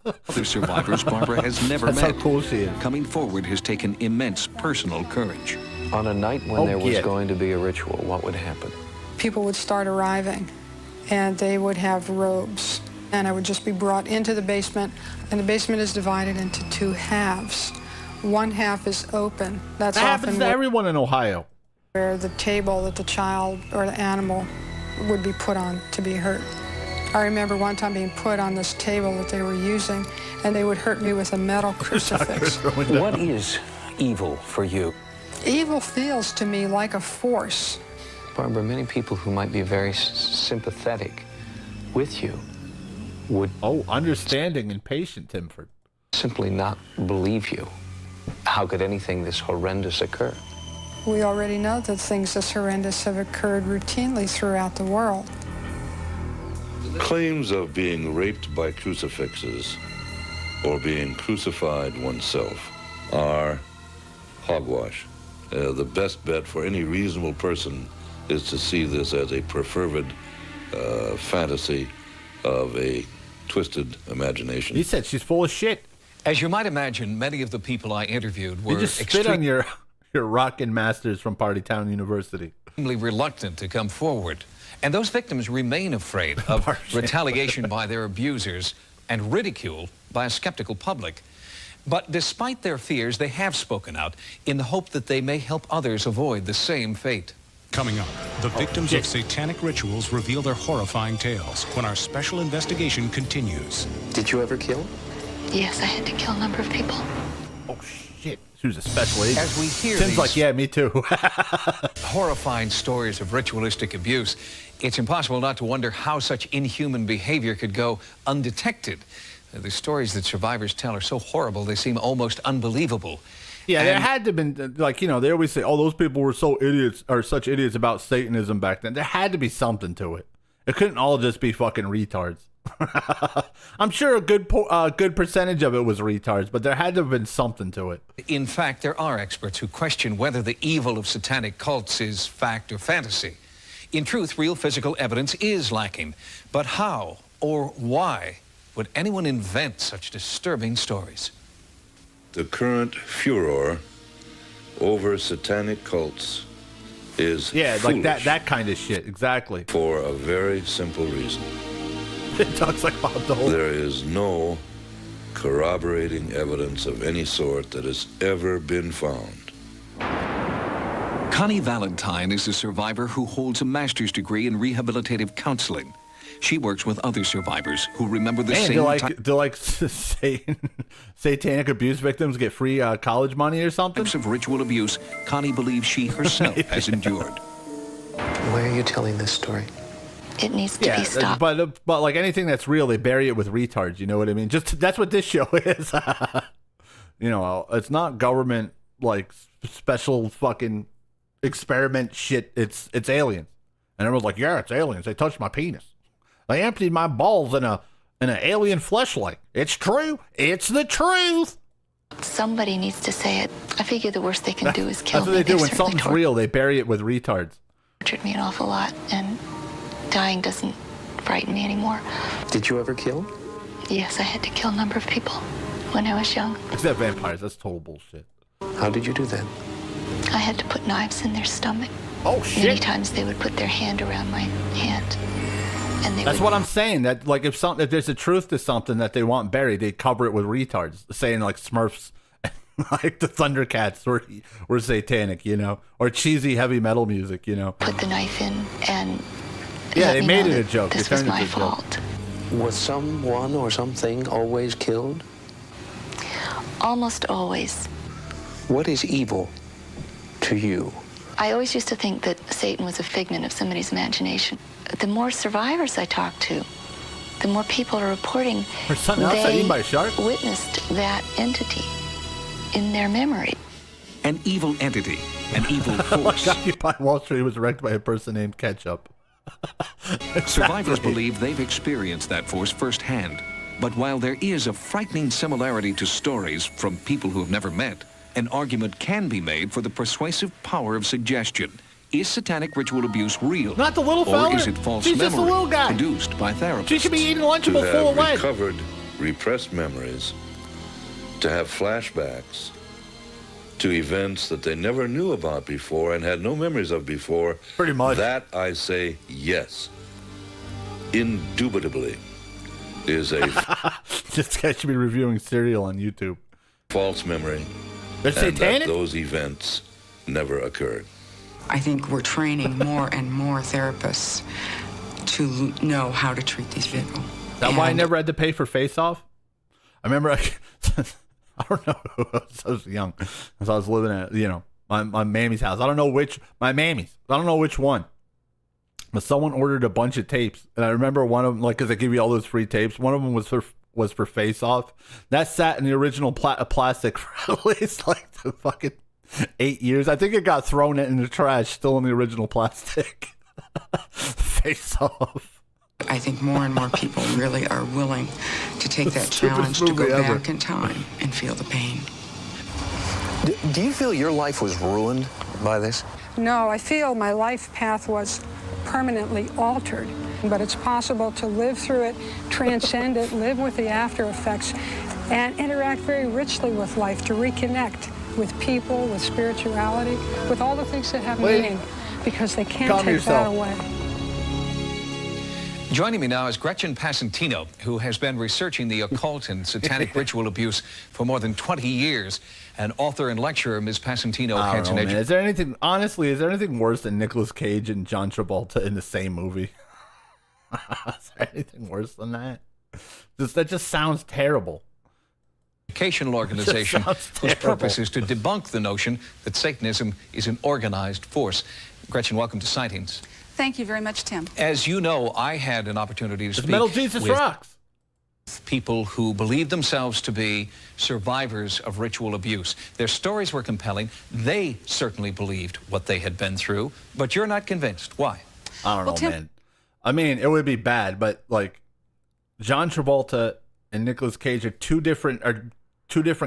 Other survivors Barbara has never That's met. how cool she is. Coming forward has taken immense personal courage. On a night when there was going to be a ritual, what would happen? People would start arriving, and they would have robes. And I would just be brought into the basement, and the basement is divided into two halves. One half is open. That's That happens often to everyone in Ohio. where the table that the child or the animal would be put on to be hurt. I remember one time being put on this table that they were using, and they would hurt me with a metal crucifix. What is evil for you? Evil feels to me like a force. Barbara, many people who might be very sympathetic with you would understanding and patient, Timford, simply not believe you. How could anything this horrendous occur? We already know that things this horrendous have occurred routinely throughout the world. Claims of being raped by crucifixes or being crucified oneself are hogwash. The best bet for any reasonable person is to see this as a perfervid fantasy of a twisted imagination. He said she's full of shit. As you might imagine, many of the people I interviewed were You just spit on your rockin' masters from Party Town University. extremely reluctant to come forward. And those victims remain afraid of retaliation by their abusers and ridicule by a skeptical public. But despite their fears, they have spoken out in the hope that they may help others avoid the same fate. Coming up, the victims of satanic rituals reveal their horrifying tales when our special investigation continues. Did you ever kill? Yes, I had to kill a number of people. Oh, shit. She was a special agent. As we hear Tim's these like, yeah, me too. horrifying stories of ritualistic abuse, it's impossible not to wonder how such inhuman behavior could go undetected. The stories that survivors tell are so horrible, they seem almost unbelievable. Yeah, there had to have been, like, you know, they always say, oh, those people were so idiots, or such idiots about Satanism back then. There had to be something to it. It couldn't all just be fucking retards. I'm sure a good percentage of it was retards, but there had to have been something to it. In fact, there are experts who question whether the evil of satanic cults is fact or fantasy. In truth, real physical evidence is lacking. But how or why would anyone invent such disturbing stories? The current furor over satanic cults is like that kind of shit, exactly. For a very simple reason. It talks like Bob Dole. There is no corroborating evidence of any sort that has ever been found. Connie Valentine is a survivor who holds a master's degree in rehabilitative counseling. She works with other survivors who remember the same satanic abuse victims get free college money or something? Types of ritual abuse Connie believes she herself has endured. Why are you telling this story? It needs to be stopped. But like anything that's real, they bury it with retards. You know what I mean? Just that's what this show is. You know, it's not government like special fucking experiment shit. It's aliens, and everyone's like, yeah, it's aliens. They touched my penis. They emptied my balls in an alien fleshlight. It's true. It's the truth. Somebody needs to say it. I figure the worst they can do is kill me. me. That's what they do when something's real. They bury it with retards. Tortured me an awful lot, and dying doesn't frighten me anymore. Did you ever kill? Yes, I had to kill a number of people when I was young. Except vampires. That's total bullshit. How did you do that? I had to put knives in their stomach. Oh, shit. Many times they would put their hand around my hand. And they That's would, what I'm saying. That like if there's a truth to something that they want buried, they cover it with retards, saying like Smurfs, like the Thundercats were satanic, you know, or cheesy heavy metal music, you know. put the knife in and Yeah, let they me made know it a that joke. They This was turned it my into a joke. fault. Was someone or something always killed? Almost always. What is evil to you? I always used to think that Satan was a figment of somebody's imagination. The more survivors I talk to, the more people are reporting Or something else got eaten by a shark? witnessed that entity in their memory. An evil entity, an evil force. Like Occupy Wall Street was wrecked by a person named Ketchup. Survivors believe they've experienced that force firsthand. But while there is a frightening similarity to stories from people who have never met, an argument can be made for the persuasive power of suggestion. Is satanic ritual abuse real? Not the little Or fella. is it false She's memory just a little guy. produced by therapists? She should be eating To Lunchable full of have lead. recovered repressed memories, to have flashbacks to events that they never knew about before and had no memories of before. Pretty much. That, I say, yes. Indubitably is a This guy should be reviewing cereal on YouTube. false memory. They're and satanic? that those events never occurred. I think we're training more and more therapists to know how to treat these people. Is that why I never had to pay for Face Off? I remember, I don't know, I was young, as I was living at, you know, my mammy's house. I don't know which, my mammy's, I don't know which one. But someone ordered a bunch of tapes, and I remember one of them, like, because they give you all those free tapes, one of them was for Face Off. That sat in the original plastic for at least, like, the fucking 8 years. I think it got thrown in the trash, still in the original plastic. Face Off. I think more and more people really are willing to take that challenge to go back in time and feel the pain. Do you feel your life was ruined by this? No, I feel my life path was permanently altered, but it's possible to live through it, transcend it, live with the after effects, and interact very richly with life, to reconnect with people, with spirituality, with all the things that have meaning, because they can't take that away. Joining me now is Gretchen Passantino, who has been researching the occult and satanic ritual abuse for more than 20 years. And author and lecturer, Ms. Passantino. I don't know, man. Is there anything, honestly, is there anything worse than Nicolas Cage and John Travolta in the same movie? Is there anything worse than that? That just sounds terrible. Educational organization whose purpose is to debunk the notion that Satanism is an organized force. Gretchen, welcome to Sightings. Thank you very much, Tim. As you know, I had an opportunity to speak Metal Jesus with rocks. people who believe themselves to be survivors of ritual abuse. Their stories were compelling. They certainly believed what they had been through, but you're not convinced. Why? I don't know, man. I mean, it would be bad, but like John Travolta and Nicolas Cage are two different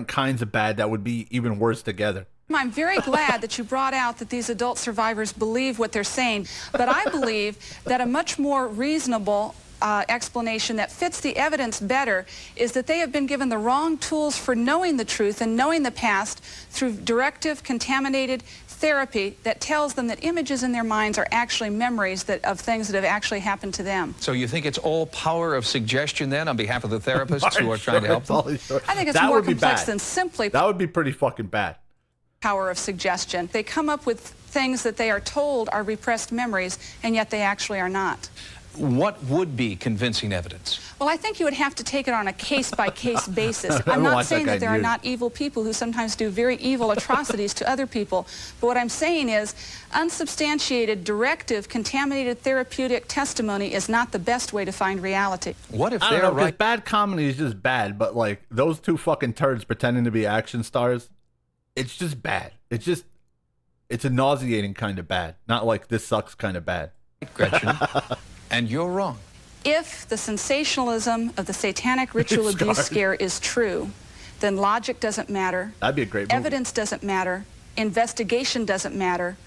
kinds of bad that would be even worse together. I'm very glad that you brought out that these adult survivors believe what they're saying, but I believe that a much more reasonable explanation that fits the evidence better is that they have been given the wrong tools for knowing the truth and knowing the past through directive, contaminated therapy that tells them that images in their minds are actually memories of things that have actually happened to them. So you think it's all power of suggestion then on behalf of the therapists who are trying to help them? I think it's more complex than simply that would be pretty fucking bad. Power of suggestion. They come up with things that they are told are repressed memories, and yet they actually are not. What would be convincing evidence? Well, I think you would have to take it on a case-by-case basis. I'm not saying that there are not evil people who sometimes do very evil atrocities to other people, but what I'm saying is unsubstantiated, directive, contaminated therapeutic testimony is not the best way to find reality. What if they're right? Bad comedy is just bad, but like those two fucking turds pretending to be action stars, it's just bad. It's a nauseating kind of bad, not like this sucks kind of bad. Gretchen, and you're wrong. If the sensationalism of the satanic ritual abuse scare is true, then logic doesn't matter. That'd be a great movie. Evidence doesn't matter. Investigation doesn't matter.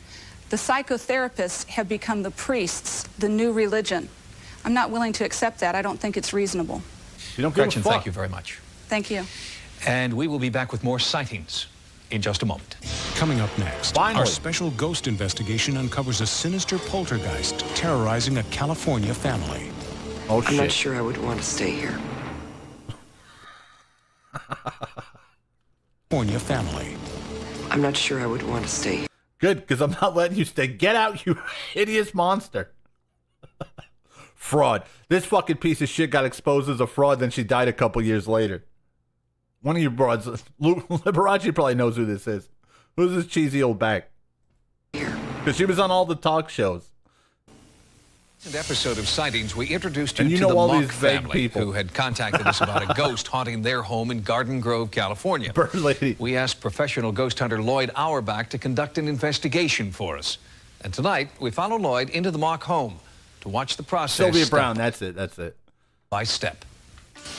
The psychotherapists have become the priests, the new religion. I'm not willing to accept that. I don't think it's reasonable. You don't give Gretchen, a fuck. thank you very much. Thank you. And we will be back with more Sightings in just a moment. Coming up next, Finally. our special ghost investigation uncovers a sinister poltergeist terrorizing a California family. Oh, I'm shit. not sure I would want to stay here. California family. I'm not sure I would want to stay here. Good, because I'm not letting you stay. Get out, you hideous monster. Fraud. This fucking piece of shit got exposed as a fraud, then she died a couple years later. One of you broads, Liberace probably knows who this is. Who's this cheesy old bag? Because she was on all the talk shows. In an episode of Sightings, we introduced you And you to know the all Mock these vague family people. who had contacted us about a ghost haunting their home in Garden Grove, California. Bird lady. We asked professional ghost hunter Lloyd Auerbach to conduct an investigation for us. And tonight, we follow Lloyd into the Mock home to watch the process Sylvia step Brown, that's it. by step.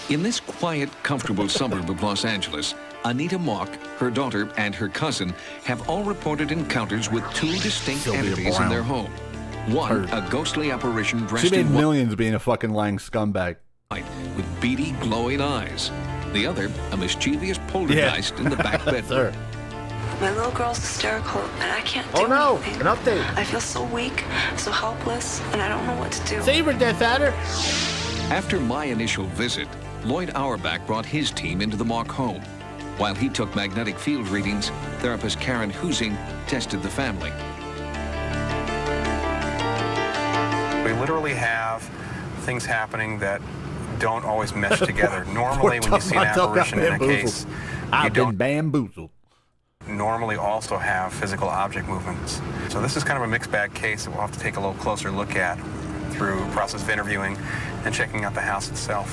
In this quiet, comfortable suburb of Los Angeles, Anita Mock, her daughter, and her cousin have all reported encounters with two distinct Sylvia entities Brown. in their home. One, a ghostly apparition dressed She made in millions being a fucking lying scumbag. white with beady, glowing eyes. The other, a mischievous poltergeist in the back bedroom. Sir. My little girl's hysterical, and I can't do Oh no, anything. an update. I feel so weak, so helpless, and I don't know what to do. Save her, Death Adder. After my initial visit, Lloyd Auerbach brought his team into the Mock home. While he took magnetic field readings, therapist Karen Husing tested the family. We literally have things happening that don't always mesh together. Normally, when you see an apparition in a case, you don't bamboozled. normally also have physical object movements. So this is kind of a mixed bag case that we'll have to take a little closer look at through a process of interviewing and checking out the house itself.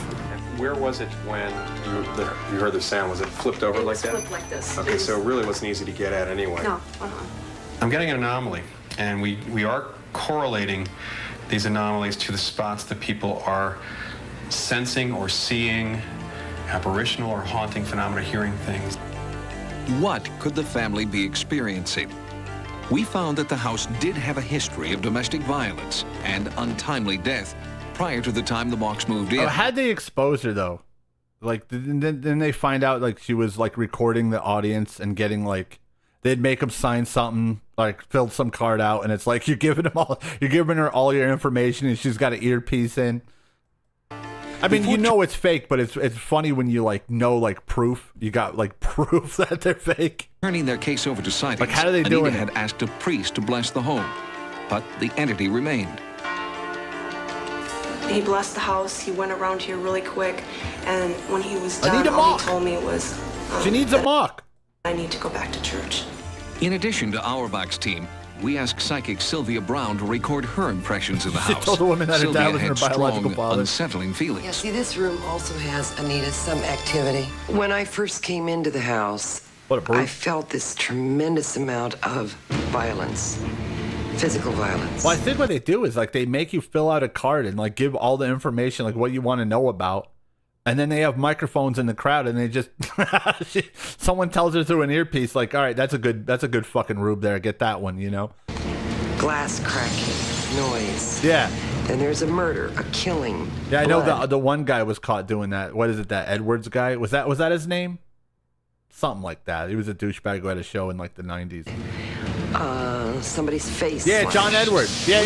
Where was it when you heard the sound? Was it flipped over like that? Flipped like this. Okay, so it really wasn't easy to get at anyway. No. I'm getting an anomaly, and we are correlating these anomalies to the spots that people are sensing or seeing apparitional or haunting phenomena, hearing things. What could the family be experiencing? We found that the house did have a history of domestic violence and untimely death prior to the time the Mocks moved in. Oh, how'd they expose her though? Like, then they find out like she was like recording the audience and getting like they'd make them sign something, like filled some card out, and it's like you're giving her all your information, and she's got an earpiece in. I mean, you know it's fake, but it's funny when you like know like proof. You got like proof that they're fake. Turning their case over to Sightings, Like, how do they do Anita it? had asked a priest to bless the home, but the entity remained. He blessed the house. He went around here really quick, and when he was I need done, a all mock. he told me was, She needs a that mock. I need to go back to church. In addition to Auerbach's team, we asked psychic Sylvia Brown to record her impressions of the She house. told the woman that her Sylvia dad was her had biological strong, father. unsettling feelings. Yeah, see, this room also has, Anita, some activity. When I first came into the house, I felt this tremendous amount of violence, physical violence. Well, I think what they do is like they make you fill out a card and like give all the information, like what you want to know about, and then they have microphones in the crowd, and they just someone tells her through an earpiece, like, all right, that's a good fucking rube there, get that one, you know? Glass cracking, noise. Yeah. Then there's a murder, a killing. Yeah, I know blood. the one guy was caught doing that. What is it, that Edwards guy? Was that his name? Something like that. He was a douchebag who had a show in like the 90s. Somebody's face. Yeah, John slashed. Edwards. Yeah.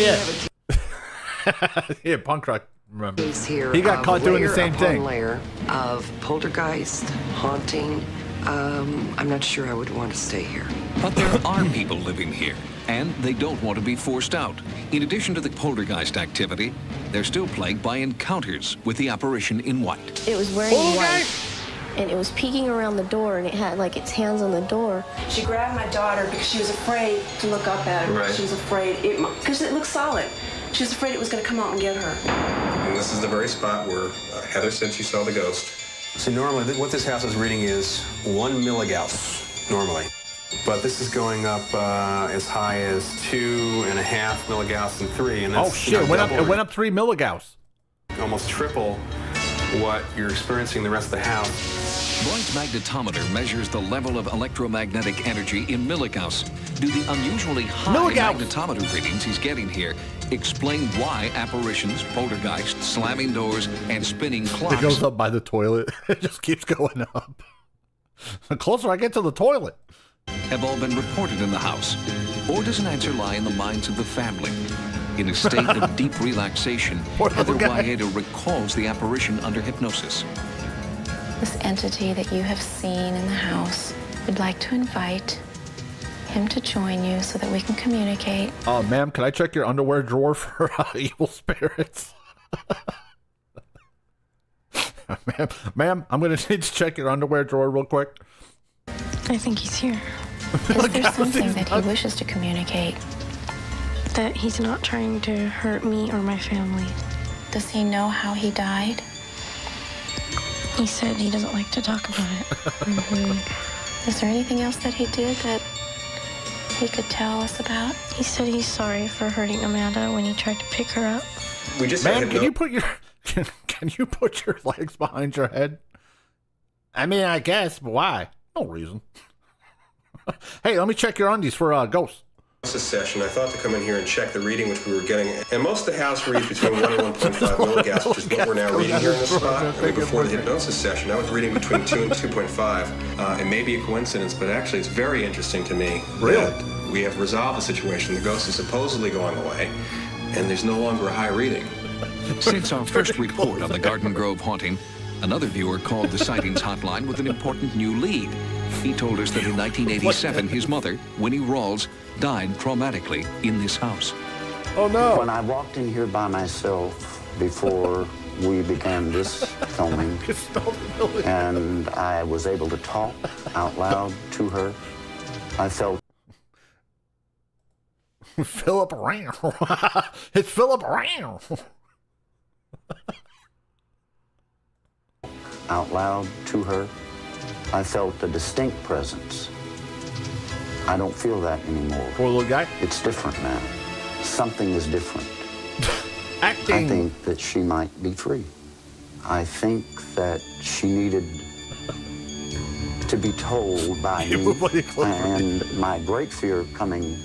Yeah, punk rock. Remember? Here He got of caught doing the layer same upon thing. layer of poltergeist, haunting. I'm not sure I would want to stay here. But there are people living here, and they don't want to be forced out. In addition to the poltergeist activity, they're still plagued by encounters with the apparition in white. It was wearing white, and it was peeking around the door, and it had like its hands on the door. She grabbed my daughter because she was afraid to look up at it. Right. She was afraid, because it looked solid. She was afraid it was going to come out and get her. And this is the very spot where Heather said she saw the ghost. So normally, what this house is reading is 1 milligauss, normally. But this is going up as high as 2.5 milligauss and 3. And that's, Oh shit! It went up 3 milligauss. Almost triple what you're experiencing the rest of the house. Lloyd's magnetometer measures the level of electromagnetic energy in milligauss. Do the unusually high magnetometer readings he's getting here explain why apparitions, poltergeists, slamming doors, and spinning clocks It goes up by the toilet. It just keeps going up. The closer I get to the toilet. have all been reported in the house? Or does an answer lie in the minds of the family? In a state of deep relaxation, Heather Guayedo recalls the apparition under hypnosis. This entity that you have seen in the house would like to invite him to join you so that we can communicate. Ma'am, can I check your underwear drawer for evil spirits? Ma'am, I'm going to need to check your underwear drawer real quick. I think he's here. Is there something that he wishes to communicate? That he's not trying to hurt me or my family. Does he know how he died? He said he doesn't like to talk about it. Is there anything else that he did that he could tell us about? He said he's sorry for hurting Amanda when he tried to pick her up. We just Man, can you put your can you put your legs behind your head? I mean, I guess, but why? No reason. Hey, let me check your undies for ghosts. This session, I thought to come in here and check the reading which we were getting, and most of the house reads between 1 and 1.5 milligauss, which is what we're now reading here in this spot. I mean, before the hypnosis session, I was reading between 2 and 2.5. It may be a coincidence, but actually it's very interesting to me that we have resolved the situation. The ghost is supposedly going away, and there's no longer a high reading. Since our first report on the Garden Grove haunting, another viewer called the Sightings Hotline with an important new lead. He told us that in 1987, his mother, Winnie Rawls, died traumatically in this house. Oh, no. When I walked in here by myself before we began this filming, and I was able to talk out loud to her, I felt... Philip Ram. It's Philip Ram. Out loud to her, I felt a distinct presence. I don't feel that anymore. Poor little guy. It's different now. Something is different. Acting. I think that she might be free. I think that she needed to be told by me. And my great fear of coming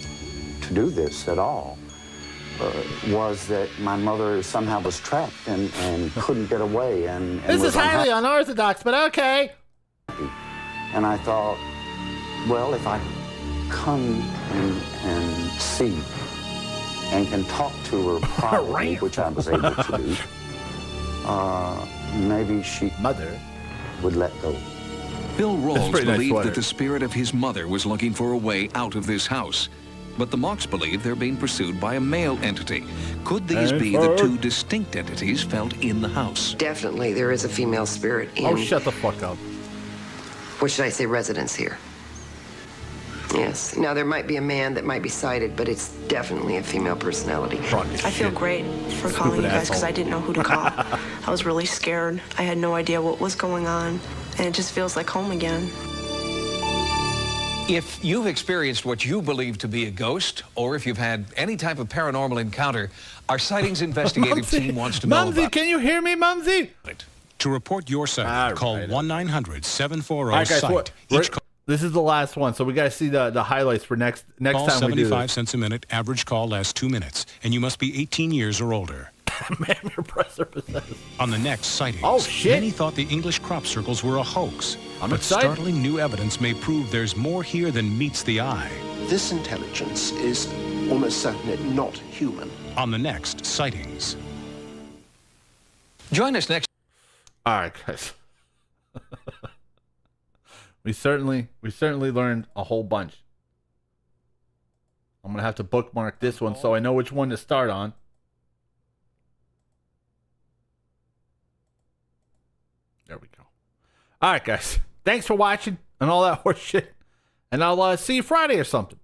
to do this at all was that my mother somehow was trapped and couldn't get away. And this is highly unorthodox, but okay. And I thought, well, if I come and see and can talk to her privately, which I was able to do, maybe she would let go. Bill Rawls believed that the spirit of his mother was looking for a way out of this house. But the Mox believe they're being pursued by a male entity. Could these be the two distinct entities felt in the house? Definitely, there is a female spirit in... Oh, shut the fuck up. What should I say, residence here? Yes. Now, there might be a man that might be sighted, but it's definitely a female personality. I feel great for calling you guys because I didn't know who to call. I was really scared. I had no idea what was going on, and it just feels like home again. If you've experienced what you believe to be a ghost, or if you've had any type of paranormal encounter, our sightings investigative team wants to know about Mumsy, can you hear me, Mumsy? To report your sighting, call 1-900-740-SIGHT. This is the last one, so we got to see the highlights for next call time we do 75 cents a minute. Average call lasts 2 minutes, and you must be 18 years or older. Man, your breasts are possessed. On the next sightings, oh, shit. Many thought the English crop circles were a hoax. I'm but excited. Startling new evidence may prove there's more here than meets the eye. This intelligence is almost certainly not human. On the next sightings. Join us next. All right, guys. we certainly learned a whole bunch. I'm gonna have to bookmark this one so I know which one to start on. There we go. All right, guys. Thanks for watching and all that horse shit. And I'll see you Friday or something.